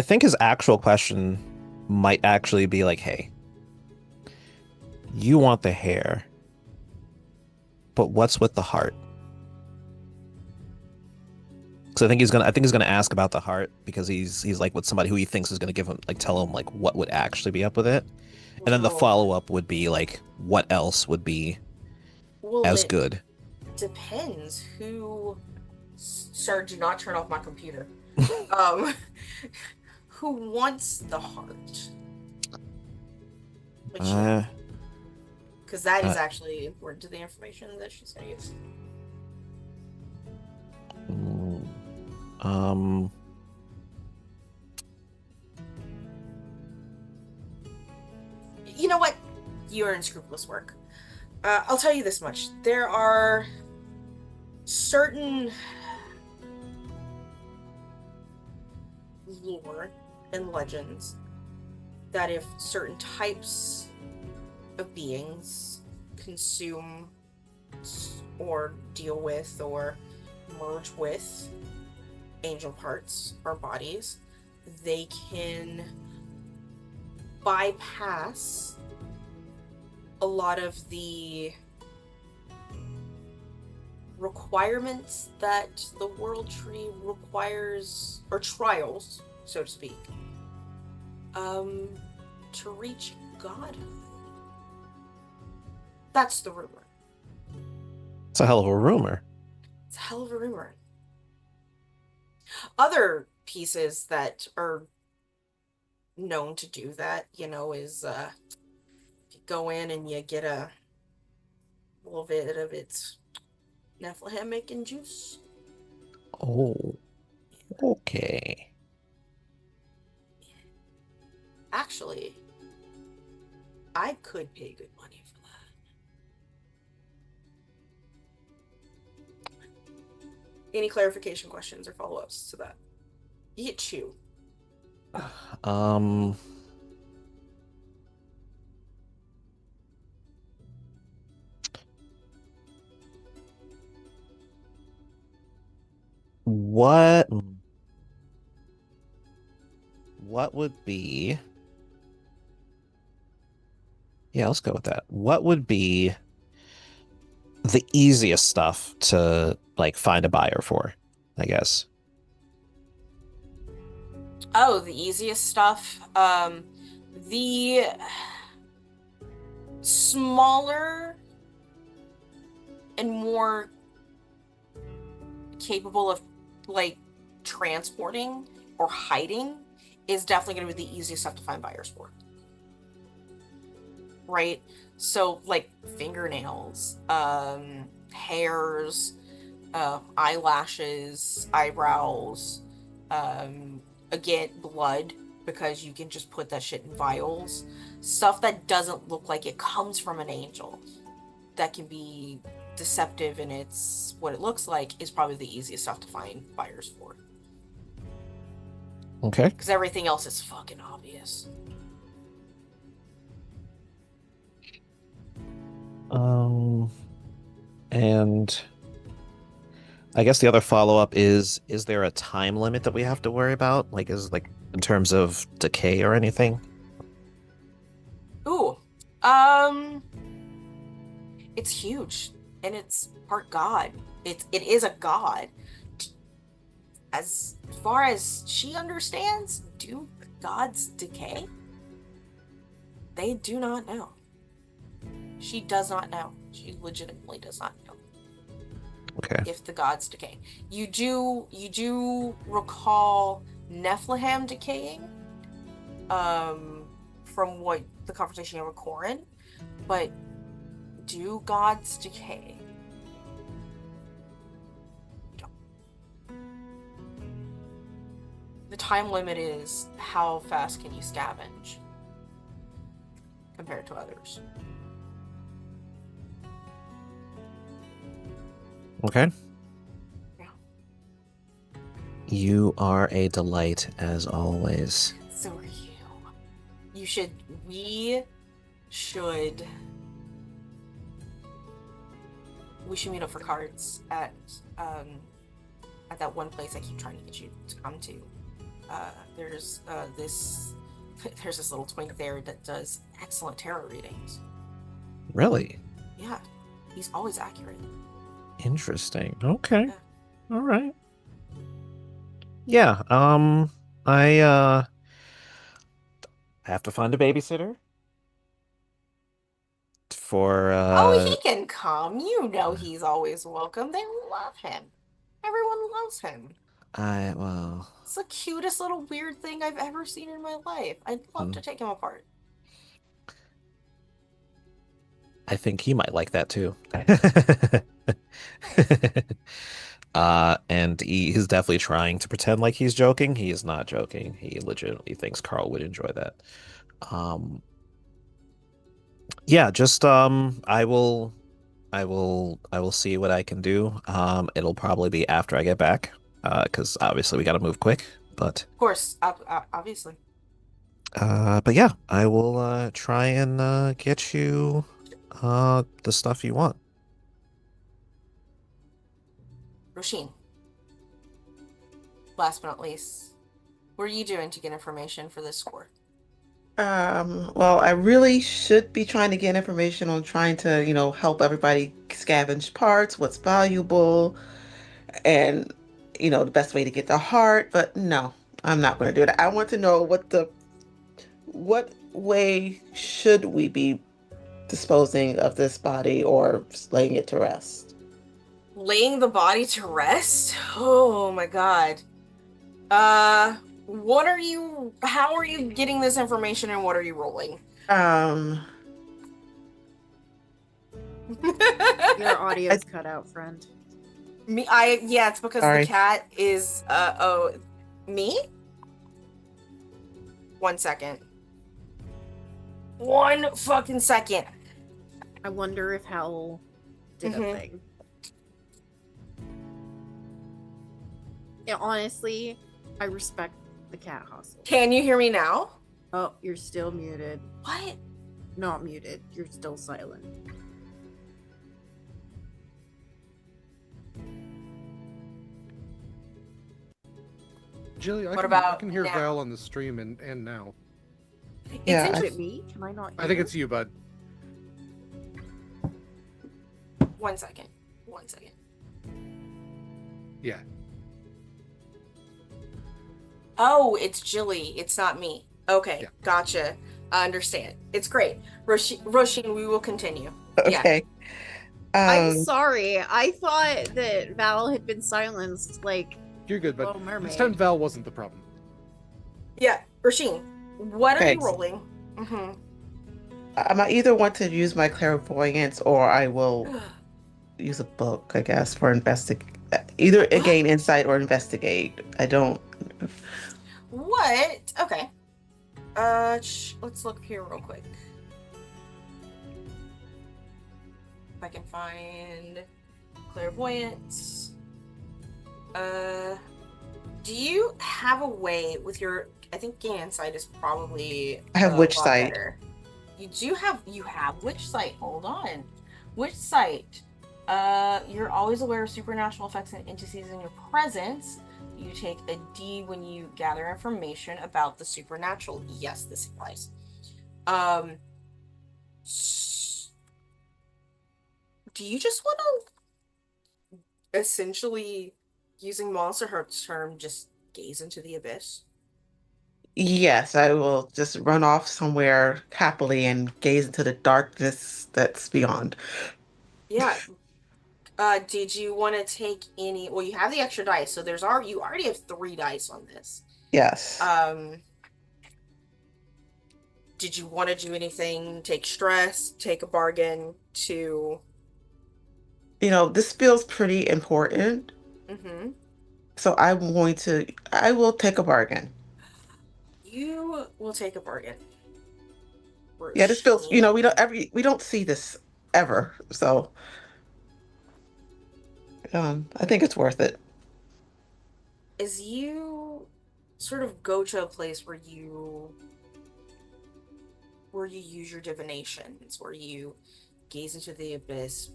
think his actual question might actually be like, hey, you want the hair, but what's with the heart? So I think he's gonna ask about the heart because he's like with somebody who he thinks is gonna give him like tell him like what would actually be up with it, and then the follow-up would be like what else would be as good. Depends who. Sir, do not turn off my computer. Who wants the heart? Because that is actually important to the information that she's gonna use. You know what? You are in scrupulous work. I'll tell you this much. There are certain lore and legends that if certain types of beings consume or deal with or merge with angel parts or bodies, they can bypass a lot of the requirements that the world tree requires, or trials, so to speak, to reach godhood. That's the rumor. It's a hell of a rumor. It's a hell of a rumor. Other pieces that are known to do that, you know, is if you go in and you get a little bit of its Nephilim making juice. Oh, okay. Actually, I could pay good money for that. Any clarification questions or follow-ups to that? You get two. What would be... Yeah, let's go with that. What would be the easiest stuff to like find a buyer for, I guess? Oh, the easiest stuff. The smaller and more capable of like transporting or hiding is definitely going to be the easiest stuff to find buyers for. Right? So like fingernails, hairs, eyelashes, eyebrows, again, blood, because you can just put that shit in vials. Stuff that doesn't look like it comes from an angel, that can be deceptive in its what it looks like, is probably the easiest stuff to find buyers for. Okay. Because everything else is fucking obvious. And I guess the other follow-up is there a time limit that we have to worry about? Like, is like in terms of decay or anything? Ooh. It's huge. And it's part god. It is a god. As far as she understands, do gods decay? They do not know. She does not know. She legitimately does not know. Okay. If the gods decay. You do recall Nephilim decaying from what the conversation you had with Corin, but do gods decay? No. The time limit is how fast can you scavenge compared to others. Okay. Yeah. You are a delight as always. So are you. We should meet up for cards at that one place I keep trying to get you to come to. There's this little twink there that does excellent tarot readings. Really? Yeah. He's always accurate. Interesting. Okay. Yeah. All right. Yeah, I have to find a babysitter for Oh, he can come. You know he's always welcome. They love him. Everyone loves him. well, It's the cutest little weird thing I've ever seen in my life. I'd love to take him apart. I think he might like that too. And he's definitely trying to pretend like he's joking. He is not joking. He legitimately thinks Carl would enjoy that. Yeah, just I will I will see what I can do. It'll probably be after I get back, because obviously we got to move quick. Of course, obviously. But yeah, I will try and get you the stuff you want. Roisin, last but not least, what are you doing to get information for this score? Well, I really should be trying to get information on trying to, help everybody scavenge parts, what's valuable, and, the best way to get the heart. But no, I'm not going to do that. I want to know what way should we be disposing of this body or laying it to rest? Laying the body to rest? Oh my god. How are you getting this information and what are you rolling? Um, Your audio's cut out, friend. Yeah, it's because Sorry. the cat is, me? 1 second. 1 fucking second. I wonder if Hal did a thing. Yeah, honestly, I respect the cat hustle. Can you hear me now? Oh, you're still muted. What? Not muted. You're still silent. Gilly, I about can hear now? Val on the stream and now. Yeah, Is it me? Can I not hear? I think it's you, bud. 1 second. 1 second. Yeah. Oh, it's Gilly. It's not me. Okay, Yeah. gotcha. I understand. It's great. Roisin, we will continue. Yeah. okay. I'm sorry. I thought that Val had been silenced. Like, You're good, but Little Mermaid. this time Val wasn't the problem. Yeah, Roisin, what are Okay. you rolling? Mm-hmm. I might either want to use my clairvoyance or I will use a book, I guess, for either gain insight or investigate. I don't. What? Okay. Let's look here real quick. If I can find clairvoyance. Do you have a way with your? I think gain insight is probably. I have a witch lot sight. better. You have witch sight. Hold on, witch sight. You're always aware of supernatural effects and entities in your presence. You take a D when you gather information about the supernatural. Yes, this applies. Do you just want to essentially, using Monster Heart's term, just gaze into the abyss? Yes, I will just run off somewhere happily and gaze into the darkness that's beyond. Yeah. Did you want to take any? Well, you have the extra dice, so you already have 3 dice on this. Yes. Did you want to do anything? Take stress, take a bargain to. This feels pretty important. Mm-hmm. So I will take a bargain. You will take a bargain. Yeah, this feels, we don't see this ever. So I think it's worth it. As you sort of go to a place where you use your divinations, where you gaze into the abyss,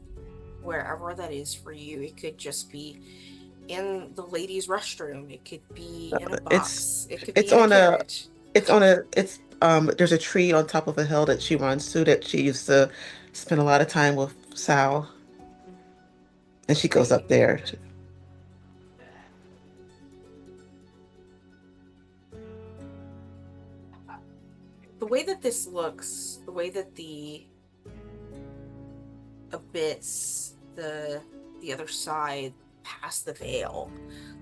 wherever that is for you, it could just be in the ladies' restroom, it could be in a box, it could be it's in on a a carriage. there's a tree on top of a hill that she runs to that she used to spend a lot of time with Sal. And she goes up there. The way that this looks, the way that the abyss, the other side past the veil,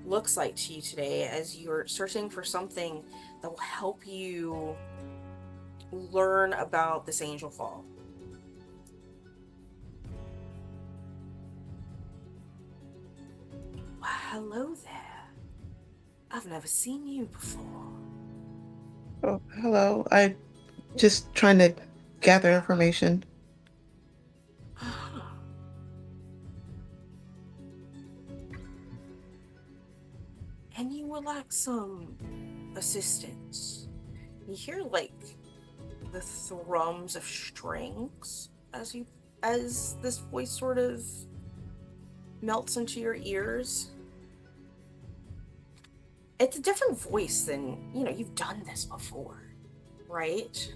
looks like to you today, as you're searching for something that will help you learn about this angel fall. Well, hello there. I've never seen you before. Oh, hello. I just trying to gather information. and you would like some assistance. You hear like the thrums of strings as this voice sort of melts into your ears. It's a different voice than, you've done this before, right?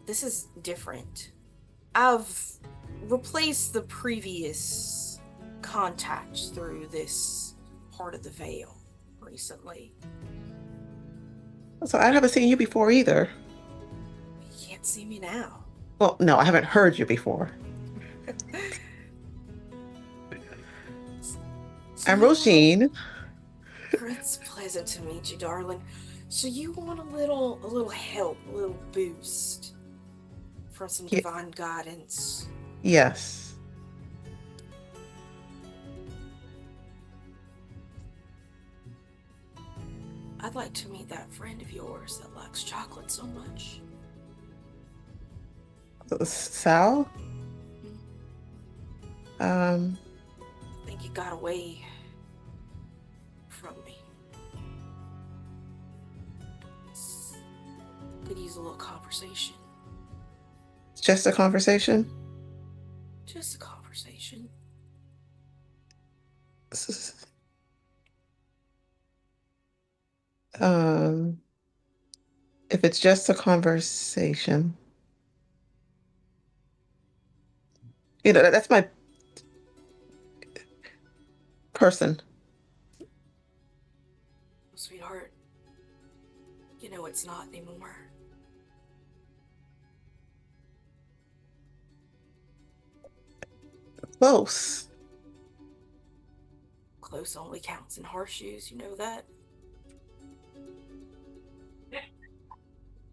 This is different. I've replaced the previous contacts through this part of the veil recently. So I haven't seen you before either. You can't see me now. Well, no, I haven't heard you before. I'm Roisin. It's pleasant to meet you, darling. So you want a little help, a little boost from some divine guidance? Yes. I'd like to meet that friend of yours that likes chocolate so much. Sal? I think you got away from me. Could use a little conversation. It's just a conversation? Just a conversation. If it's just a conversation, that's my person. Sweetheart, it's not anymore. Close. Close only counts in horseshoes, you know that?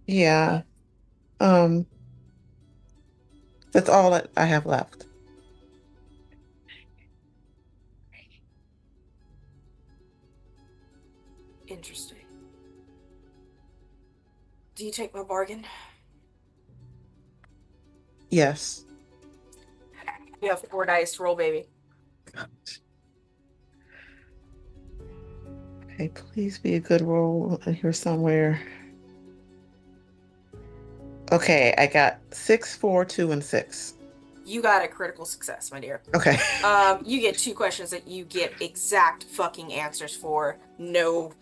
Yeah. That's all that I have left. Interesting. Do you take my bargain? Yes. You have 4 dice to roll, baby. Okay, please be a good roll here somewhere. Okay, I got 6, 4, 2, and 6. You got a critical success, my dear. Okay. You get 2 questions that you get exact fucking answers for. No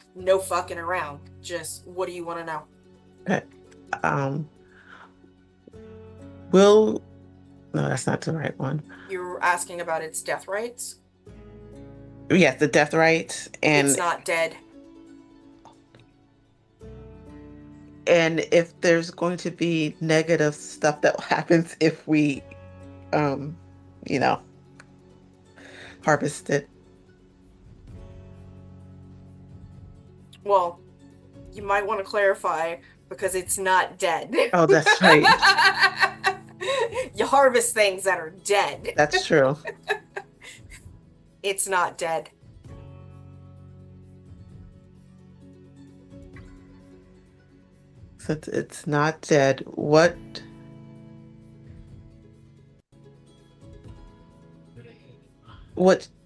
fucking around. Just, what do you want to know? Okay. No, that's not the right one. You're asking about its death rights? Yes, the death rights, and it's not dead. And if there's going to be negative stuff that happens if we, harvest it. Well, you might want to clarify because it's not dead. Oh, that's right. You harvest things that are dead. That's true. It's not dead. Since it's not dead, what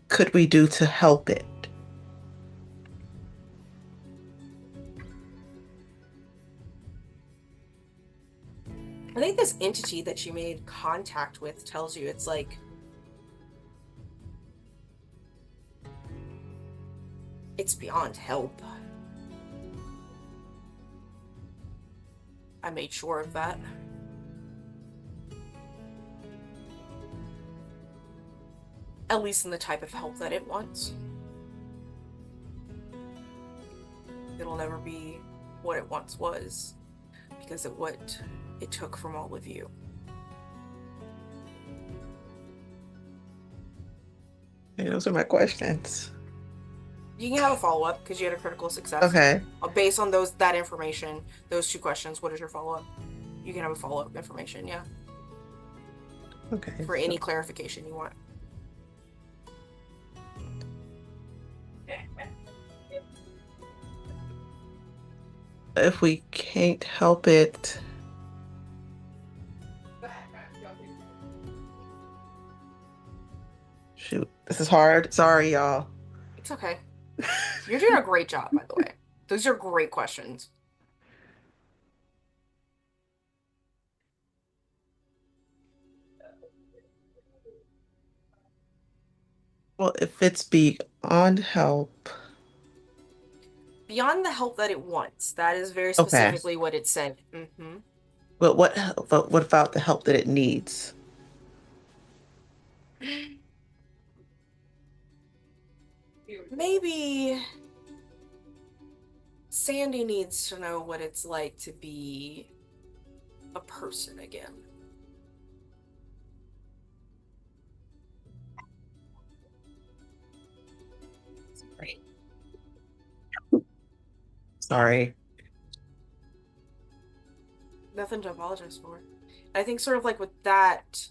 could we do to help it? I think this entity that you made contact with tells you it's like it's beyond help. I made sure of that. At least in the type of help that it wants. It'll never be what it once was because of what it took from all of you. Hey, those are my questions. You can have a follow-up because you had a critical success. Okay. Based on that information, those 2 questions, what is your follow-up? You can have a follow-up information, yeah. Okay. For any clarification you want. If we can't help it, shoot, this is hard. Sorry, y'all. It's okay. You're doing a great job, by the way. Those are great questions. Well, if it's beyond help. Beyond the help that it wants. That is very Okay. specifically what it said. But what about the help that it needs? Maybe Sandy needs to know what it's like to be a person again. Sorry. Nothing to apologize for. I think sort of like with that,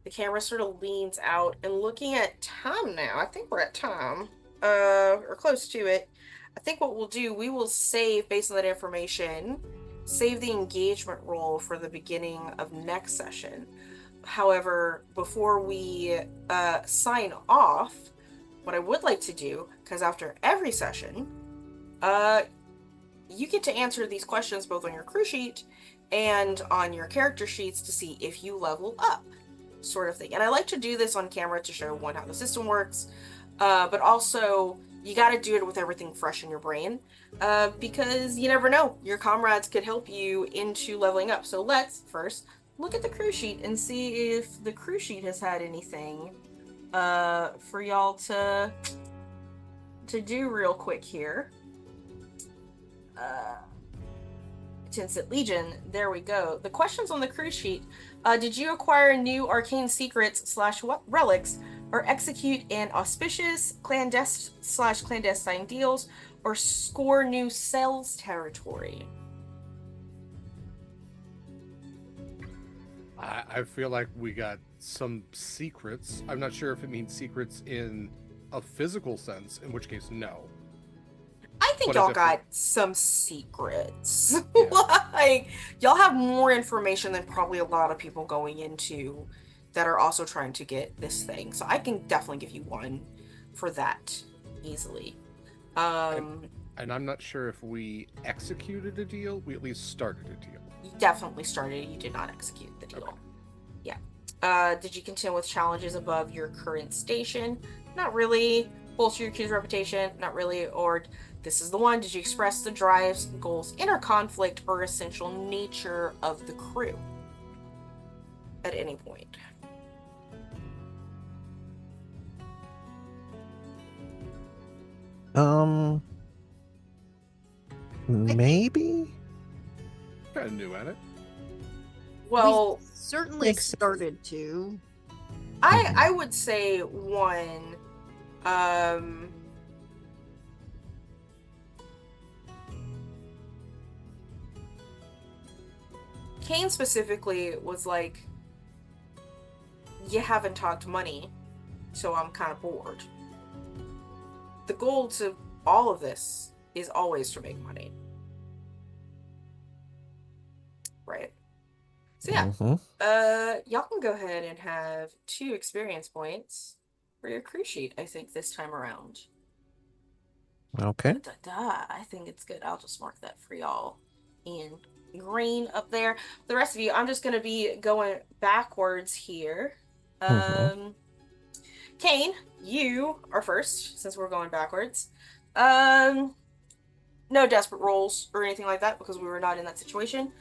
the camera sort of leans out and looking at time now. I think we're at time, or close to it. I think what we'll do, we will save, based on that information, save the engagement roll for the beginning of next session. However, before we sign off, what I would like to do, because after every session, you get to answer these questions both on your crew sheet and on your character sheets to see if you level up, sort of thing. And I like to do this on camera to show, one, how the system works, but also you got to do it with everything fresh in your brain, because you never know, your comrades could help you into leveling up. So let's first look at the crew sheet and see if the crew sheet has had anything for y'all to do real quick here. Tinsett Legion, there we go. The questions on the crew sheet: did you acquire new arcane secrets / relics, or execute an auspicious clandestine deals, or score new sales territory? I feel like we got some secrets. I'm not sure if it means secrets in a physical sense, in which case, no. I think What y'all is it got some secrets. Yeah. Like, y'all have more information than probably a lot of people going into that are also trying to get this thing. So I can definitely give you one for that easily. And I'm not sure if we executed a deal. We at least started a deal. You definitely started. You did not execute the deal. Okay. Yeah. Did you contend with challenges above your current station? Not really. Bolster your crew's reputation? Not really. Or this is the one. Did you express the drives, goals, inner conflict, or essential nature of the crew at any point? Maybe. Kind of new at it. Well, We certainly Makes sense. started to. I would say one. Cain specifically was like, you haven't talked money, so I'm kind of bored. The goal to all of this is always to make money. Right. So yeah, y'all can go ahead and have 2 experience points for your crew sheet, I think, this time around. Okay. I think it's good. I'll just mark that for y'all in green up there. The rest of you, I'm just gonna be going backwards here. Cain, you are first, since we're going backwards. No desperate rolls or anything like that, because we were not in that situation.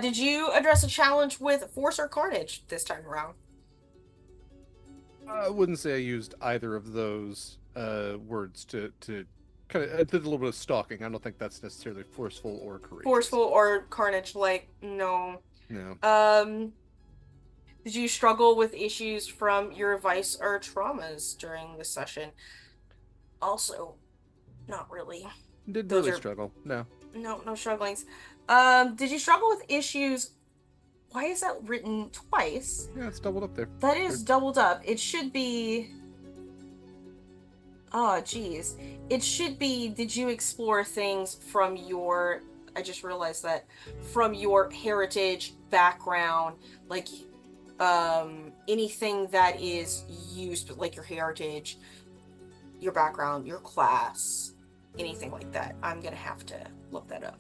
Did you address a challenge with force or carnage this time around? I wouldn't say I used either of those words to kind of. I did a little bit of stalking. I don't think that's necessarily forceful or courageous. Forceful or carnage, like, no. No. Did you struggle with issues from your vice or traumas during the session? Also, not really. Didn't Those really are- struggle. No. No strugglings. Did you struggle with issues? Why is that written twice? Yeah, it's doubled up there. That is doubled up. It should be. Oh, geez. It should be, did you explore things from your. I just realized that. From your heritage, background, like anything that is used, like your heritage, your background, your class, anything like that. I'm gonna have to look that up.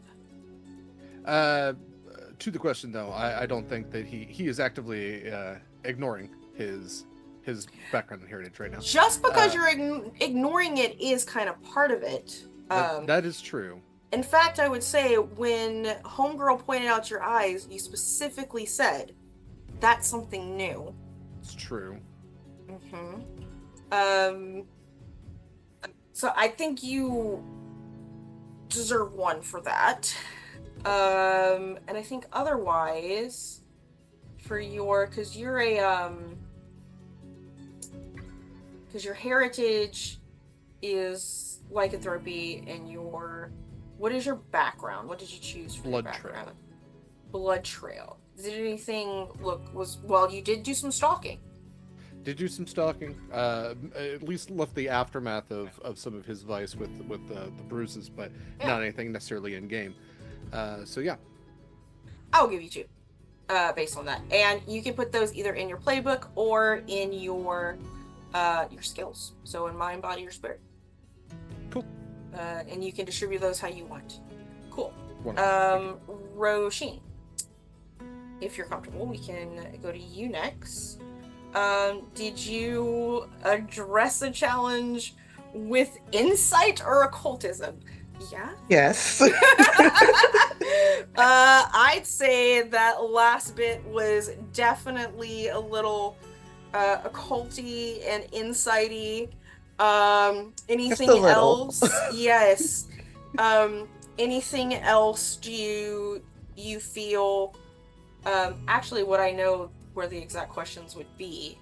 To the question though, I don't think that he is actively ignoring his background and heritage right now. Just because you're ignoring it is kind of part of it. That is true. In fact, I would say when Homegirl pointed out your eyes, you specifically said, that's something new. It's true. So I think you deserve one for that. And I think otherwise, for your, because your heritage is lycanthropy, and what is your background? What did you choose for your background? Blood trail. Did anything you did do some stalking. Did do some stalking. At least left the aftermath of some of his vice with the bruises, but not anything necessarily in game. So yeah. I'll give you 2, based on that, and you can put those either in your playbook or in your skills. So in mind, body, or spirit. Cool. And you can distribute those how you want. Cool. Wonderful. Roisin, if you're comfortable, we can go to you next. Did you address a challenge with insight or occultism? Yeah? Yes. I'd say that last bit was definitely a little occulty and insighty. Anything else? Yes. Anything else do you feel? Actually, what I know where the exact questions would be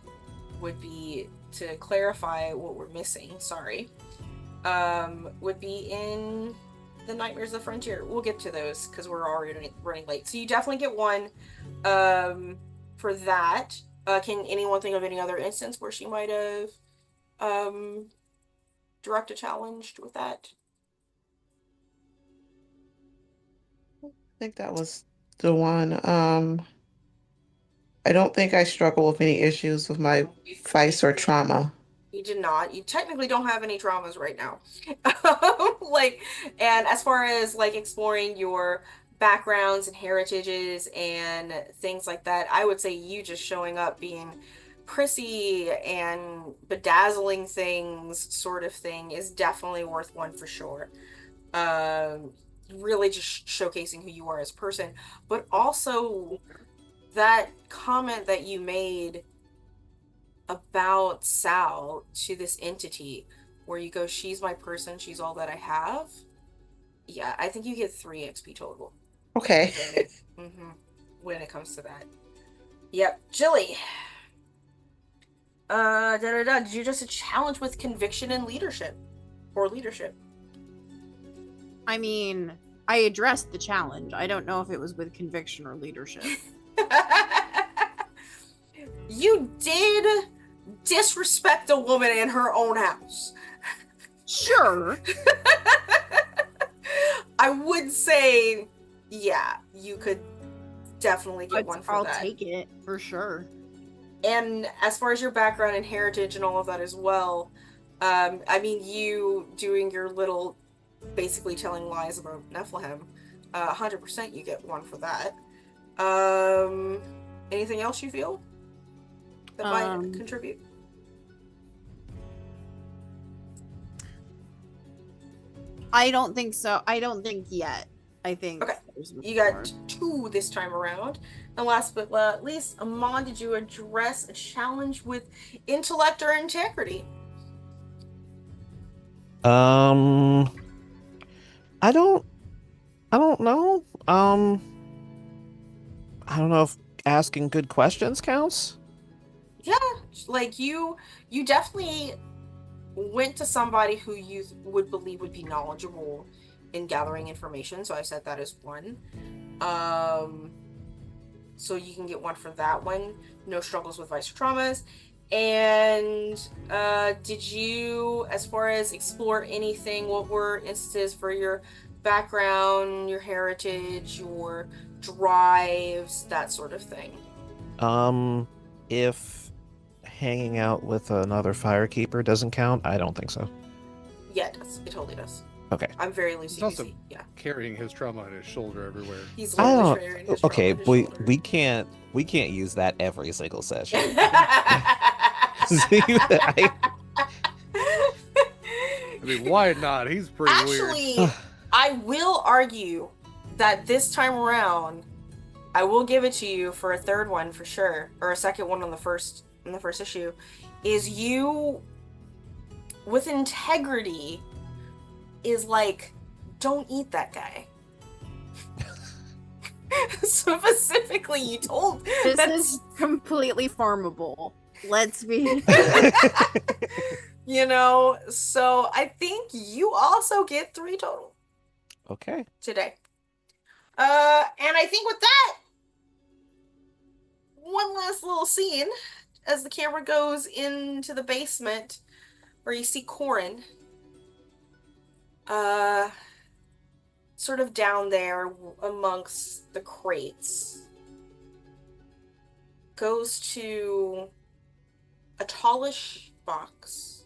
to clarify what we're missing. Sorry. Would be in the Nightmares of the Frontier. We'll get to those because we're already running late. So you definitely get one for that. Can anyone think of any other instance where she might have direct a challenge with that? I think that was the one. I don't think I struggle with any issues with my vice or trauma. You did not. You technically don't have any traumas right now. And as far as exploring your backgrounds and heritages and things like that, I would say you just showing up being prissy and bedazzling things sort of thing is definitely worth one for sure. Really just showcasing who you are as a person, but also that comment that you made about Sal to this entity where you go, she's my person, she's all that I have. Yeah, I think you get 3 XP total. Okay. When it comes to that. Yep. Gilly. Did you just a challenge with conviction and leadership? Or leadership? I mean, I addressed the challenge. I don't know if it was with conviction or leadership. You did disrespect a woman in her own house. Sure. I would say, yeah, you could definitely get one for that. I'll take it, for sure. And as far as your background and heritage and all of that as well, I mean, you doing your little, basically telling lies about Nephilim, 100% you get one for that. Anything else you feel that might contribute? I don't think so. I don't think yet. I think. Okay. You got 2 this time around. And last but not least, Amon, did you address a challenge with intellect or integrity? I don't know. I don't know if asking good questions counts. Yeah, you definitely went to somebody who you would believe would be knowledgeable in gathering information, so I said that as one. So you can get one for that one. No struggles with vice or traumas. And did you, as far as explore anything, what were instances for your background, your heritage, your drives, that sort of thing? If hanging out with another firekeeper doesn't count, I don't think so. Yeah, it does. It totally does. Okay. I'm very He's loosey also goosey. Yeah. carrying his trauma on his shoulder everywhere. He's I literally don't. carrying his Okay, trauma on his shoulder. we can't use that every single session. I mean, why not? He's pretty weird. Actually, I will argue that this time around, I will give it to you for a third one for sure, or a second one on the first issue, is you with integrity is like, don't eat that guy. Specifically, you told This is completely farmable. Let's be. You know, so I think you also get 3 total Okay. today. And I think with that, one last little scene as the camera goes into the basement where you see Corin sort of down there amongst the crates, goes to a tallish box,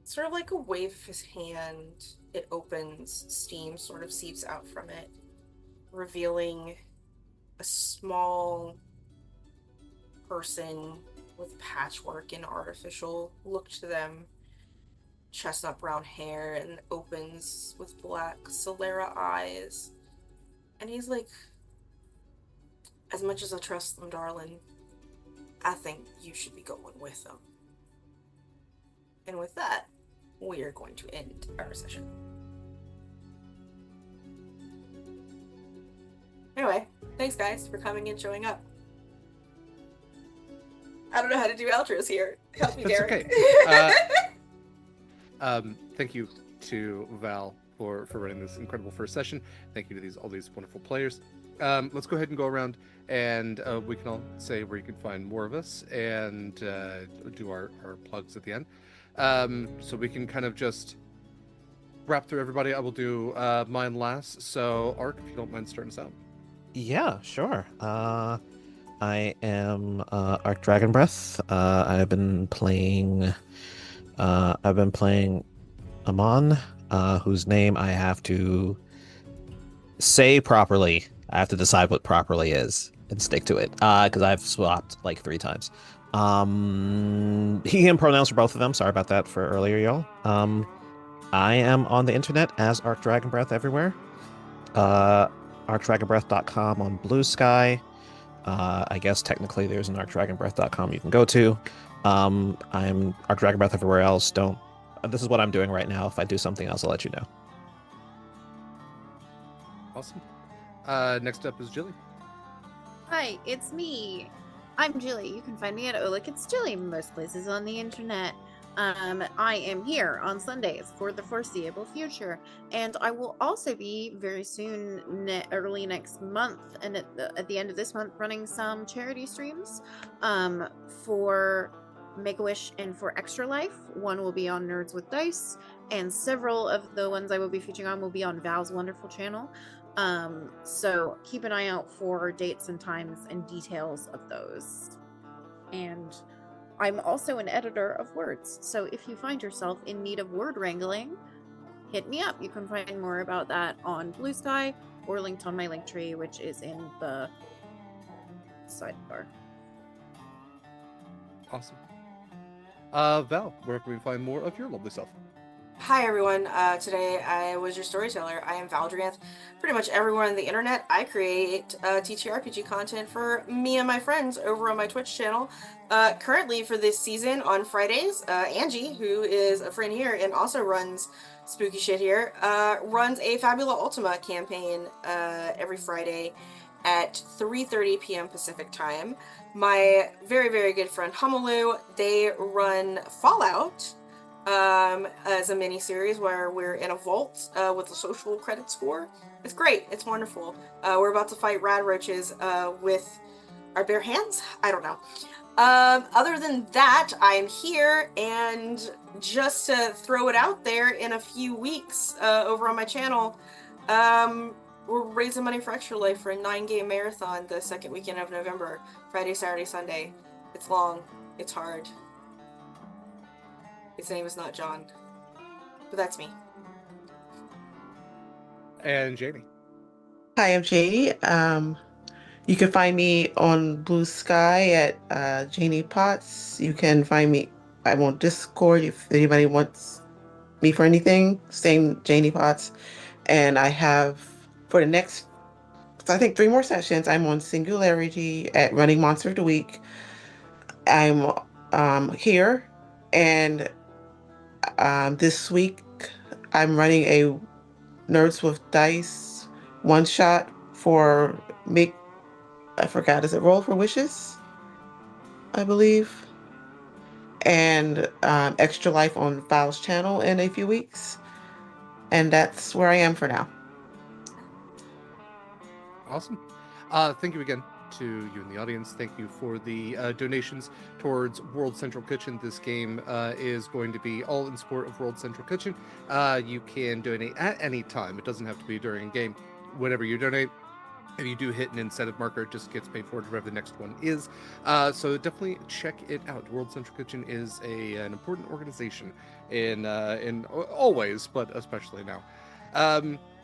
sort of like a wave of his hand, it opens, steam sort of seeps out from it, revealing a small person with patchwork and artificial look to them, chestnut brown hair, and opens with black Solera eyes. And he's like, as much as I trust them, darling, I think you should be going with them. And with that, we are going to end our session. Anyway, thanks guys for coming and showing up. I don't know how to do outros here. Help me, That's Derek. okay. Thank you to Val for running this incredible first session. Thank you to all these wonderful players. Let's go ahead and go around, and we can all say where you can find more of us and do our plugs at the end. So we can kind of just wrap through everybody. I will do mine last. So, Ark, if you don't mind starting us out. Yeah, sure. I am Arc Dragon Breath. I've been playing Amon, whose name I have to say properly. I have to decide what properly is and stick to it. Because I've swapped like 3 times. He, him pronouns for both of them. Sorry about that for earlier, y'all. I am on the internet as Arc Dragon Breath everywhere. ArcDragonBreath.com on BlueSky. I guess technically there's an ArcDragonBreath.com you can go to. I'm Arc Dragon Breath everywhere else. This is what I'm doing right now. If I do something else, I'll let you know. Awesome. Next up is Gilly. Hi, it's me. I'm Gilly. You can find me at Olik It's Gilly most places on the internet. I am here on Sundays for the foreseeable future, and I will also be very soon, early next month, and at the end of this month, running some charity streams for Make-A-Wish and for Extra Life. One will be on Nerds with Dice, and several of the ones I will be featuring on will be on Val's wonderful channel. So keep an eye out for dates and times and details of those. And I'm also an editor of words, so if you find yourself in need of word wrangling, hit me up. You can find more about that on BlueSky or linked on my link tree, which is in the sidebar. Awesome. Val, where can we find more of your lovely self? Hi everyone, today I was your storyteller. I am Valdrianth. Pretty much everywhere on the internet, I create TTRPG content for me and my friends over on my Twitch channel. Currently for this season on Fridays, Angie, who is a friend here and also runs Spooky Shit here, runs a Fabula Ultima campaign every Friday at 3:30 p.m. Pacific time. My very, very good friend Hummelu, they run Fallout as a mini series where we're in a vault with a social credit score. It's great. It's wonderful. We're about to fight rad roaches with our bare hands. I don't know. Other than that, I'm here, and just to throw it out there, in a few weeks over on my channel, we're raising money for Extra Life for a 9-game marathon the second weekend of November. Friday, Saturday, Sunday. It's long. It's hard. His name is not John. But that's me. And Janie. Hi, I'm Janie. You can find me on BlueSky at Janie Potts. You can find me. I'm on Discord if anybody wants me for anything. Same Janie Potts. And I have for the next, I think 3 more sessions. I'm on Singularity at Running Monster of the Week. I'm here, and this week I'm running a Nerds with Dice one shot for make. I forgot. Is it Roll for Wishes? I believe. And Extra Life on Files channel in a few weeks. And that's where I am for now. Awesome. Thank you again to you in the audience. Thank you for the donations towards World Central Kitchen. This game is going to be all in support of World Central Kitchen. You can donate at any time. It doesn't have to be during a game. Whenever you donate, if you do hit an incentive marker, it just gets paid for whatever the next one is. So definitely check it out. World Central Kitchen is an important organization in always, but especially now.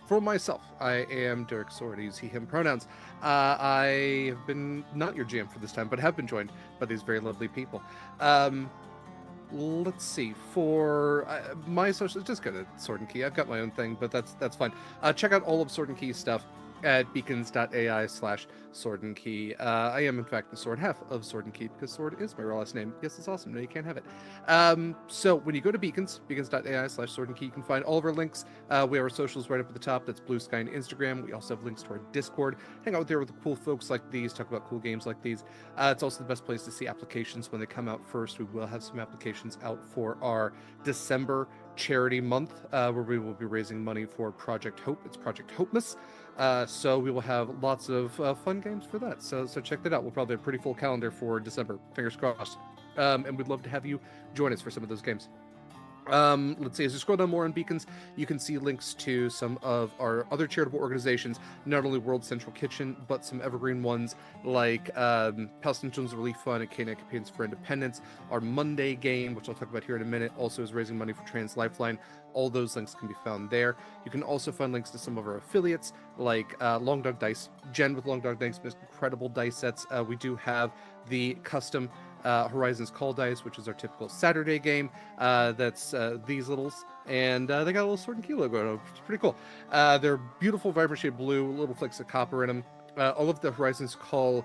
For myself, I am Derek Sword. I use he, him pronouns. I have been not your GM for this time, but have been joined by these very lovely people. Let's see. For my social, just go to Sword and Key. I've got my own thing, but that's fine. Check out all of Sword and Key stuff at beacons.ai/Sword and Key. I am, in fact, the sword half of Sword and Key because Sword is my real last name. Yes, it's awesome. No, you can't have it. So when you go to beacons.ai/Sword and Key, you can find all of our links. We have our socials right up at the top. That's BlueSky and Instagram. We also have links to our Discord. Hang out there with the cool folks like these, talk about cool games like these. It's also the best place to see applications when they come out first. We will have some applications out for our December charity month, where we will be raising money for Project Hope. It's Project Hopeless. So we will have lots of fun games for that. So check that out. We'll probably have a pretty full calendar for December. Fingers crossed. And we'd love to have you join us for some of those games. Let's see, as you scroll down more on Beacons, you can see links to some of our other charitable organizations, not only World Central Kitchen, but some evergreen ones like Palestinian Children's Relief Fund and Cain Campaigns for Independence. Our Monday game, which I'll talk about here in a minute, also is raising money for Trans Lifeline. All those links can be found there. You can also find links to some of our affiliates, like Long Dog Dice. Jen with Long Dog Dice makes incredible dice sets. We do have the custom Horizon's Call Dice, which is our typical Saturday game. That's these littles, and they got a little Sword and Key logo on them, which is pretty cool. They're beautiful, vibrant shade blue, little flakes of copper in them. All of the Horizon's Call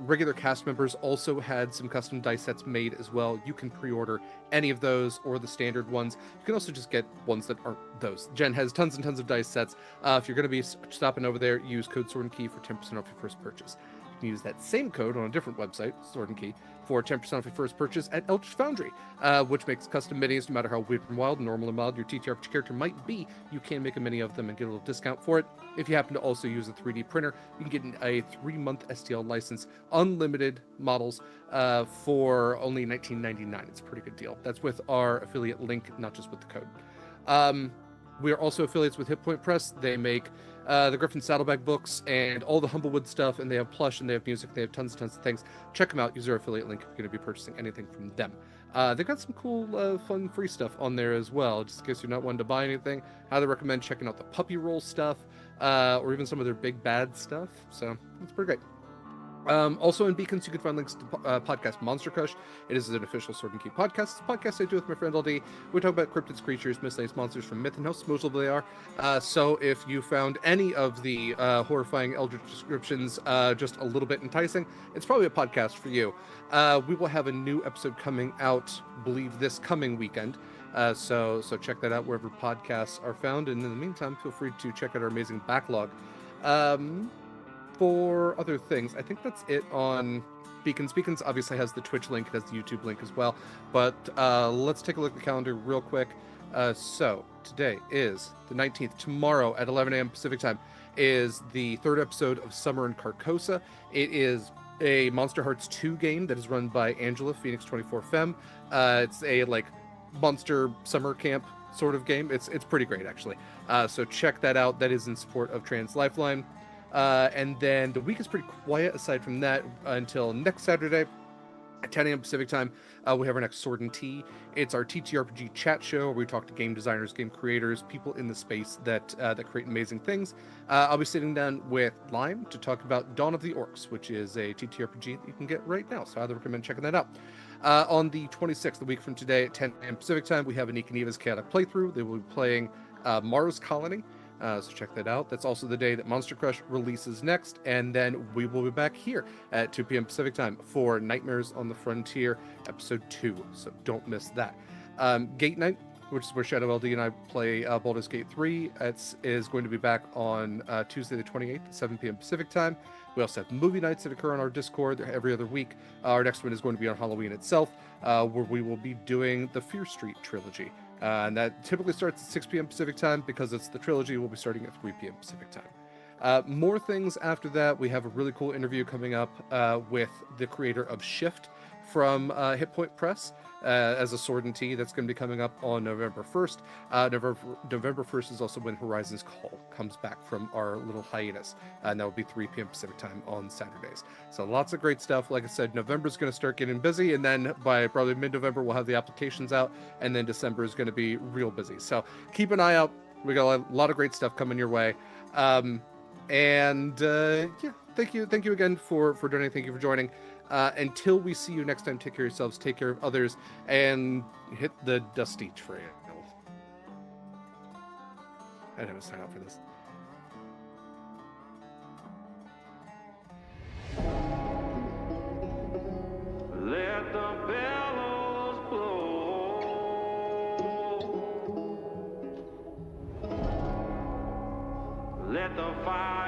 regular cast members also had some custom dice sets made as well. You can pre-order any of those or the standard ones. You can also just get ones that aren't those. Jen has tons and tons of dice sets. If you're going to be stopping over there, use code Sword and Key for 10% off your first purchase. You can use that same code on a different website, Sword and Key, for 10% off your first purchase at Eldritch Foundry, which makes custom minis. No matter how weird and wild, normal and mild your TTRPG character might be, you can make a mini of them and get a little discount for it. If you happen to also use a 3D printer, you can get a 3-month STL license, unlimited models, for only $19.99. It's a pretty good deal. That's with our affiliate link, not just with the code. We are also affiliates with Hit Point Press. They make the Griffin Saddlebag books and all the Humblewood stuff, and they have plush and they have music. They have tons and tons of things. Check them out. Use our affiliate link if you're going to be purchasing anything from them. They've got some cool, fun, free stuff on there as well. Just in case you're not wanting to buy anything, highly recommend checking out the Puppy Roll stuff, or even some of their Big Bad stuff. So it's pretty great. Also in Beacons, you can find links to podcast Monster Kush. It is an official Sword and Key podcast. It's a podcast I do with my friend LD. We talk about cryptids, creatures, miscellaneous monsters from myth and how smoothable they are. So if you found any of the horrifying eldritch descriptions just a little bit enticing, it's probably a podcast for you. We will have a new episode coming out, I believe, this coming weekend. So check that out wherever podcasts are found. And in the meantime, feel free to check out our amazing backlog. For other things, I think that's it on Beacons. Beacons obviously has the Twitch link, it has the YouTube link as well, but let's take a look at the calendar real quick. So today is the 19th. Tomorrow at 11 a.m. Pacific time is the 3rd episode of Summer in Carcosa. It is a Monster Hearts 2 game that is run by Angela, Phoenix 24 Femme. It's a monster summer camp sort of game. It's pretty great, actually. So check that out. That is in support of Trans Lifeline. And then the week is pretty quiet aside from that until next Saturday, At 10 a.m. Pacific time, we have our next Sword and Tea. It's our TTRPG chat show where we talk to game designers, game creators, people in the space that create amazing things. I'll be sitting down with Lime to talk about Dawn of the Orcs, which is a TTRPG that you can get right now. So I highly recommend checking that out. On the 26th, the week from today at 10 a.m. Pacific time, we have Anik and Eva's Chaotic Playthrough. They will be playing Mars Colony. So check that out. That's also the day that Monster Crush releases next. And then we will be back here at 2 p.m. Pacific time for Nightmares on the Frontier, episode 2. So don't miss that. Gate Night, which is where Shadow LD and I play Baldur's Gate 3, is going to be back on Tuesday the 28th at 7 p.m. Pacific time. We also have movie nights that occur on our Discord every other week. Our next one is going to be on Halloween itself, where we will be doing the Fear Street trilogy. And that typically starts at 6 p.m. Pacific time. Because it's the trilogy, we'll be starting at 3 p.m. Pacific time. More things after that. We have a really cool interview coming up with the creator of Shift from Hit Point Press as a Sword and Tea. That's going to be coming up on November 1st. November 1st is also when Horizon's Call comes back from our little hiatus. And that will be 3 p.m. Pacific time on Saturdays. So lots of great stuff. Like I said, November's going to start getting busy. And then by probably mid-November, we'll have the applications out. And then December is going to be real busy. So keep an eye out. We got a lot of great stuff coming your way. Yeah, thank you again for doing. Thank you for joining. Until we see you next time, take care of yourselves, take care of others, and hit the dusty trail. I didn't have to sign out for this. Let the bellows blow. Let the fire